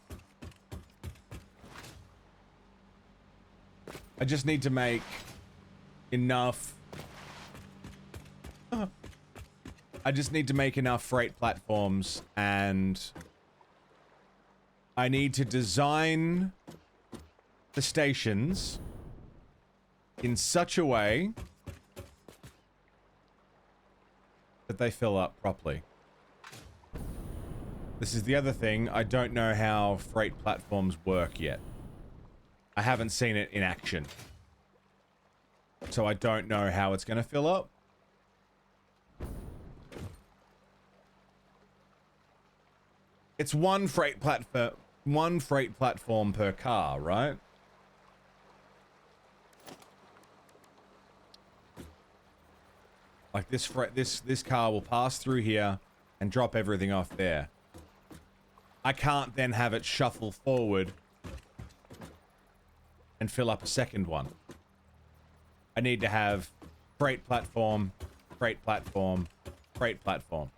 I just need to make enough... I just need to make enough freight platforms, and I need to design the stations in such a way that they fill up properly. This is the other thing. I don't know how freight platforms work yet. I haven't seen it in action. So I don't know how it's going to fill up. It's one freight platform per car, right? Like this car will pass through here and drop everything off there. I can't then have it shuffle forward and fill up a second one. I need to have freight platform, freight platform, freight platform.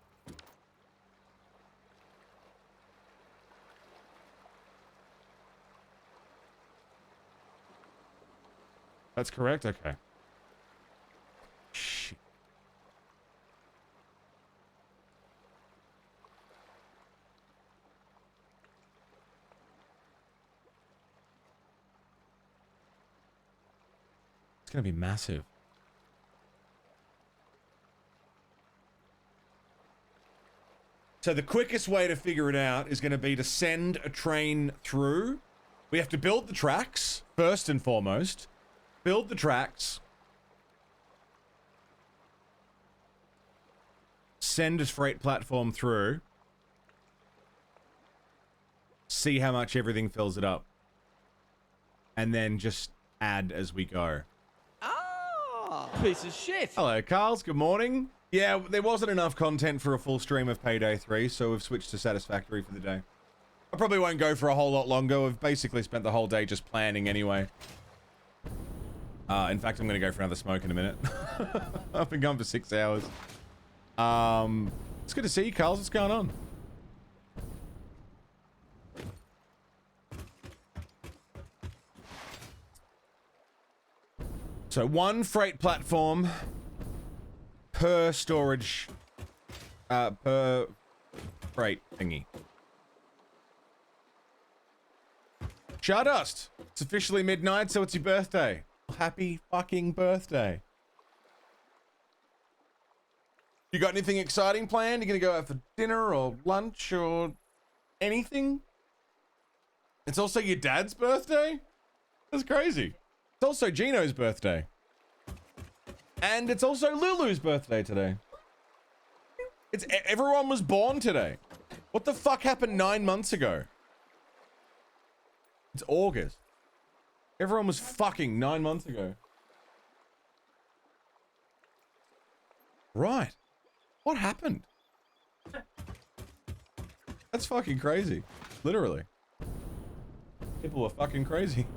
That's correct? Okay. Shit. It's gonna be massive. So the quickest way to figure it out is going to be to send a train through. We have to build the tracks, first and foremost. Build the tracks. Send a freight platform through. See how much everything fills it up. And then just add as we go. Oh, piece of shit. Hello, Carls. Good morning. Yeah, there wasn't enough content for a full stream of Payday 3, so we've switched to Satisfactory for the day. I probably won't go for a whole lot longer. We've basically spent the whole day just planning anyway. In fact, I'm going to go for another smoke in a minute. I've been gone for 6 hours. It's good to see you, Carls. What's going on? So one freight platform per storage, per freight thingy. Stardust, it's officially midnight, so it's your birthday. Happy fucking birthday. You got anything exciting planned? You gonna go out for dinner or lunch or anything? It's also your dad's birthday? That's crazy. It's also Gino's birthday. And it's also Lulu's birthday today. Everyone was born today. What the fuck happened 9 months ago? It's August. Everyone was fucking 9 months ago. Right. What happened? That's fucking crazy. Literally. People were fucking crazy.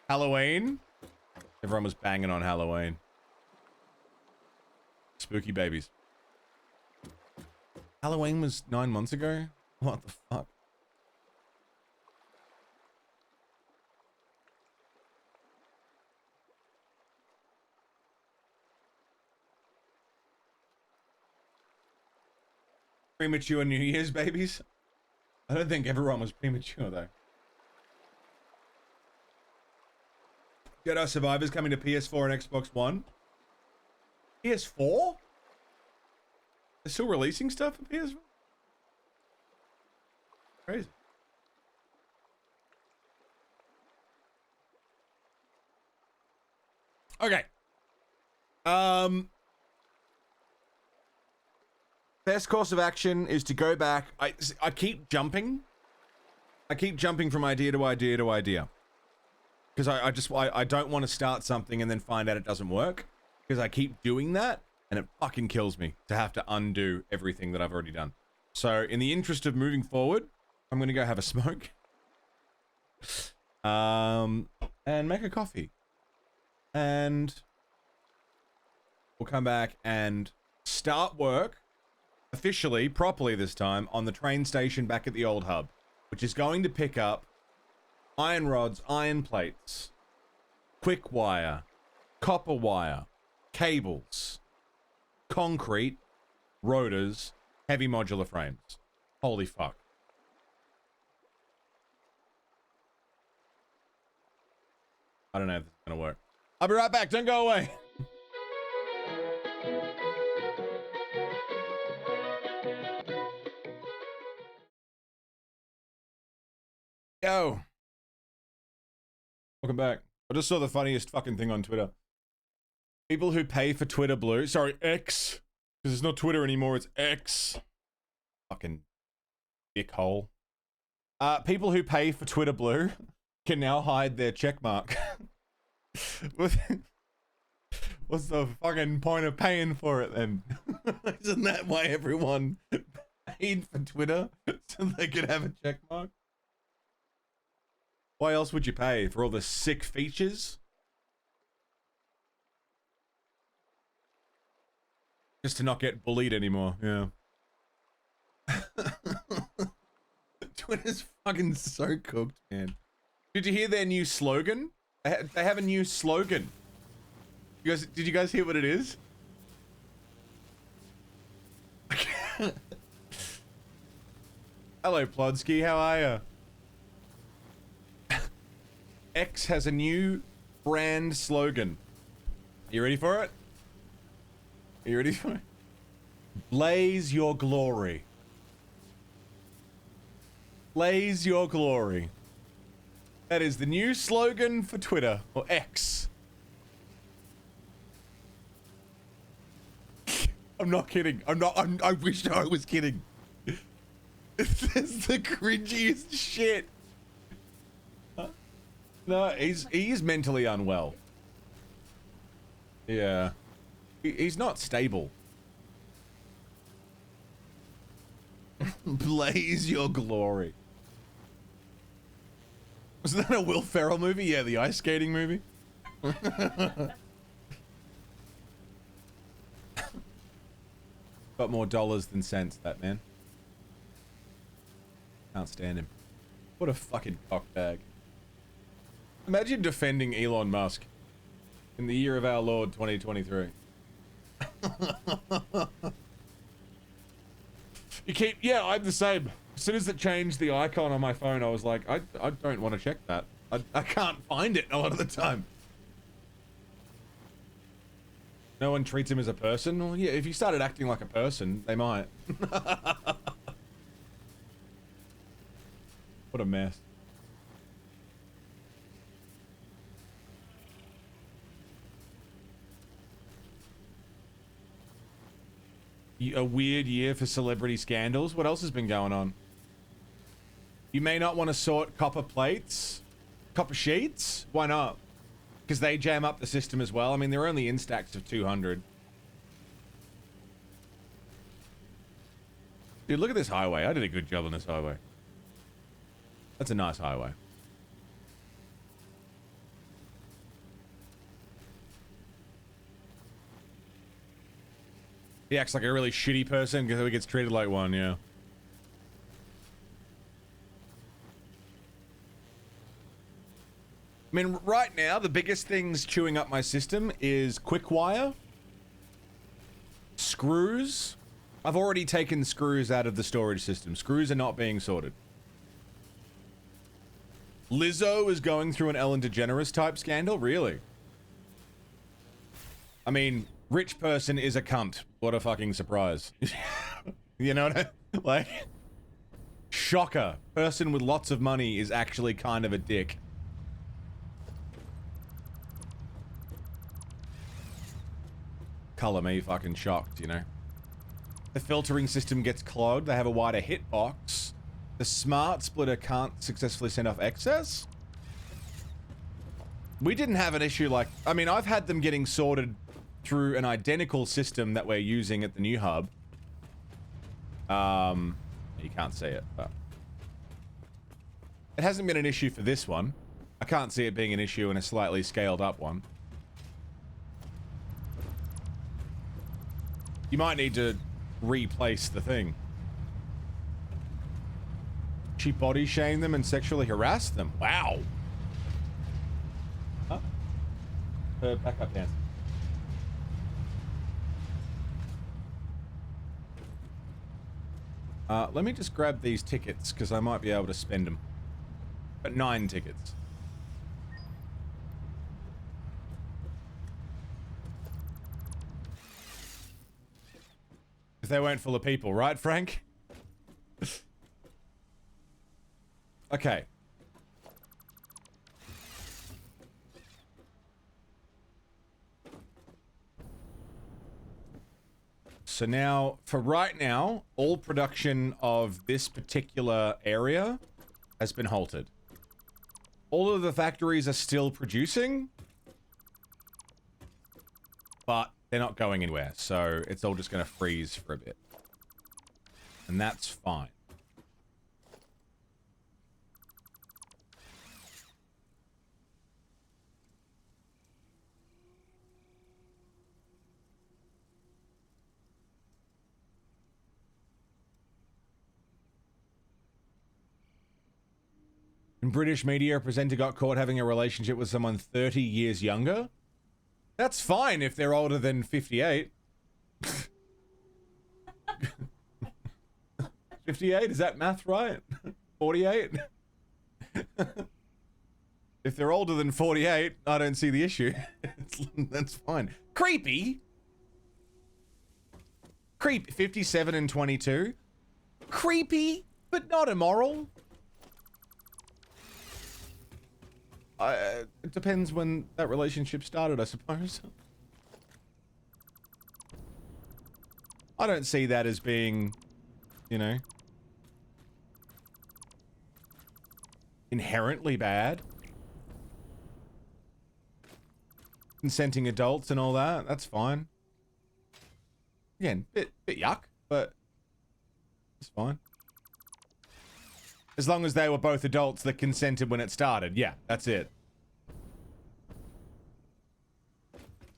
Halloween? Everyone was banging on Halloween. Spooky babies. Halloween was 9 months ago? What the fuck? Premature New Year's babies? I don't think everyone was premature though. Jedi Survivors coming to PS4 and Xbox One. PS4? They're still releasing stuff for PS4? Crazy. Okay. Best course of action is to go back. I keep jumping. I keep jumping from idea to idea to idea. Because I don't want to start something and then find out it doesn't work. Because I keep doing that and it fucking kills me to have to undo everything that I've already done. So in the interest of moving forward, I'm going to go have a smoke. And make a coffee. And we'll come back and start work officially, properly this time, on the train station back at the old hub, which is going to pick up iron rods, iron plates, quick wire, copper wire, cables, concrete, rotors, heavy modular frames. Holy fuck. I don't know if this is gonna work. I'll be right back. Don't go away. Yo. Welcome back. I just saw the funniest fucking thing on Twitter. People who pay for Twitter Blue, sorry, X, Because it's not Twitter anymore, it's X. Fucking dickhole. People who pay for Twitter Blue can now hide their checkmark. What's the fucking point of paying for it then? Isn't that why everyone paid for Twitter? So they could have a checkmark? Why else would you pay? For all the sick features? Just to not get bullied anymore, yeah. Twitter's fucking so cooked, man. Did you hear their new slogan? They have a new slogan. Did you guys hear what it is? Hello, Plodsky. How are you? X has a new brand slogan. You ready for it? Are you ready for it? Blaze your glory. Blaze your glory. That is the new slogan for Twitter, or X. I'm not kidding. I wish I was kidding. This is the cringiest shit. No, he is mentally unwell. Yeah. He's not stable. Blaze your glory. Wasn't that a Will Ferrell movie? Yeah, the ice skating movie. Got more dollars than cents, that man. Can't stand him. What a fucking cockbag. Imagine defending Elon Musk in the year of our Lord 2023. Yeah, I'm the same. As soon as it changed the icon on my phone, I was like, I don't want to check that. I can't find it a lot of the time. No one treats him as a person? Well, yeah, if he started acting like a person, they might. What a mess. A weird year for celebrity scandals. What else has been going on? You may not want to sort copper plates. Copper sheets? Why not? Because they jam up the system as well. I mean, they're only in stacks of 200. Dude, look at this highway. I did a good job on this highway. That's a nice highway. He acts like a really shitty person because he gets treated like one, yeah. I mean, right now, the biggest things chewing up my system is quick wire, screws. I've already taken screws out of the storage system. Screws are not being sorted. Lizzo is going through an Ellen DeGeneres type scandal? Really? I mean, rich person is a cunt. What a fucking surprise. You know what I mean? Like, shocker. Person with lots of money is actually kind of a dick. Color me fucking shocked, you know? The filtering system gets clogged. They have a wider hitbox. The smart splitter can't successfully send off excess. We didn't have an issue like... I mean, I've had them getting sorted through an identical system that we're using at the new hub. You can't see it, but... It hasn't been an issue for this one. I can't see it being an issue in a slightly scaled up one. You might need to replace the thing. She body shamed them and sexually harassed them. Wow. Huh? Her backup dancer. Let me just grab these tickets because I might be able to spend them. But 9 tickets. If they weren't full of people, right, Frank? Okay. So now, for right now, all production of this particular area has been halted. All of the factories are still producing, but they're not going anywhere, so it's all just going to freeze for a bit. And that's fine. In British media, a presenter got caught having a relationship with someone 30 years younger. That's fine if they're older than 58. 58? Is that math right? 48? If they're older than 48, I don't see the issue. That's fine. Creepy. 57 and 22. Creepy, but not immoral. It depends when that relationship started, I suppose. I don't see that as being, you know, inherently bad. Consenting adults and all that, that's fine. Again, bit yuck, but it's fine. As long as they were both adults that consented when it started. Yeah, that's it.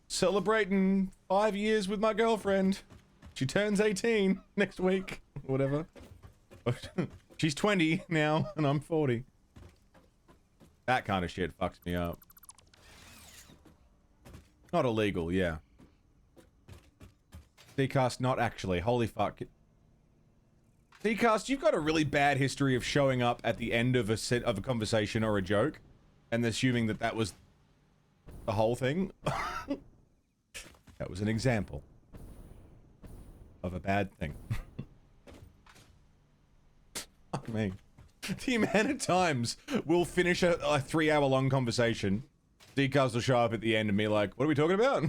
Celebrating 5 years with my girlfriend. She turns 18 next week. Whatever. She's 20 now, and I'm 40. That kind of shit fucks me up. Not illegal, yeah. Dcast, not actually. Holy fuck. Dcast, you've got a really bad history of showing up at the end of a conversation or a joke, and assuming that that was the whole thing. That was an example of a bad thing. Fuck me. The amount of times we'll finish a 3-hour-long conversation, Dcast will show up at the end and be like, "What are we talking about?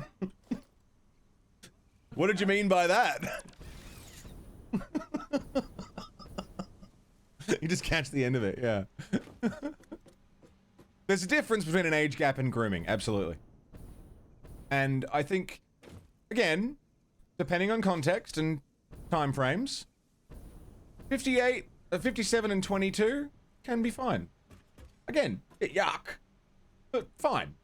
What did you mean by that?" You just catch the end of it, yeah. There's a difference between an age gap and grooming, absolutely. And I think, again, depending on context and time frames, 57 and 22 can be fine. Again, bit yuck, but fine.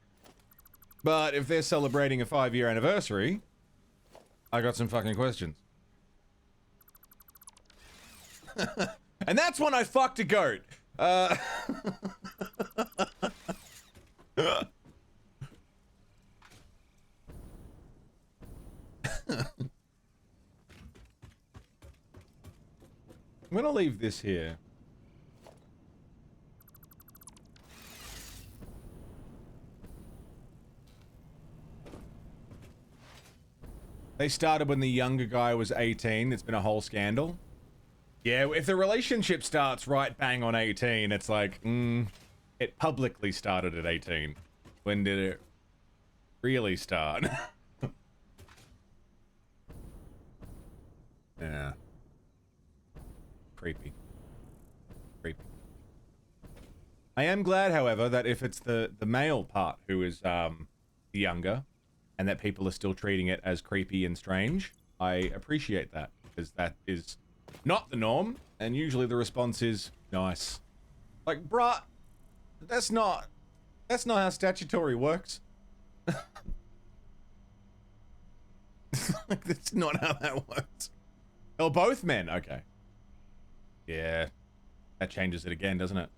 But if they're celebrating a 5-year anniversary, I got some fucking questions. And that's when I fucked a goat. I'm gonna leave this here. They started when the younger guy was 18. It's been a whole scandal. Yeah, if the relationship starts right bang on 18, it's like, it publicly started at 18. When did it really start? Yeah. Creepy. Creepy. I am glad, however, that if it's the male part who is the younger, and that people are still treating it as creepy and strange, I appreciate that, because that is not the norm, and usually the response is nice. Like, bruh, that's not how statutory works. Like, that's not how that works. Oh, both men, okay. Yeah, that changes it again, doesn't it?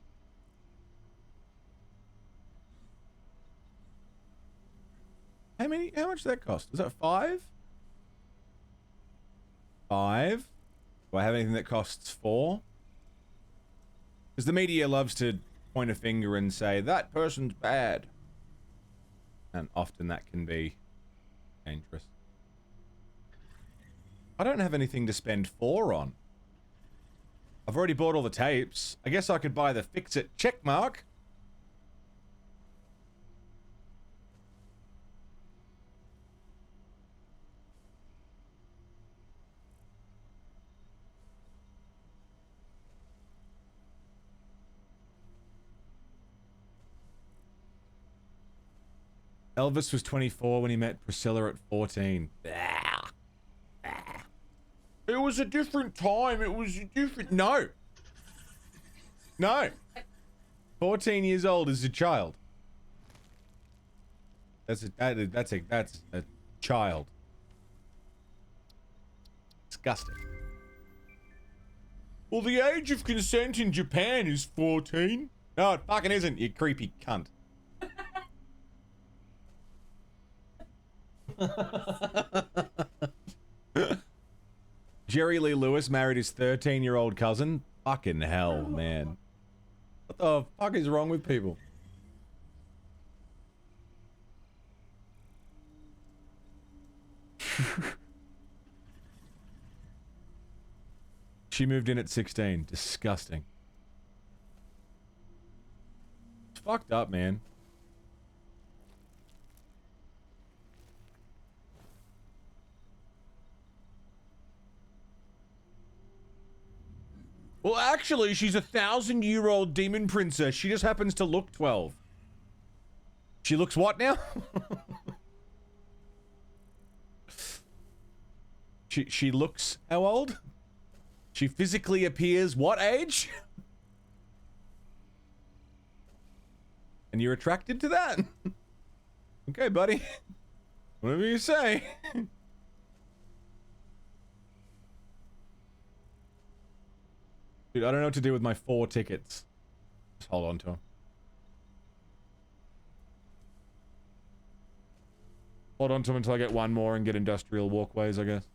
How much did that cost? Was that 5? 5? Do I have anything that costs 4? Because the media loves to point a finger and say, that person's bad. And often that can be dangerous. I don't have anything to spend 4 on. I've already bought all the tapes. I guess I could buy the Fix-It checkmark. Elvis was 24 when he met Priscilla at 14. It was a different time. It was a different... No. No. 14 years old is a child. That's a child. Disgusting. Well, the age of consent in Japan is 14. No, it fucking isn't, you creepy cunt. Jerry Lee Lewis married his 13-year-old cousin. Fucking hell, man. What the fuck is wrong with people? She moved in at 16. Disgusting. It's fucked up, man. Well, actually, she's a 1,000-year-old demon princess. She just happens to look 12. She looks what now? She looks how old? She physically appears what age? And you're attracted to that? Okay, buddy. Whatever you say. Dude, I don't know what to do with my 4 tickets. Just hold on to them. Hold on to them until I get one more and get industrial walkways, I guess.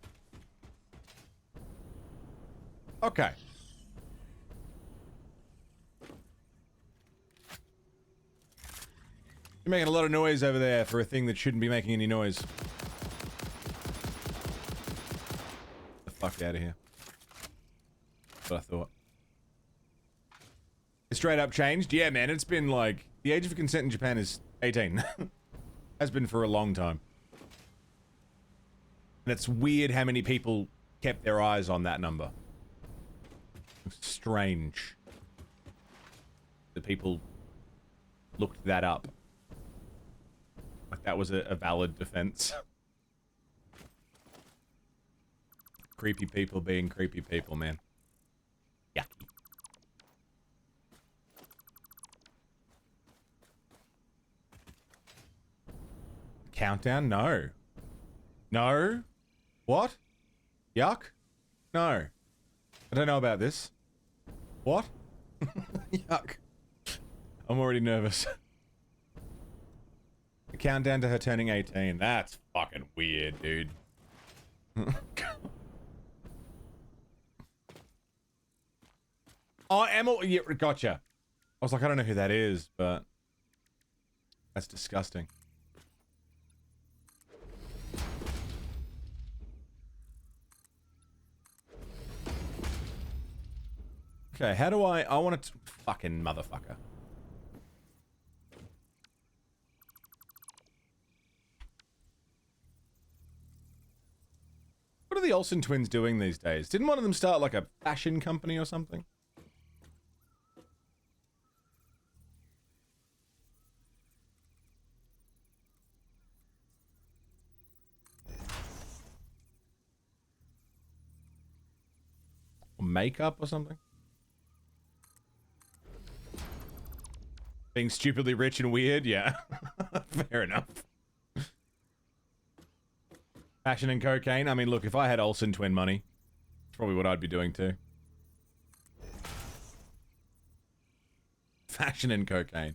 Okay. You're making a lot of noise over there for a thing that shouldn't be making any noise. Get the fuck out of here. That's what I thought. It straight up changed? Yeah, man, it's been like... The age of consent in Japan is 18. Has been for a long time. And it's weird how many people kept their eyes on that number. Strange that people looked that up. Like that was a valid defense. Creepy people being creepy people, man. Yucky. Countdown? No. No? What? Yuck? No. I don't know about this. What? Yuck. I'm already nervous. The countdown to her turning 18. That's fucking weird, dude. Oh, Emma. Yeah, gotcha. I was like, I don't know who that is, but that's disgusting. Okay, how do I want to... Fucking motherfucker. What are the Olsen twins doing these days? Didn't one of them start like a fashion company or something? Or makeup or something? Being stupidly rich and weird? Yeah. Fair enough. Fashion and cocaine? I mean, look, if I had Olsen twin money, it's probably what I'd be doing too. Fashion and cocaine.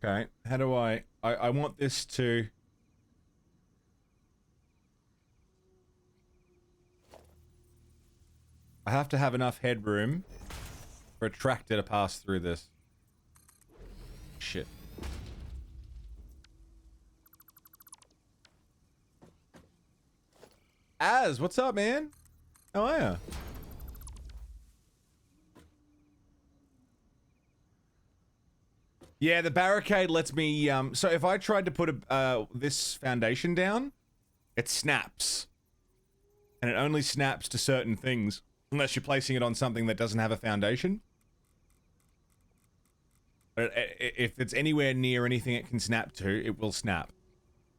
Okay, how do I want this to... I have to have enough headroom for a tractor to pass through this. Shit. Az, what's up, man? How are ya? Yeah, the barricade lets me, so if I tried to put this foundation down, it snaps. And it only snaps to certain things, unless you're placing it on something that doesn't have a foundation. But if it's anywhere near anything it can snap to, it will snap.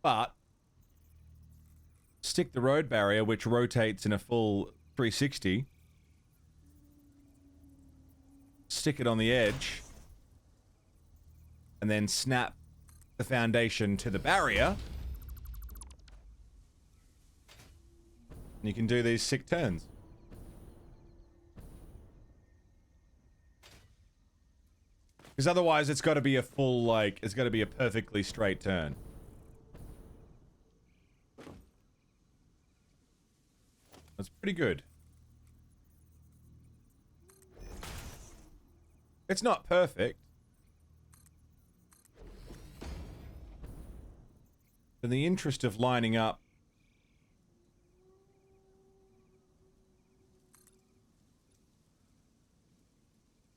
But stick the road barrier, which rotates in a full 360. Stick it on the edge. And then snap the foundation to the barrier. And you can do these sick turns. Because otherwise it's got to be a full, like, it's got to be a perfectly straight turn. That's pretty good. It's not perfect. In the interest of lining up.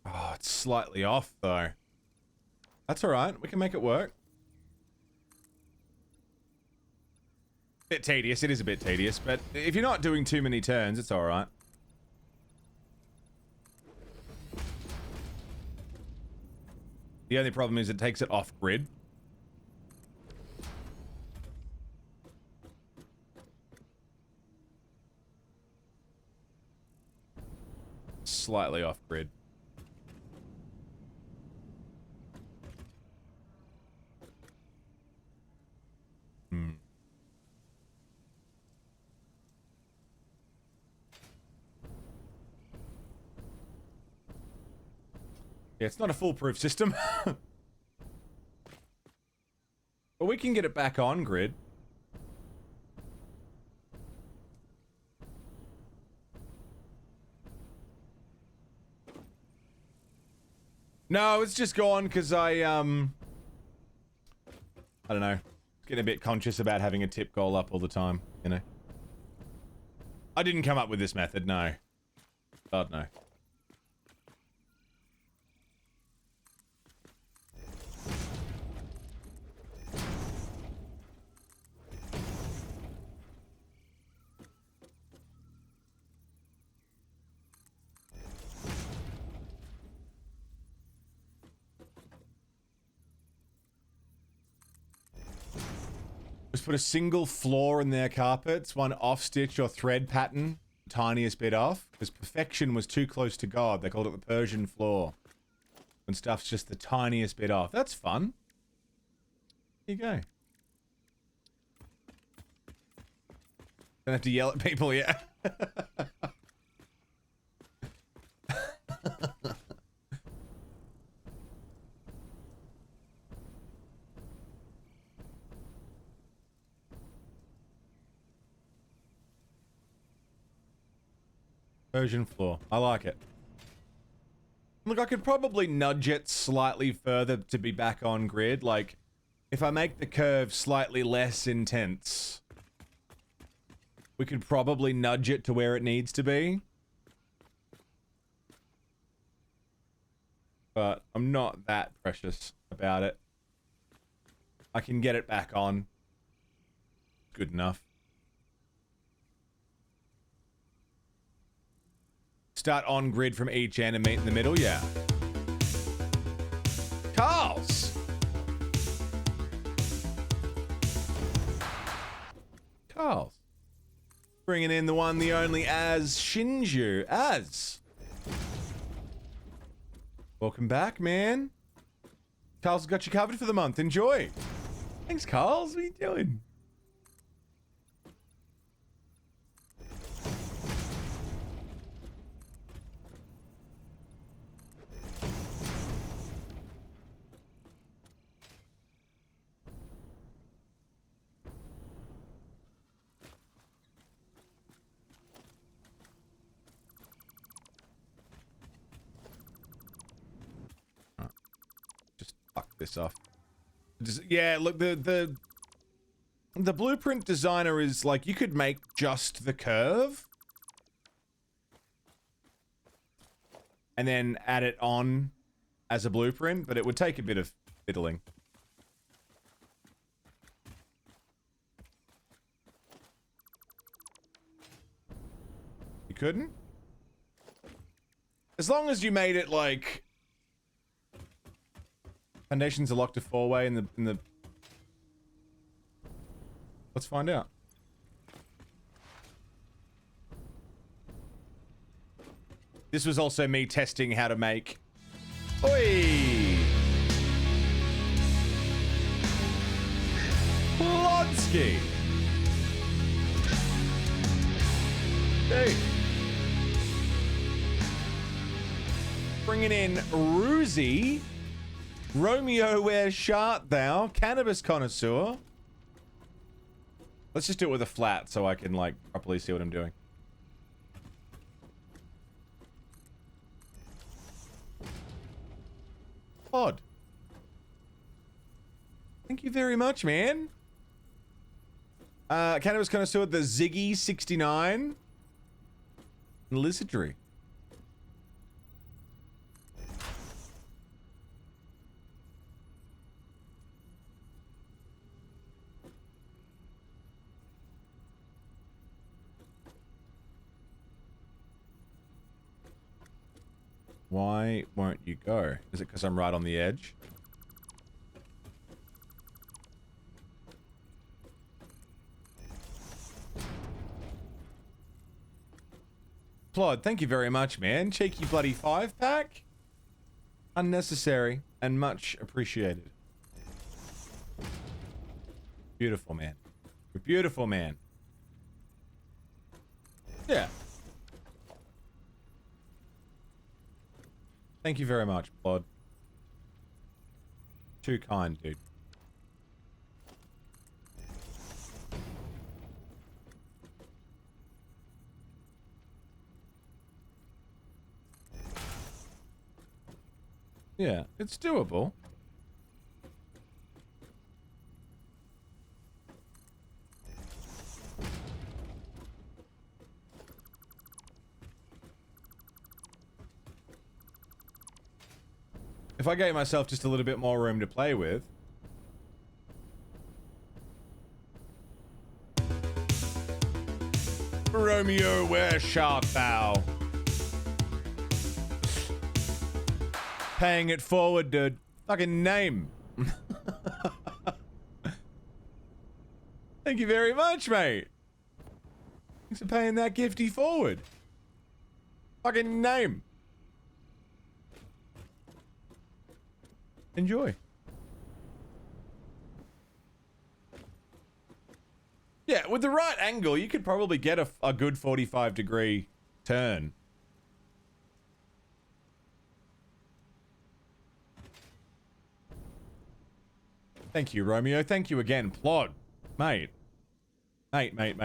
Oh, it's slightly off, though. That's alright. We can make it work. Bit tedious. It is a bit tedious, but if you're not doing too many turns, it's alright. The only problem is it takes it off grid. Slightly off grid. Yeah, it's not a foolproof system. But we can get it back on grid. No, it's just gone because I don't know. Getting a bit conscious about having a tip goal up all the time, you know. I didn't come up with this method, no. God, no. Just put a single flaw in their carpets, one off-stitch or thread pattern, tiniest bit off, because perfection was too close to God. They called it the Persian flaw. When stuff's just the tiniest bit off. That's fun. Here you go. Don't have to yell at people yet. Persian floor. I like it. Look, I could probably nudge it slightly further to be back on grid. Like, if I make the curve slightly less intense, we could probably nudge it to where it needs to be. But I'm not that precious about it. I can get it back on. Good enough. Start on grid from each end and meet in the middle, yeah. Carls! Carls. Bringing in the one, the only Az Shinju. Az. Welcome back, man. Carl's got you covered for the month. Enjoy. Thanks, Carls. What are you doing? Just fuck this off. Just, yeah, look, the the blueprint designer is like, you could make just the curve and then add it on as a blueprint, but it would take a bit of fiddling. You couldn't? As long as you made it like foundations are locked to 4-way in the let's find out. This was also me testing how to make Oi! Blonsky! Hey! Bringing in Roozy. Romeo, where shart thou? Cannabis connoisseur. Let's just do it with a flat so I can, like, properly see what I'm doing. Odd. Thank you very much, man. Cannabis connoisseur, the Ziggy 69. Lizardry. Why won't you go? Is it because I'm right on the edge? Plod, thank you very much, man. Cheeky bloody 5-pack. Unnecessary and much appreciated. Beautiful, man. You're beautiful, man. Yeah. Thank you very much, Plod. Too kind, dude. Yeah, it's doable. If I gave myself just a little bit more room to play with. Romeo, where shalt thou? Paying it forward, dude. Fucking name. Thank you very much, mate. Thanks for paying that gifty forward. Fucking name. Enjoy. Yeah, with the right angle, you could probably get a good 45-degree turn. Thank you, Romeo. Thank you again, Plod. Mate. Mate. Mate.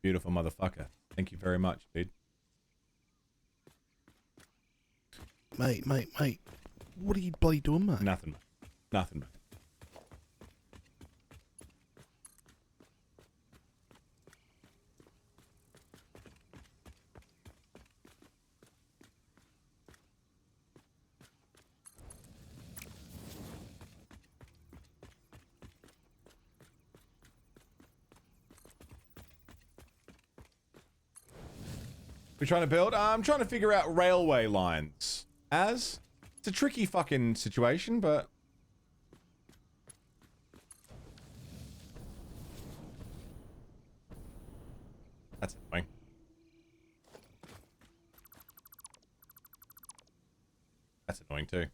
Beautiful motherfucker. Thank you very much, dude. Mate. What are you bloody doing, mate? Nothing. We're trying to build? I'm trying to figure out railway lines. It's a tricky fucking situation, but... That's annoying. That's annoying too.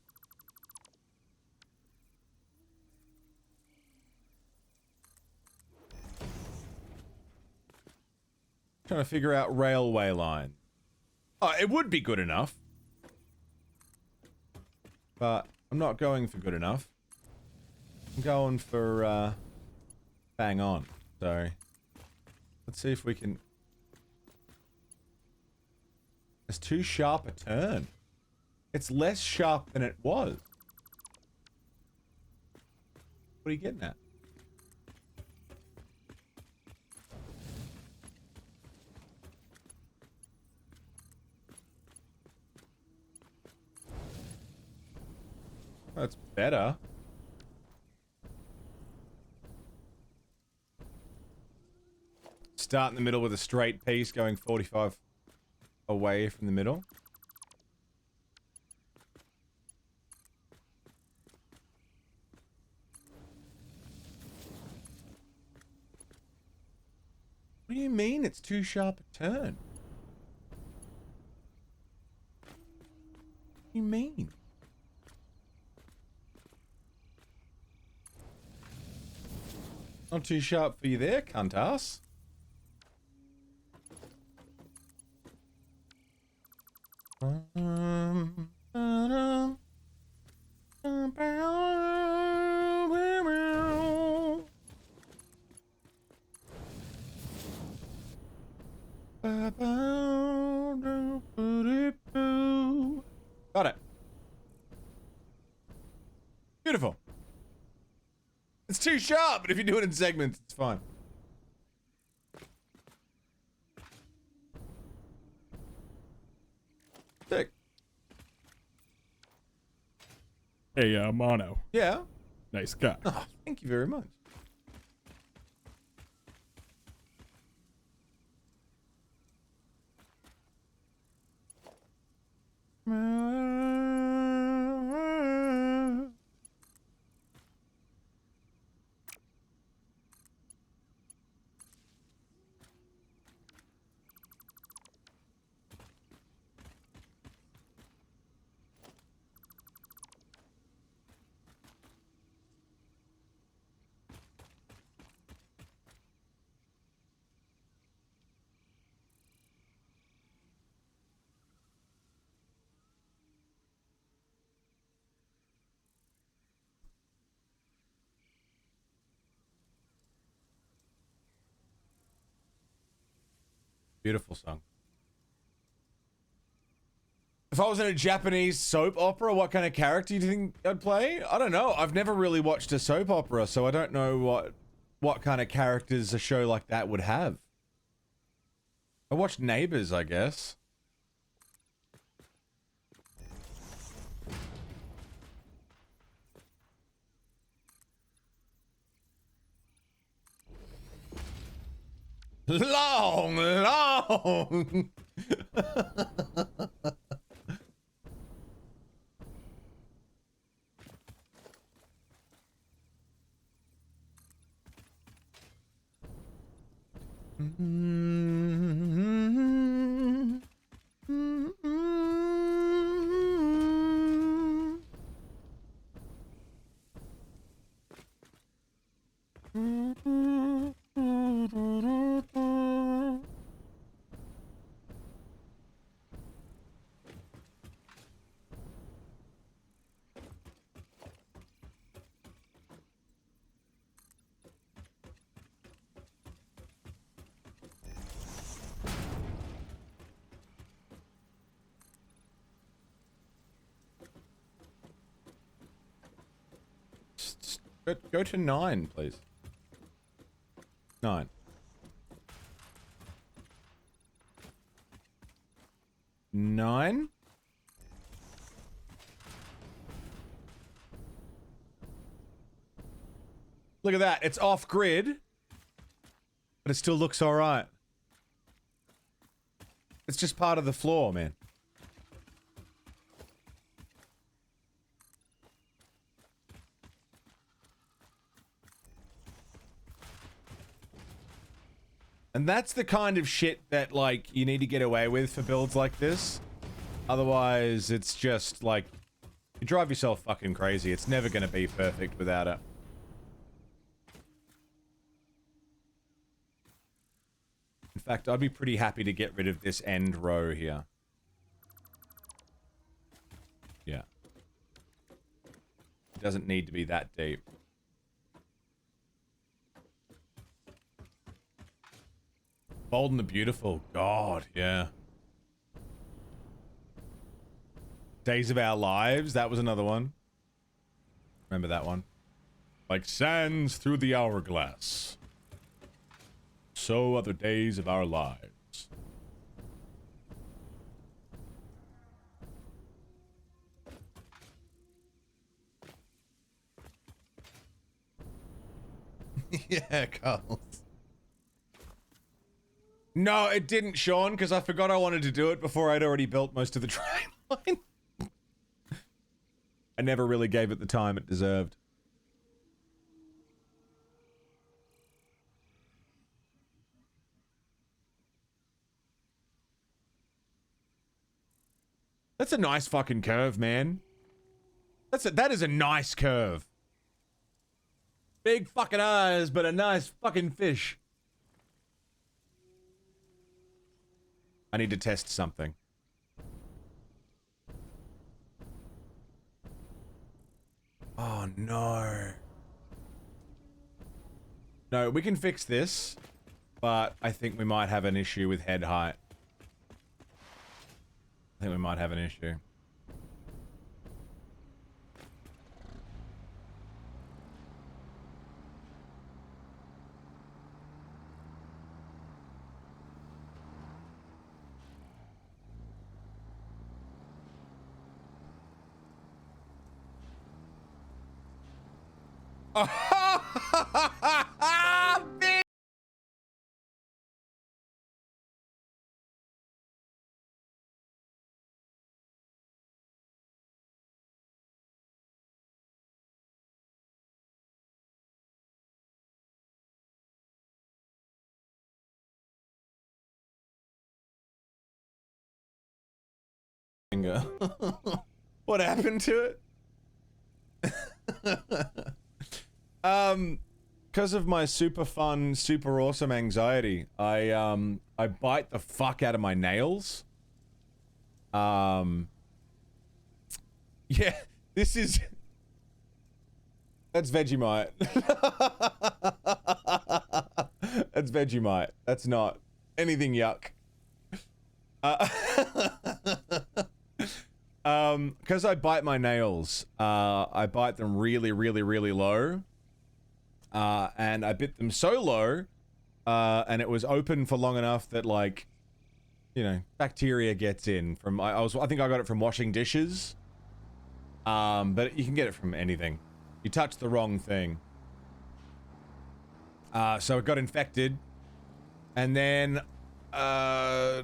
Trying to figure out railway line. Oh, it would be good enough. But I'm not going for good enough. I'm going for bang on. So let's see if we can It's too sharp a turn. It's less sharp than it was. What are you getting at? That's better. Start in the middle with a straight piece going 45 away from the middle. What do you mean it's too sharp a turn? What do you mean? Not too sharp for you there, cuntass. Got it. Beautiful. It's too sharp, but if you do it in segments, it's fine. Sick. Hey, Mono. Yeah. Nice guy. Oh, thank you very much. Beautiful song. If I was in a Japanese soap opera, what kind of character do you think I'd play? I don't know. I've never really watched a soap opera, so I don't know what kind of characters a show like that would have. I watched Neighbours, I guess. Long, long. Go to 9, please. 9. 9? Look at that. It's off grid, but it still looks all right. It's just part of the floor, man. And that's the kind of shit that, like, you need to get away with for builds like this. Otherwise, it's just, like, you drive yourself fucking crazy. It's never gonna be perfect without it. In fact, I'd be pretty happy to get rid of this end row here. Yeah. It doesn't need to be that deep. Bold and the Beautiful. God, yeah. Days of Our Lives, that was another one. Remember that one? Like sands through the hourglass. So are the days of our lives. Yeah, Carl. No, it didn't, Sean, because I forgot I wanted to do it before I'd already built most of the train line. I never really gave it the time it deserved. That's a nice fucking curve, man. That is a nice curve. Big fucking eyes, but a nice fucking fish. I need to test something. Oh no. No, we can fix this, but I think we might have an issue with head height. I think we might have an issue. Finger. What happened to it? Because of my super fun, super awesome anxiety, I bite the fuck out of my nails. Yeah, this is... That's Vegemite. That's Vegemite. That's not anything yuck. Because I bite my nails, I bite them really, really, really low. And I bit them so low, and it was open for long enough that, like, you know, bacteria gets in from, I think I got it from washing dishes. But you can get it from anything. You touch the wrong thing. So it got infected. And then, I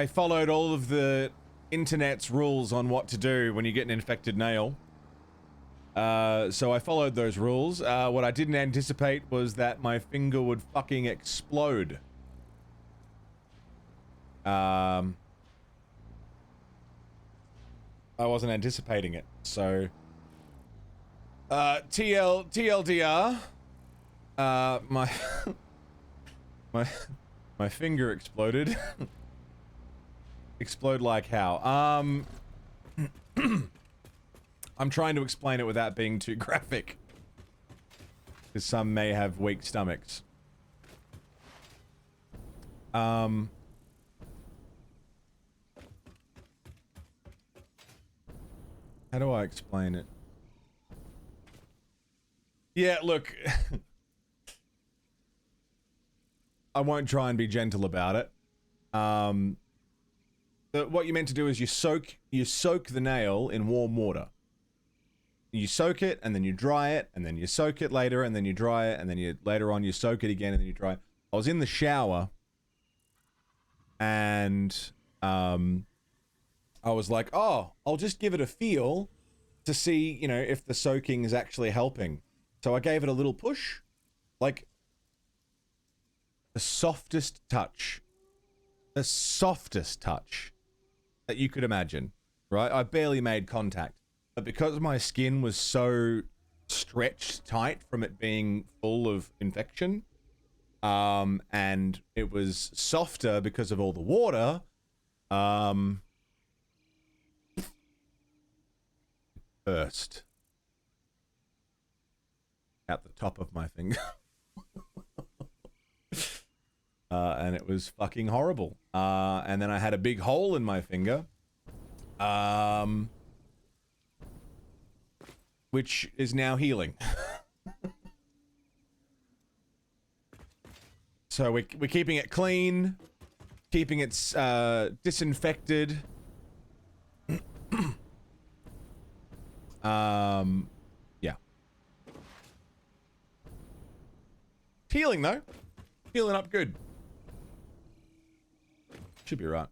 followed all of the internet's rules on what to do when you get an infected nail. So I followed those rules. What I didn't anticipate was that my finger would fucking explode. I wasn't anticipating it, so... TLDR, my finger exploded. Explode like how? I'm trying to explain it without being too graphic, because some may have weak stomachs. How do I explain it? Yeah, look, I won't try and be gentle about it. What you meant to do is you soak the nail in warm water. You soak it, and then you dry it, and then you soak it later, and then you dry it, and then later on you soak it again, and then you dry it. I was in the shower, and I was like, oh, I'll just give it a feel to see, you know, if the soaking is actually helping. So I gave it a little push, like the softest touch that you could imagine, right? I barely made contact, but because my skin was so stretched tight from it being full of infection, and it was softer because of all the water, burst at the top of my finger. And it was fucking horrible. And then I had a big hole in my finger. which is now healing. So we're keeping it clean, keeping it disinfected. Yeah. Healing though. Healing up good. Should be right.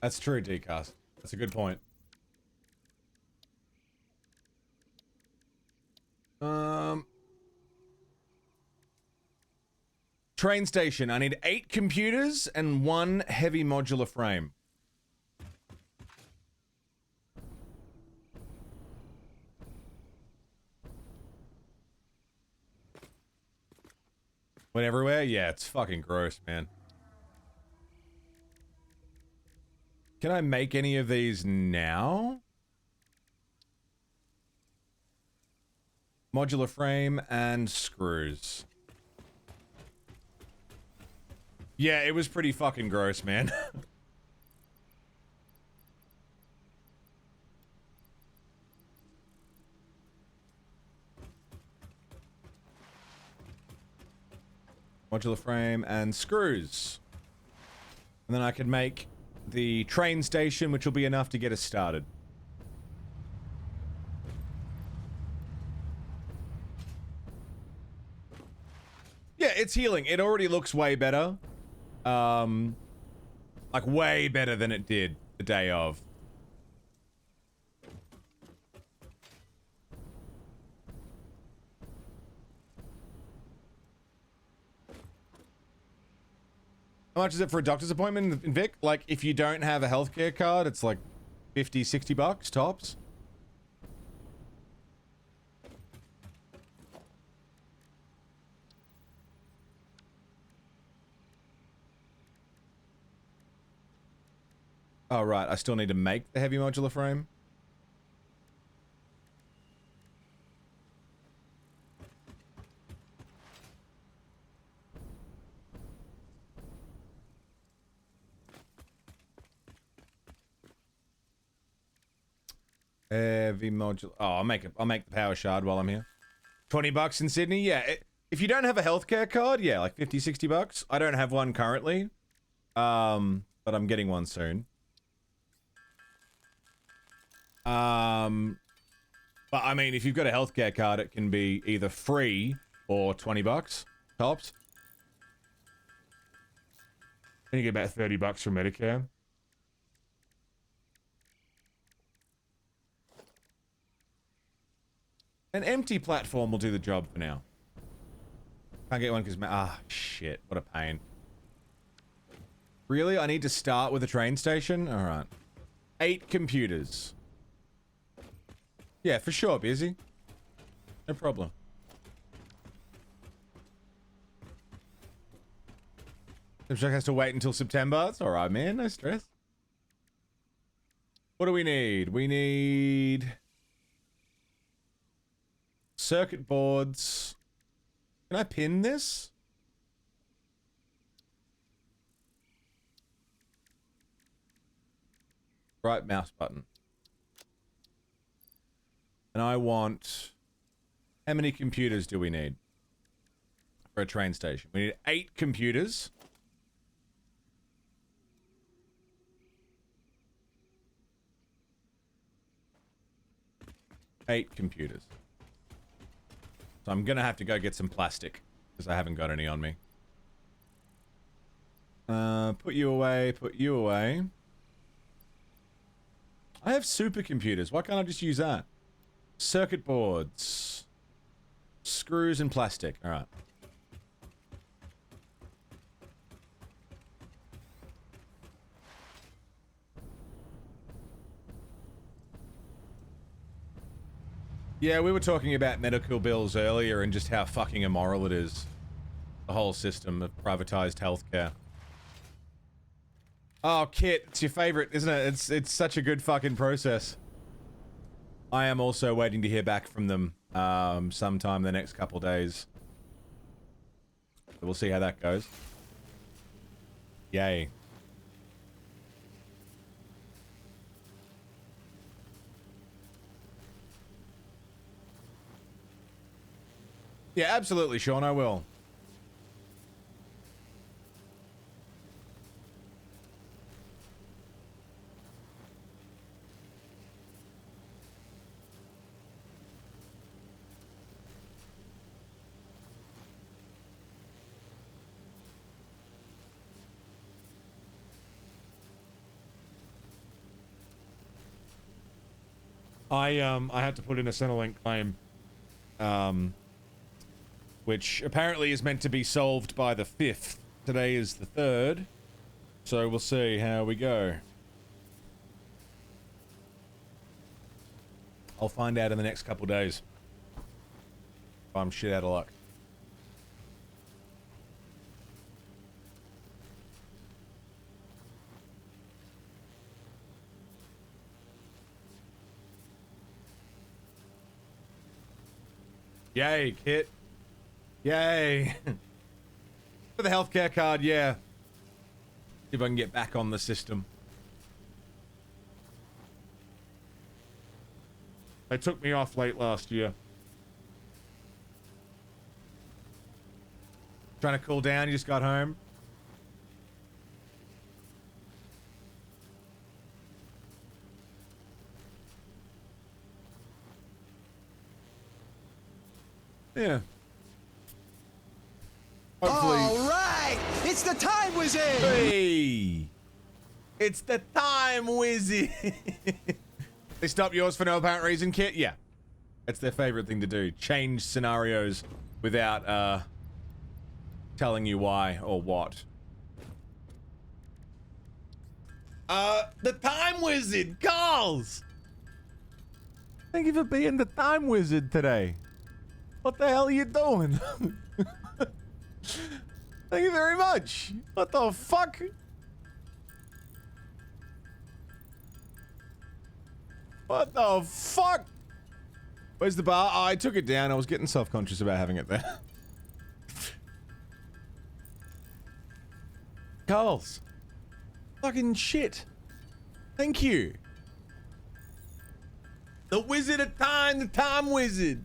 That's true, Dcast. That's a good point. Train station. I need 8 computers and 1 heavy modular frame. Went everywhere? Yeah, it's fucking gross, man. Can I make any of these now? Modular frame and screws. Yeah, it was pretty fucking gross, man. Modular frame and screws. And then I could make the train station, which will be enough to get us started. Yeah, it's healing. It already looks way better. Like way better than it did the day of. How much is it for a doctor's appointment in Vic? Like, if you don't have a healthcare card, it's like 50, 60 bucks tops. Oh, right. I still need to make the heavy modular frame. Heavy modular. Oh, I'll make the power shard while I'm here. 20 bucks in Sydney? Yeah. If you don't have a healthcare card, yeah, like 50, 60 bucks. I don't have one currently. But I'm getting one soon. But I mean, if you've got a healthcare card, it can be either free or 20 bucks tops. Then you get about 30 bucks from Medicare. An empty platform will do the job for now. Can't get one because shit, what a pain. Really? I need to start with a train station? Alright. 8 computers. Yeah, for sure, busy. No problem. Simshock has to wait until September. It's alright, man. No stress. What do we need? We need circuit boards. Can I pin this? Right mouse button. And I want... How many computers do we need for a train station? We need 8 computers. Eight computers. So I'm gonna have to go get some plastic because I haven't got any on me. Put you away, put you away. I have supercomputers. Why can't I just use that? Circuit boards. Screws and plastic. Alright. Yeah, we were talking about medical bills earlier and just how fucking immoral it is. The whole system of privatized healthcare. Oh, Kit, it's your favorite, isn't it? It's such a good fucking process. I am also waiting to hear back from them sometime in the next couple days. So we'll see how that goes. Yay. Yeah, absolutely, Sean, I will. I had to put in a Centrelink claim, Which apparently is meant to be solved by the 5th. Today is the 3rd. So we'll see how we go. I'll find out in the next couple days. If I'm shit out of luck. Yay, Kit. Yay. For the healthcare card, yeah. See if I can get back on the system. they took me off late last year. Trying to cool down, you just got home. Yeah. Hopefully. All right, it's the Time Wizard. Hey! It's the Time Wizard! They stop yours for no apparent reason, Kit? Yeah. That's their favorite thing to do. Change scenarios without, telling you why or what. The Time Wizard calls! Thank you for being the Time Wizard today. What the hell are you doing? Thank you very much. What the fuck? What the fuck? Where's the bar? Oh, I took it down. I was getting self-conscious about having it there. Carls. Fucking shit. Thank you. The Wizard of Time, the Time Wizard.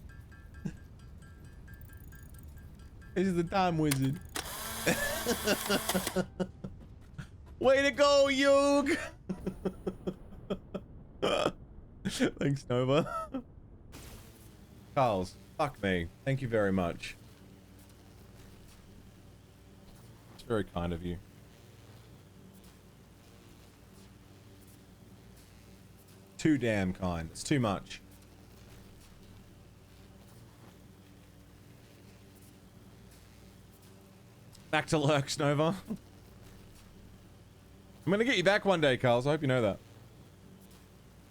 This is the Time Wizard. Way to go, Yug! Thanks, Nova. Carls, fuck me. Thank you very much. It's very kind of you. Too damn kind. It's too much. Back to Lurks, Nova. I'm gonna get you back one day, Carls. I hope you know that.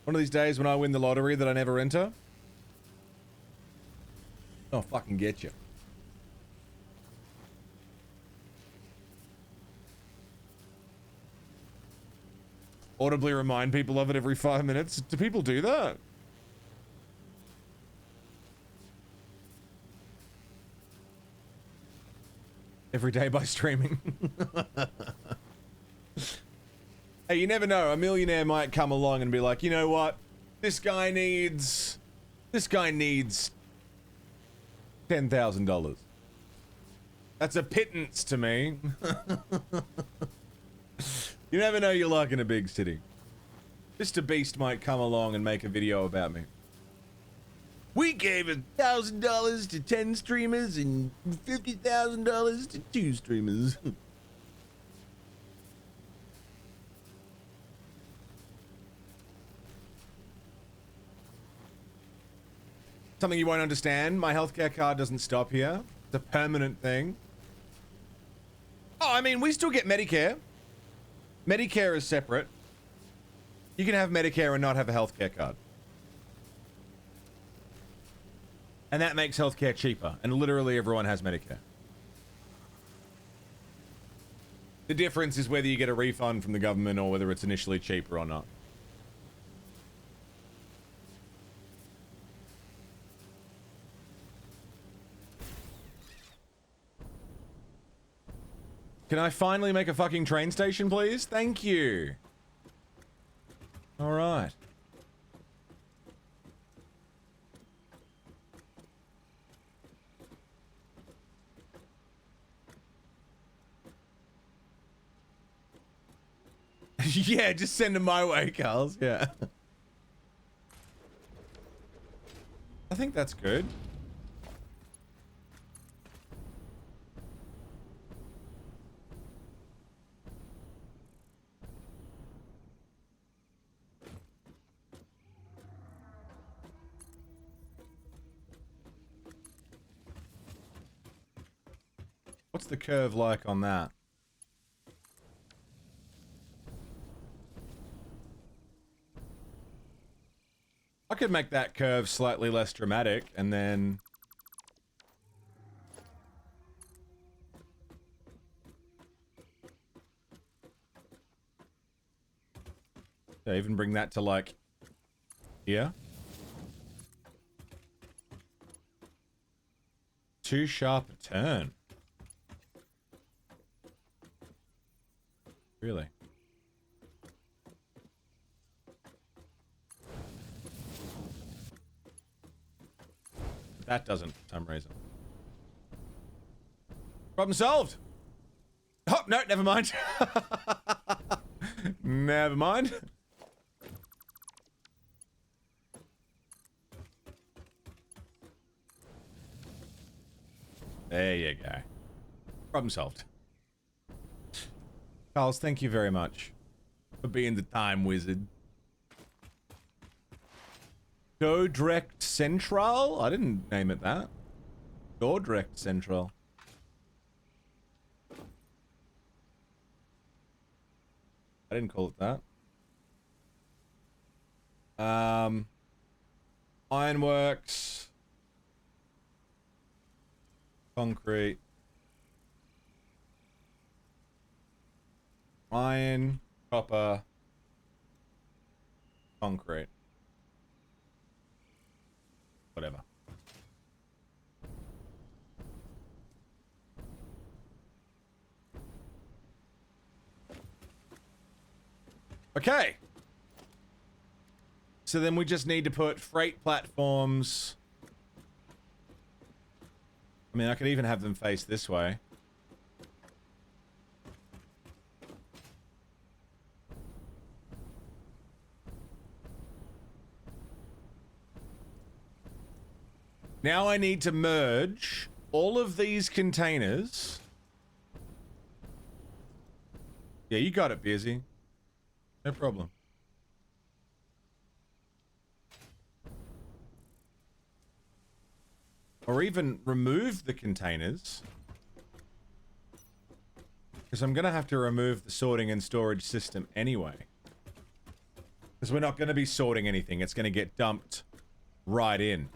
One of these days when I win the lottery that I never enter, I'll fucking get you. Audibly remind people of it every 5 minutes. Do people do that? Every day by streaming. Hey, you never know. A millionaire might come along and be like, you know what? This guy needs $10,000. That's a pittance to me. You never know your luck in a big city. Mr. Beast might come along and make a video about me. We gave $1,000 to 10 streamers and $50,000 to 2 streamers. Something you won't understand, my healthcare card doesn't stop here. It's a permanent thing. Oh, I mean, we still get Medicare. Medicare is separate. You can have Medicare and not have a healthcare card. And that makes healthcare cheaper. And literally everyone has Medicare. The difference is whether you get a refund from the government or whether it's initially cheaper or not. Can I finally make a fucking train station, please? Thank you. All right. Yeah, just send them my way, Carls. Yeah. I think that's good. What's the curve like on that? I could make that curve slightly less dramatic and then... Yeah, even bring that to like here. Too sharp a turn. Really? That doesn't, for some reason. Problem solved! Oh, no, never mind. Never mind. There you go. Problem solved. Carls, thank you very much for being the time wizard. Go Direct Central? I didn't name it that. Go Direct Central. I didn't call it that. Ironworks. Concrete. Iron, copper, concrete. Whatever. Okay. So then we just need to put freight platforms. I mean, I could even have them face this way. Now I need to merge all of these containers. Yeah, you got it, Beersy. No problem. Or even remove the containers. Because I'm going to have to remove the sorting and storage system anyway. Because we're not going to be sorting anything. It's going to get dumped right in.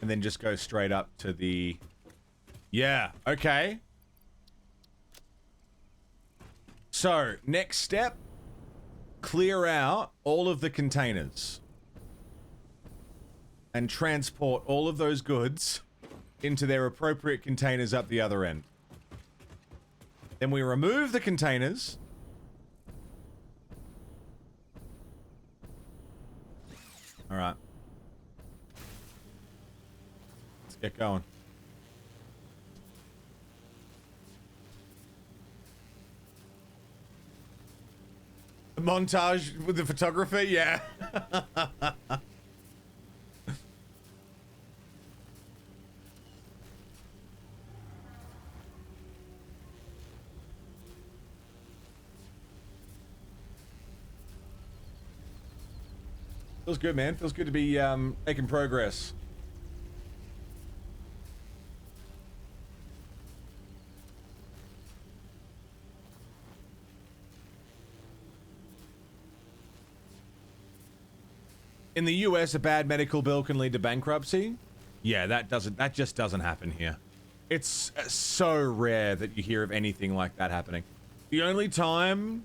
And then just go straight up to the... Yeah, okay. So, next step. Clear out all of the containers. And transport all of those goods into their appropriate containers up the other end. Then we remove the containers. Alright. Get going. The montage with the photographer, yeah. Feels good, man. Feels good to be making progress. In the US, a bad medical bill can lead to bankruptcy. Yeah, that just doesn't happen here. It's so rare that you hear of anything like that happening. The only time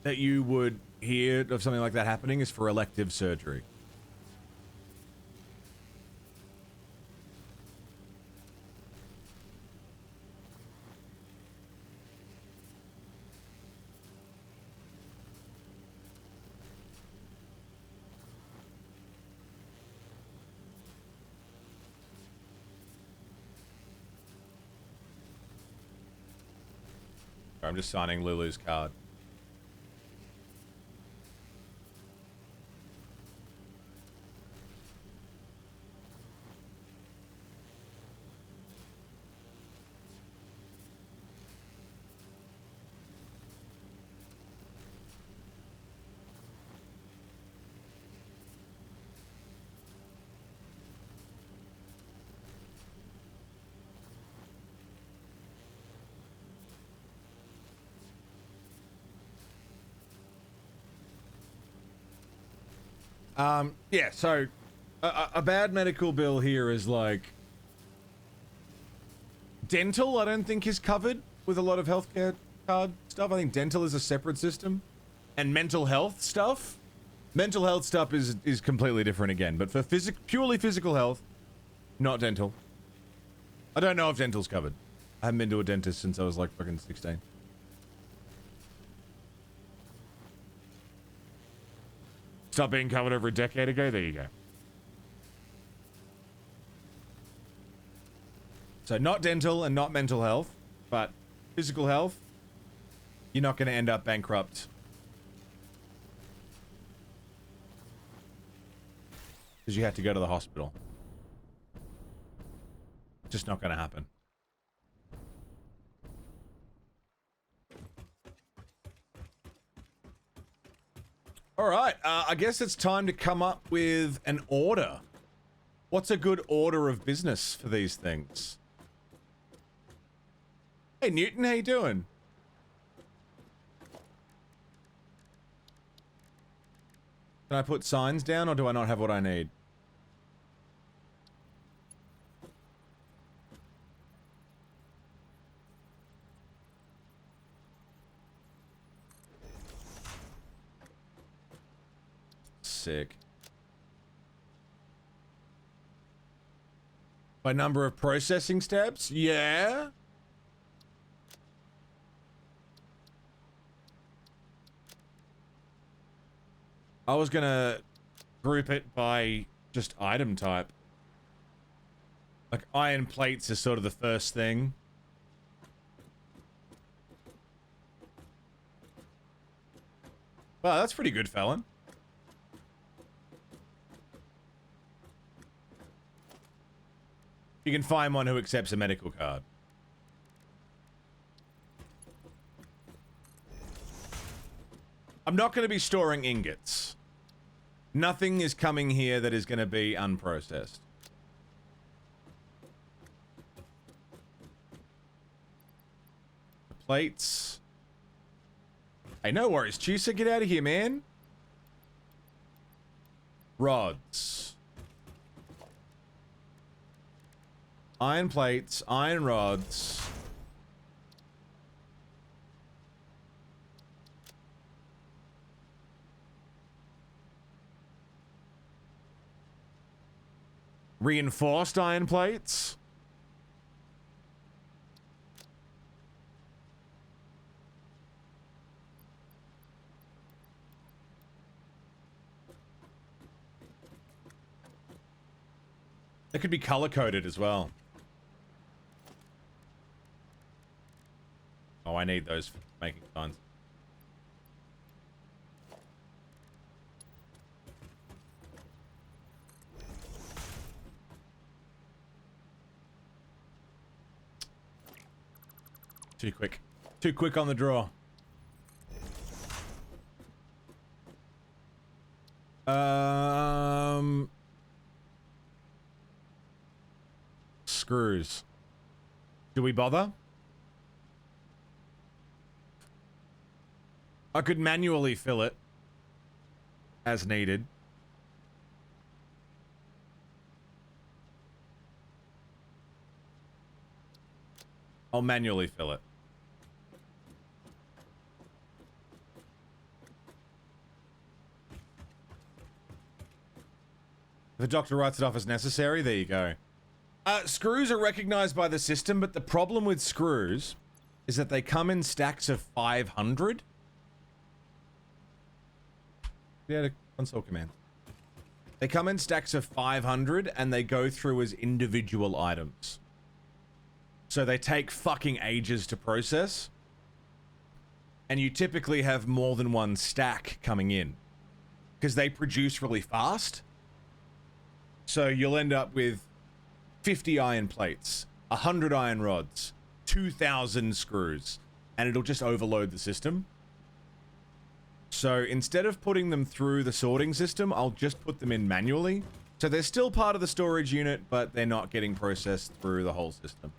that you would hear of something like that happening is for elective surgery. I'm just signing Lulu's card. Yeah, so a bad medical bill here is like dental. I don't think is covered with a lot of healthcare card stuff. I think dental is a separate system, and mental health stuff. Mental health stuff is completely different again. But for purely physical health, not dental. I don't know if dental's covered. I haven't been to a dentist since I was like fucking 16. Stop being covered over a decade ago. There you go. So not dental and not mental health, but physical health, you're not going to end up bankrupt. Because you have to go to the hospital. Just not going to happen. All right, I guess it's time to come up with an order. What's a good order of business for these things? Hey, Newton, how you doing? Can I put signs down, or do I not have what I need? Sick. By number of processing steps? Yeah. I was gonna group it by just item type. Like iron plates is sort of the first thing. Wow, that's pretty good, Fallon. You can find one who accepts a medical card. I'm not going to be storing ingots. Nothing is coming here that is going to be unprocessed. The plates. Hey, no worries, Chusa, get out of here, man. Rods. Iron plates, iron rods. Reinforced iron plates. They could be color-coded as well. Oh, I need those for making signs. Too quick. Too quick on the draw. Screws. Do we bother? I could manually fill it as needed. I'll manually fill it. If the doctor writes it off as necessary, there you go. Screws are recognized by the system, but the problem with screws is that they come in stacks of 500. Yeah, the console command. They come in stacks of 500 and they go through as individual items. So they take fucking ages to process. And you typically have more than one stack coming in because they produce really fast. So you'll end up with 50 iron plates, 100 iron rods, 2,000 screws, and it'll just overload the system. So instead of putting them through the sorting system, I'll just put them in manually. So they're still part of the storage unit, but they're not getting processed through the whole system.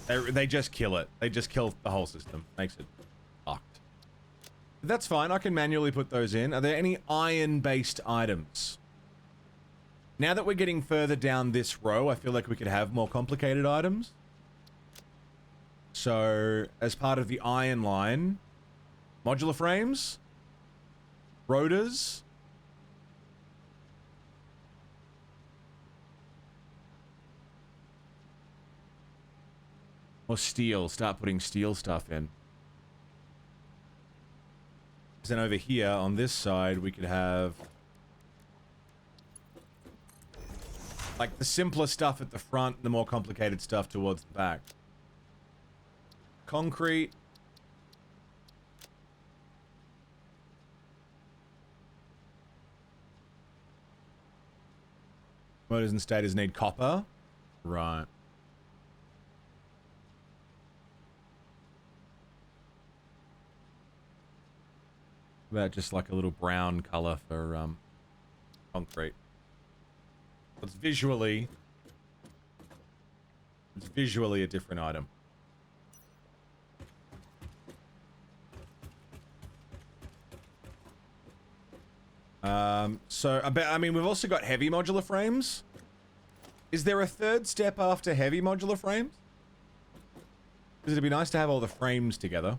They just kill it. They just kill the whole system. Makes it fucked. That's fine. I can manually put those in. Are there any iron-based items? Now that we're getting further down this row, I feel like we could have more complicated items. So, as part of the iron line, modular frames, rotors, or steel. Start putting steel stuff in. Then over here on this side, we could have like the simpler stuff at the front, the more complicated stuff towards the back. Concrete. Motors and stators need copper. Right. About just like a little brown color for concrete. It's visually a different item. So I mean, we've also got heavy modular frames. Is there a third step after heavy modular frames? Because it'd be nice to have all the frames together.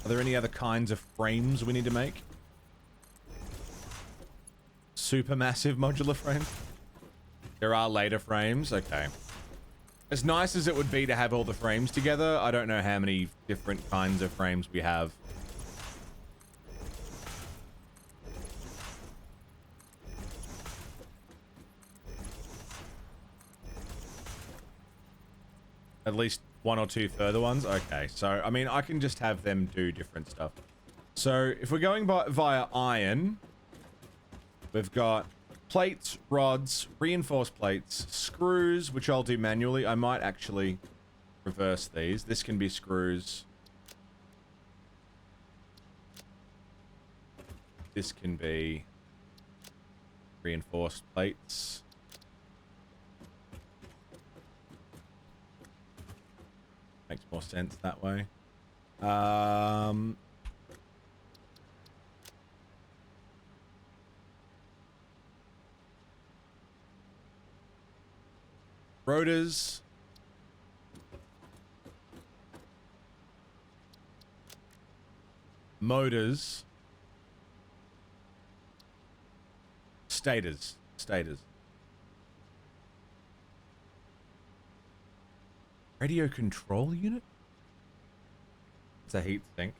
Are there any other kinds of frames we need to make? Supermassive modular frames? There are later frames? Okay. As nice as it would be to have all the frames together, I don't know how many different kinds of frames we have. At least one or two further ones? Okay, so, I mean, I can just have them do different stuff. So, if we're going via iron, we've got plates, rods, reinforced plates, screws, which I'll do manually. I might actually reverse these. This can be screws. This can be reinforced plates. Makes more sense that way. Rotors. Motors. Stators. Radio control unit? It's a heat sink.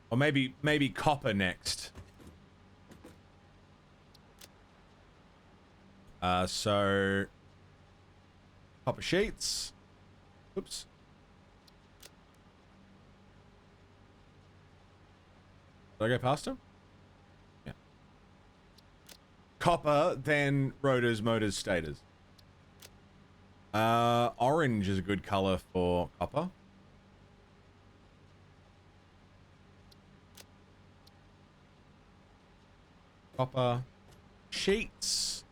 Or maybe copper next. So copper sheets. Oops. Did I go past him? Yeah. Copper, then rotors, motors, stators. Orange is a good color for copper. Copper sheets.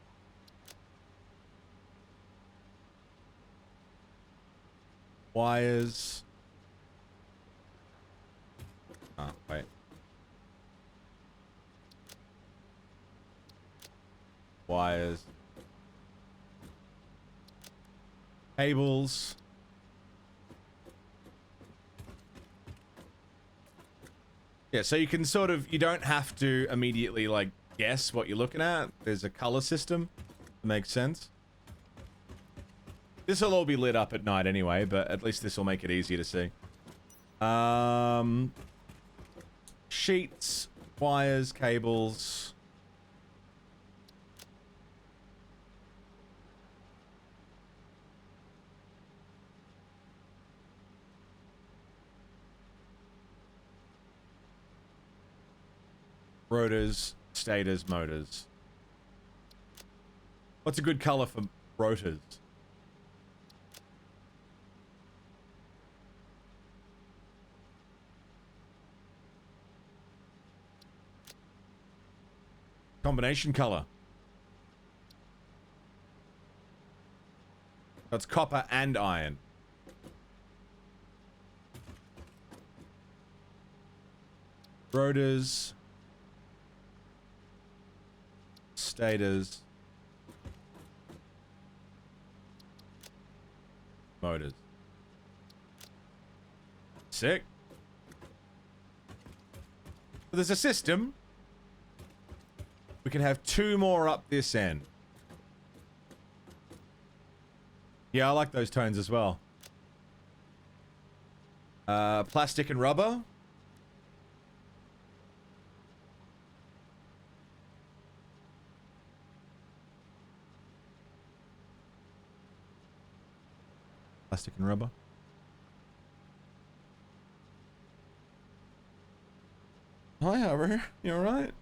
Wires. Oh, wait. Wires. Cables. Yeah, so you can sort of, you don't have to immediately, like, guess what you're looking at. There's a color system. Makes sense. This will all be lit up at night anyway, but at least this will make it easier to see. Sheets, wires, cables. Rotors, stators, motors. What's a good color for rotors? Combination color. That's copper and iron. Rotors. Stators. Motors. Sick. But there's a system. We can have 2 more up this end. Yeah, I like those tones as well. Plastic and rubber. Plastic and rubber. Hi, Harry. You alright?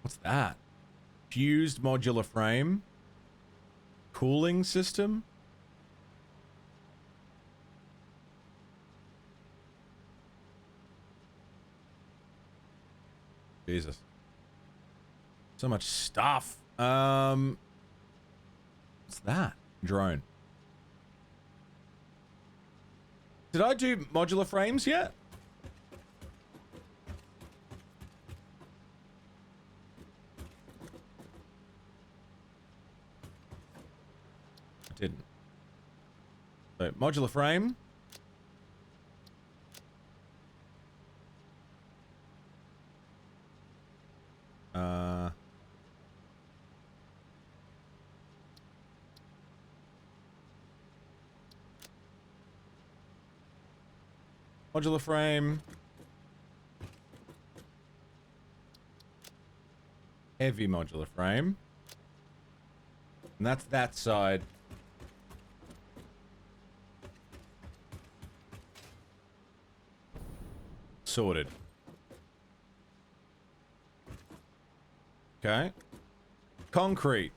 What's that? Fused modular frame. Cooling system. Jesus. So much stuff. What's that? Drone. Did I do modular frames yet? I didn't. So, modular frame. Modular frame. Heavy modular frame. And that's that side. Sorted. Okay. Concrete.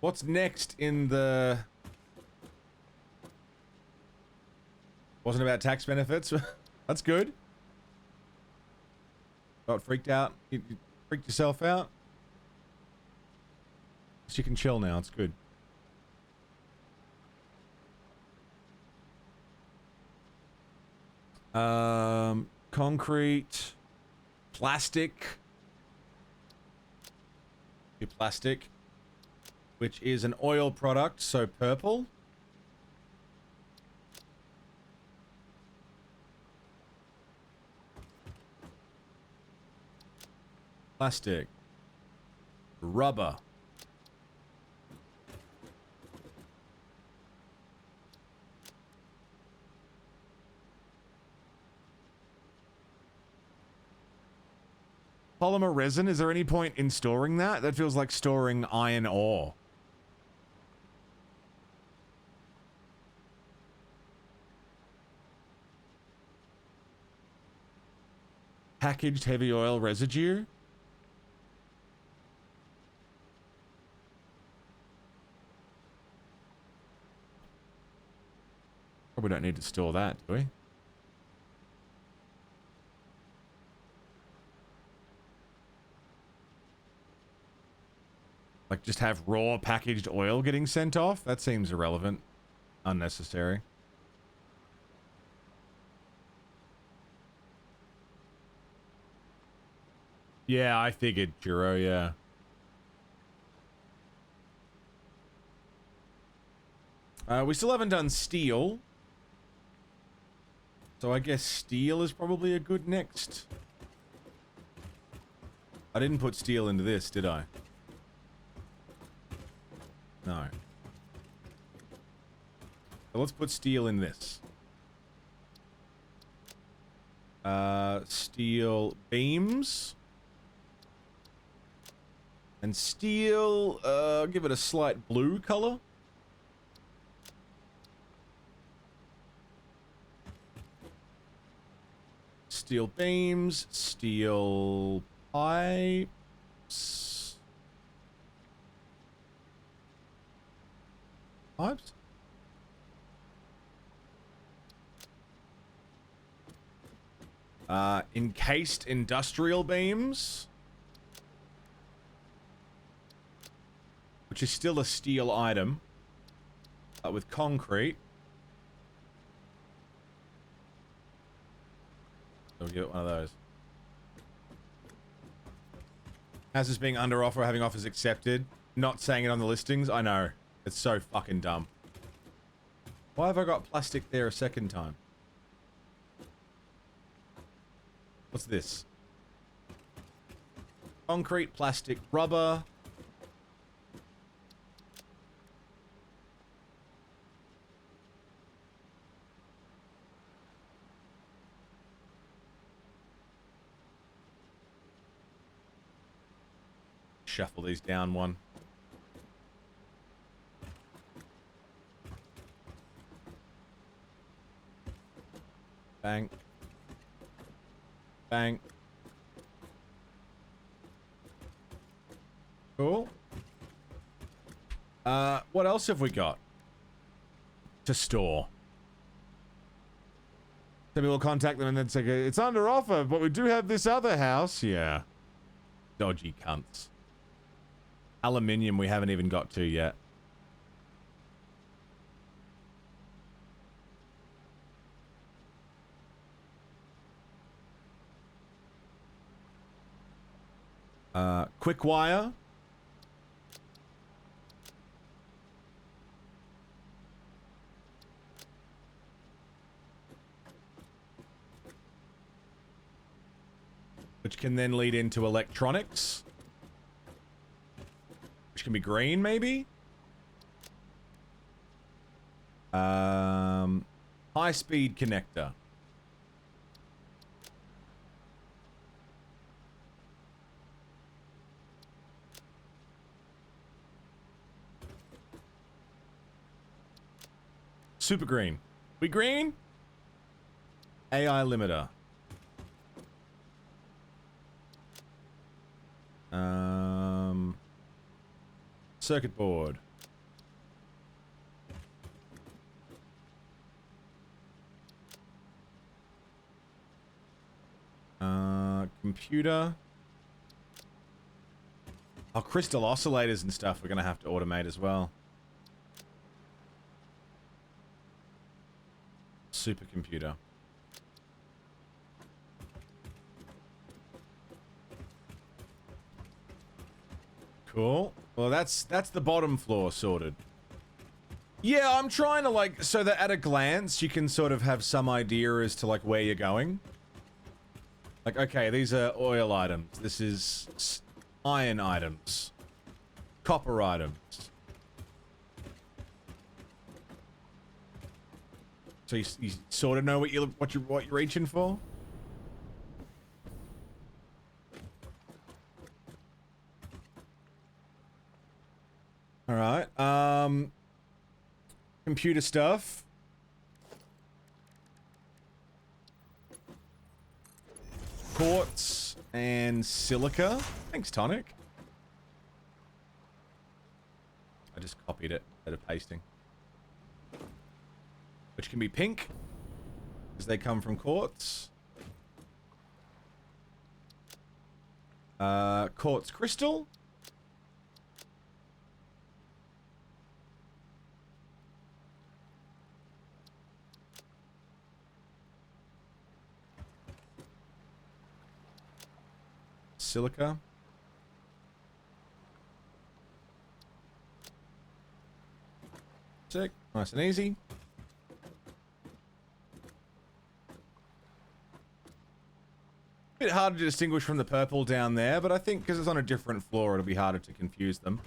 What's next in the... Wasn't about tax benefits. That's good. Got freaked out. You freaked yourself out. So you can chill now. It's good. Concrete. Plastic. Plastic. Which is an oil product, so purple. Plastic. Rubber. Polymer resin, is there any point in storing that? That feels like storing iron ore. Packaged heavy oil residue? Probably don't need to store that, do we? Like, just have raw packaged oil getting sent off? That seems irrelevant. Unnecessary. Yeah, I figured, Juro, yeah. We still haven't done steel. So I guess steel is probably a good next. I didn't put steel into this, did I? No. So let's put steel in this. Steel beams. And steel, give it a slight blue color. Steel beams, steel pipes. Pipes? Encased industrial beams. Which is still a steel item. With concrete. So we'll get one of those. How's this being under offer, having offers accepted? Not saying it on the listings? I know. It's so fucking dumb. Why have I got plastic there a second time? What's this? Concrete, plastic, rubber. Shuffle these down one. Bang. Bang. Cool. What else have we got to store? Maybe we'll contact them and then say, it's under offer, but we do have this other house. Yeah. Dodgy cunts. Aluminium we haven't even got to yet. Quick wire. Which can then lead into electronics. Which can be green, maybe? High-speed connector. Super green. We green? AI limiter. Circuit board. Computer. Oh, crystal oscillators and stuff we're gonna have to automate as well. Supercomputer. Cool. Well, that's the bottom floor sorted. Yeah, I'm trying to like, so that at a glance you can sort of have some idea as to like where you're going. Like, okay, these are oil items. This is iron items. Copper items. So you sort of know what you're reaching for? All right. Computer stuff. Quartz and silica. Thanks, Tonic. I just copied it instead of pasting. Which can be pink, because they come from quartz. Quartz crystal. Silica. Sick. Nice and easy. Bit harder to distinguish from the purple down there, but I think because it's on a different floor, it'll be harder to confuse them.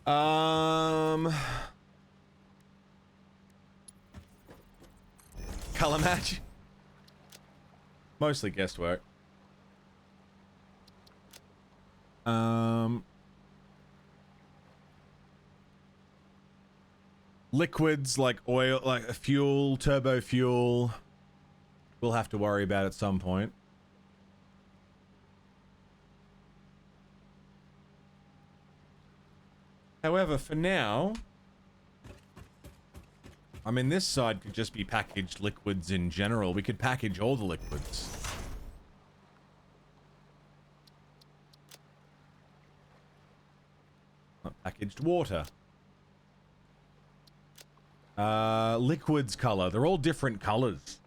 Color match. Mostly guesswork. Liquids like oil, like fuel, turbo fuel, we'll have to worry about at some point. However, for now, I mean, this side could just be packaged liquids in general. We could package all the liquids. Packaged water. Liquids color. They're all different colors.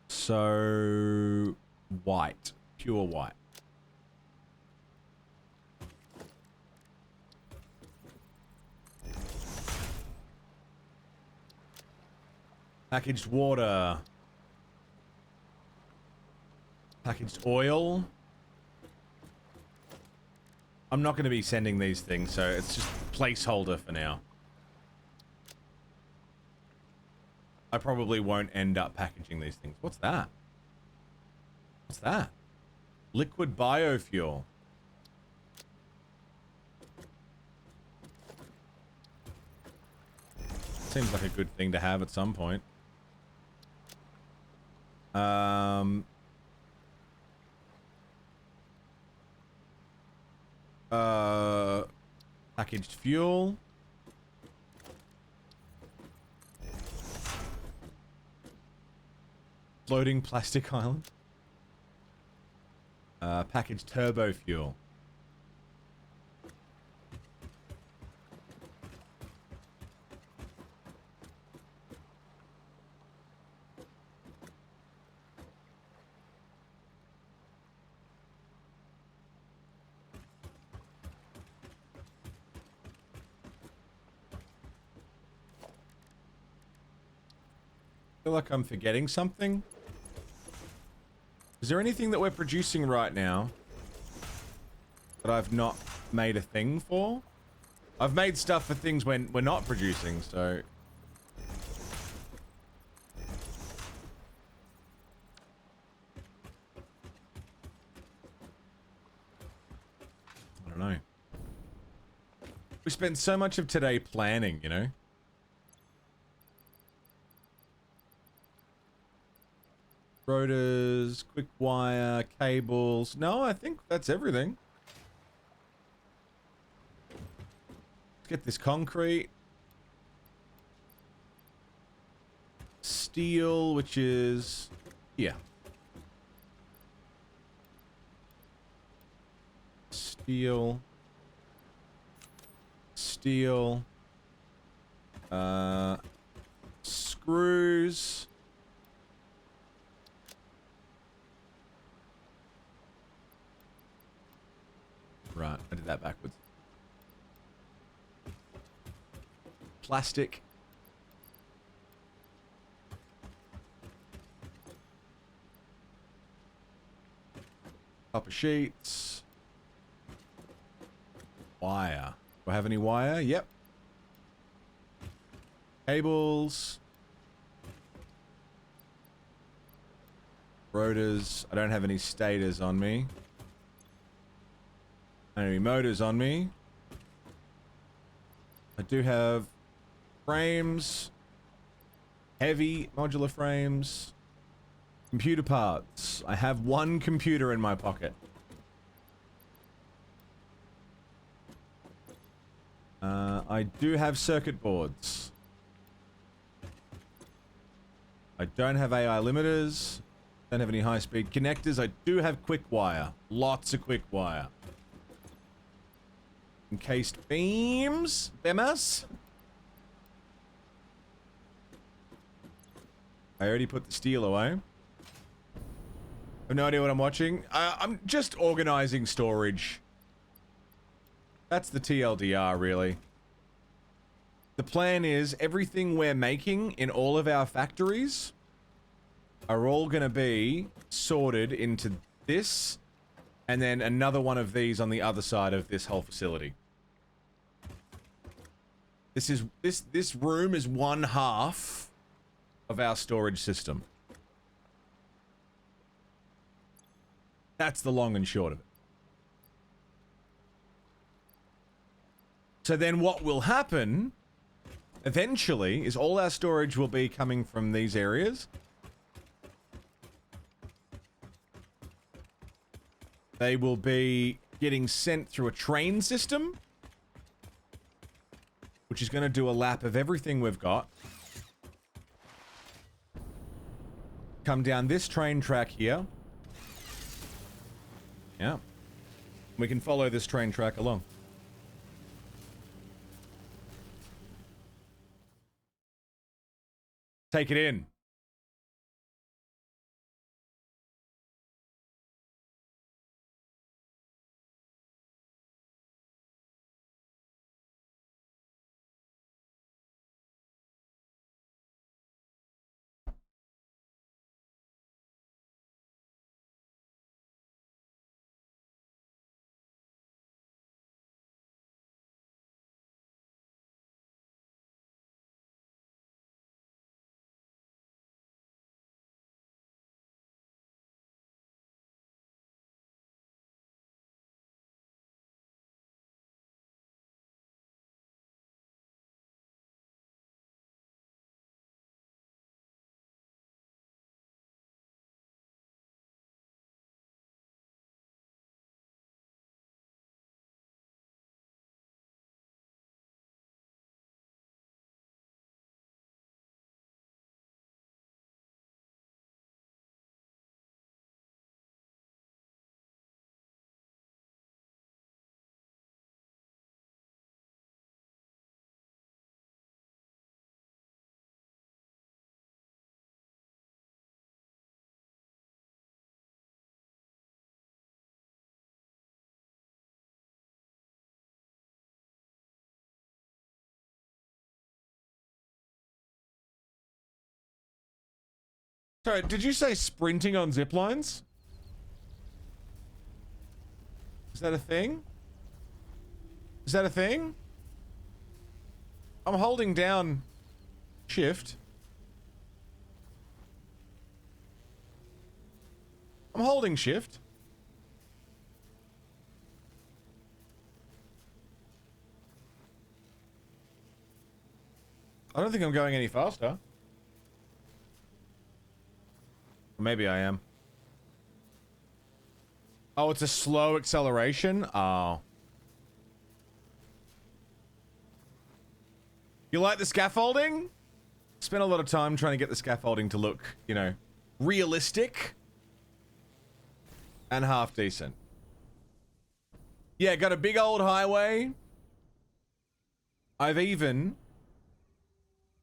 So, white. Pure white. Packaged water. Packaged oil. I'm not going to be sending these things, so it's just placeholder for now. I probably won't end up packaging these things. What's that? What's that? Liquid biofuel. Seems like a good thing to have at some point. Packaged fuel. Floating plastic island. Packaged turbo fuel. I feel like I'm forgetting something. Is there anything that we're producing right now that I've not made a thing for? I've made stuff for things when we're not producing, so... I don't know. We spent so much of today planning, you know? Rotors, quick wire, cables. No, I think that's everything. Let's get this concrete. Steel, which is here. Steel. Steel. Screws. Right, I did that backwards. Plastic. Copper sheets. Wire. Do I have any wire? Yep. Cables. Rotors. I don't have any stators on me. Any motors on me. I do have frames, heavy modular frames, computer parts. I have one computer in my pocket. I do have circuit boards. I don't have AI limiters. Don't have any high-speed connectors. I do have quick wire. Lots of quick wire. Encased beams. BEMAS. I already put the steel away. I have no idea what I'm watching. I'm just organizing storage. That's the TLDR, really. The plan is everything we're making in all of our factories are all going to be sorted into this and then another one of these on the other side of this whole facility. This room is 1/2 of our storage system. That's the long and short of it. So then what will happen eventually is all our storage will be coming from these areas. They will be getting sent through a train system, which is going to do a lap of everything we've got. Come down this train track here. Yeah. We can follow this train track along. Take it in. Sorry, did you say sprinting on zip lines? Is that a thing? Is that a thing? I'm holding down shift. I'm holding shift. I don't think I'm going any faster. Maybe I am. Oh, it's a slow acceleration? Oh. You like the scaffolding? Spent a lot of time trying to get the scaffolding to look, you know, realistic and half decent. Yeah, got a big old highway. I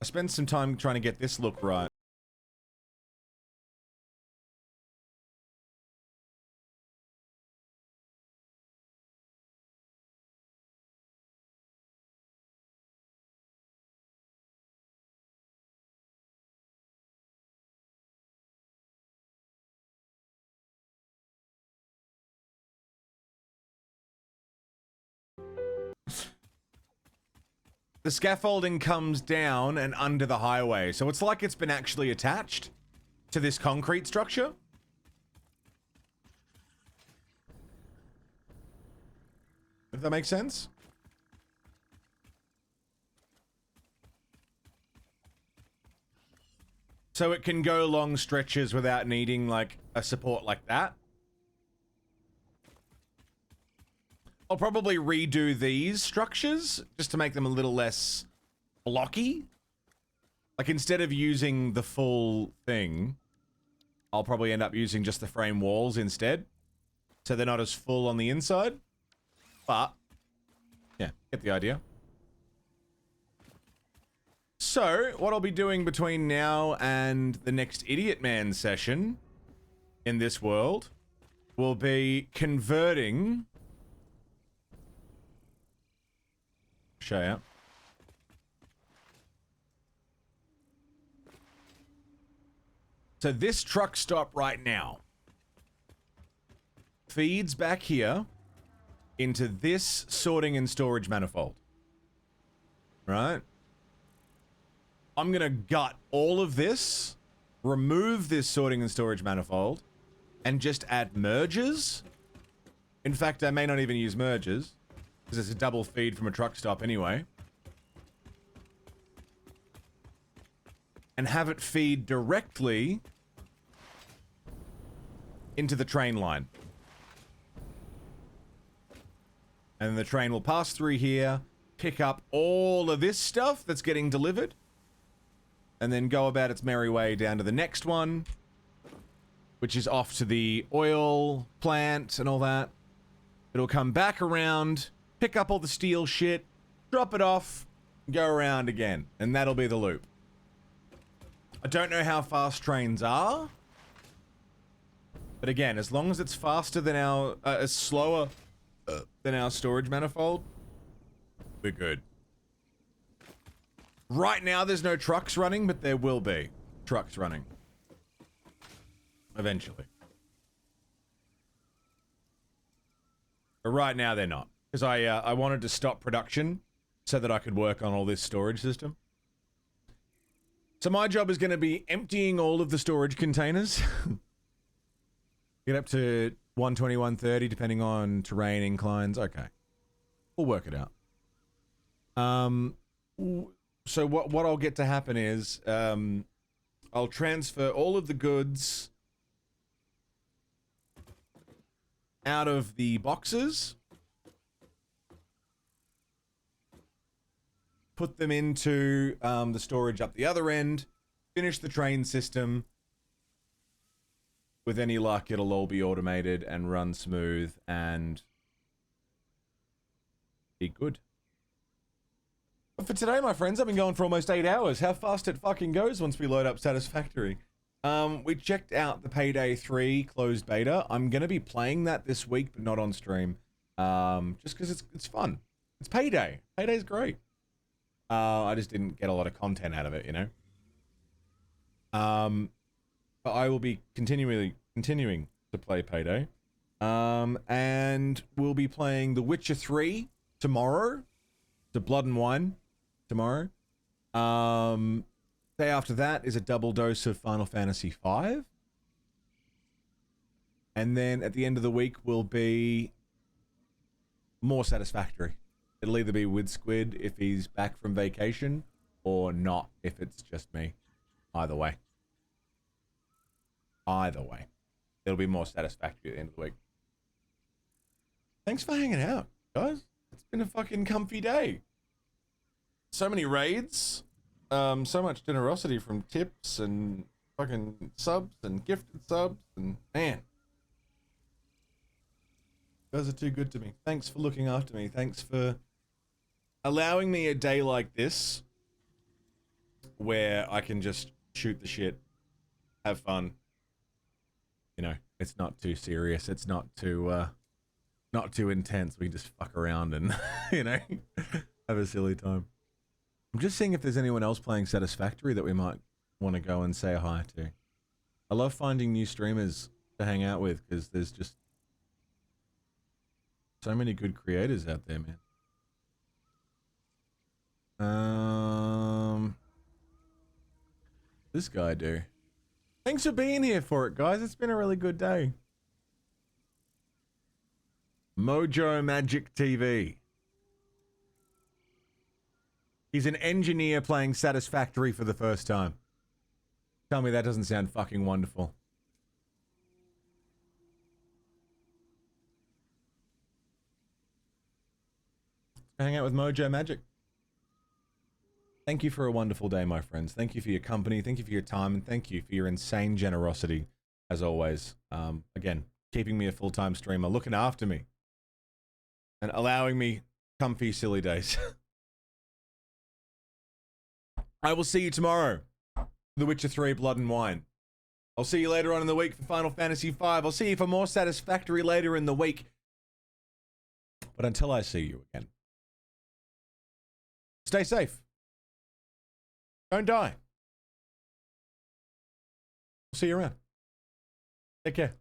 spent some time trying to get this look right. The scaffolding comes down and under the highway, so it's like it's been actually attached to this concrete structure. If that makes sense. So it can go long stretches without needing like a support like that. I'll probably redo these structures just to make them a little less blocky. Like instead of using the full thing, I'll probably end up using just the frame walls instead. So they're not as full on the inside. But, yeah, get the idea. So, what I'll be doing between now and the next Idiot Man session in this world will be converting... Show you. So this truck stop right now feeds back here into this sorting and storage manifold. Right? I'm gonna gut all of this, remove this sorting and storage manifold, and just add mergers. In fact, I may not even use mergers, because it's a double feed from a truck stop anyway. And have it feed directly into the train line. And the train will pass through here, pick up all of this stuff that's getting delivered, and then go about its merry way down to the next one, which is off to the oil plant and all that. It'll come back around, pick up all the steel shit, drop it off, go around again, and that'll be the loop. I don't know how fast trains are, but again, as long as it's faster than our, slower than our storage manifold, we're good. Right now, there's no trucks running, but there will be trucks running. Eventually. But right now, they're not. Because I wanted to stop production so that I could work on all this storage system. So my job is going to be emptying all of the storage containers. Get up to 120, 130, depending on terrain, inclines. Okay. We'll work it out. So what I'll get to happen is, I'll transfer all of the goods out of the boxes, put them into the storage up the other end, finish the train system. With any luck, it'll all be automated and run smooth and be good. But for today, my friends, I've been going for almost 8 hours. How fast it fucking goes once we load up Satisfactory. We checked out the Payday 3 closed beta. I'm going to be playing that this week, but not on stream. Just because it's fun. It's Payday. Payday's great. I just didn't get a lot of content out of it, you know? But I will be continuing to play Payday. And we'll be playing The Witcher 3 tomorrow. The Blood and Wine tomorrow. Day after that is a double dose of Final Fantasy V. And then at the end of the week will be more Satisfactory. It'll either be with Squid if he's back from vacation, or not if it's just me. Either way. Either way. It'll be more Satisfactory at the end of the week. Thanks for hanging out, guys. It's been a fucking comfy day. So many raids. So much generosity from tips and fucking subs and gifted subs, and man. You guys are too good to me. Thanks for looking after me. Thanks for allowing me a day like this where I can just shoot the shit, have fun. You know, it's not too serious. It's not too intense. We can just fuck around and, you know, have a silly time. I'm just seeing if there's anyone else playing Satisfactory that we might want to go and say hi to. I love finding new streamers to hang out with because there's just so many good creators out there, man. This guy do. Thanks for being here for it, guys. It's been a really good day. Mojo Magic TV. He's an engineer playing Satisfactory for the first time. Tell me that doesn't sound fucking wonderful. Hang out with Mojo Magic. Thank you for a wonderful day, my friends. Thank you for your company. Thank you for your time. And thank you for your insane generosity, as always. Again, keeping me a full-time streamer, looking after me, and allowing me comfy, silly days. I will see you tomorrow. The Witcher 3 Blood and Wine. I'll see you later on in the week for Final Fantasy V. I'll see you for more Satisfactory later in the week. But until I see you again, stay safe. Don't die. See you around. Take care.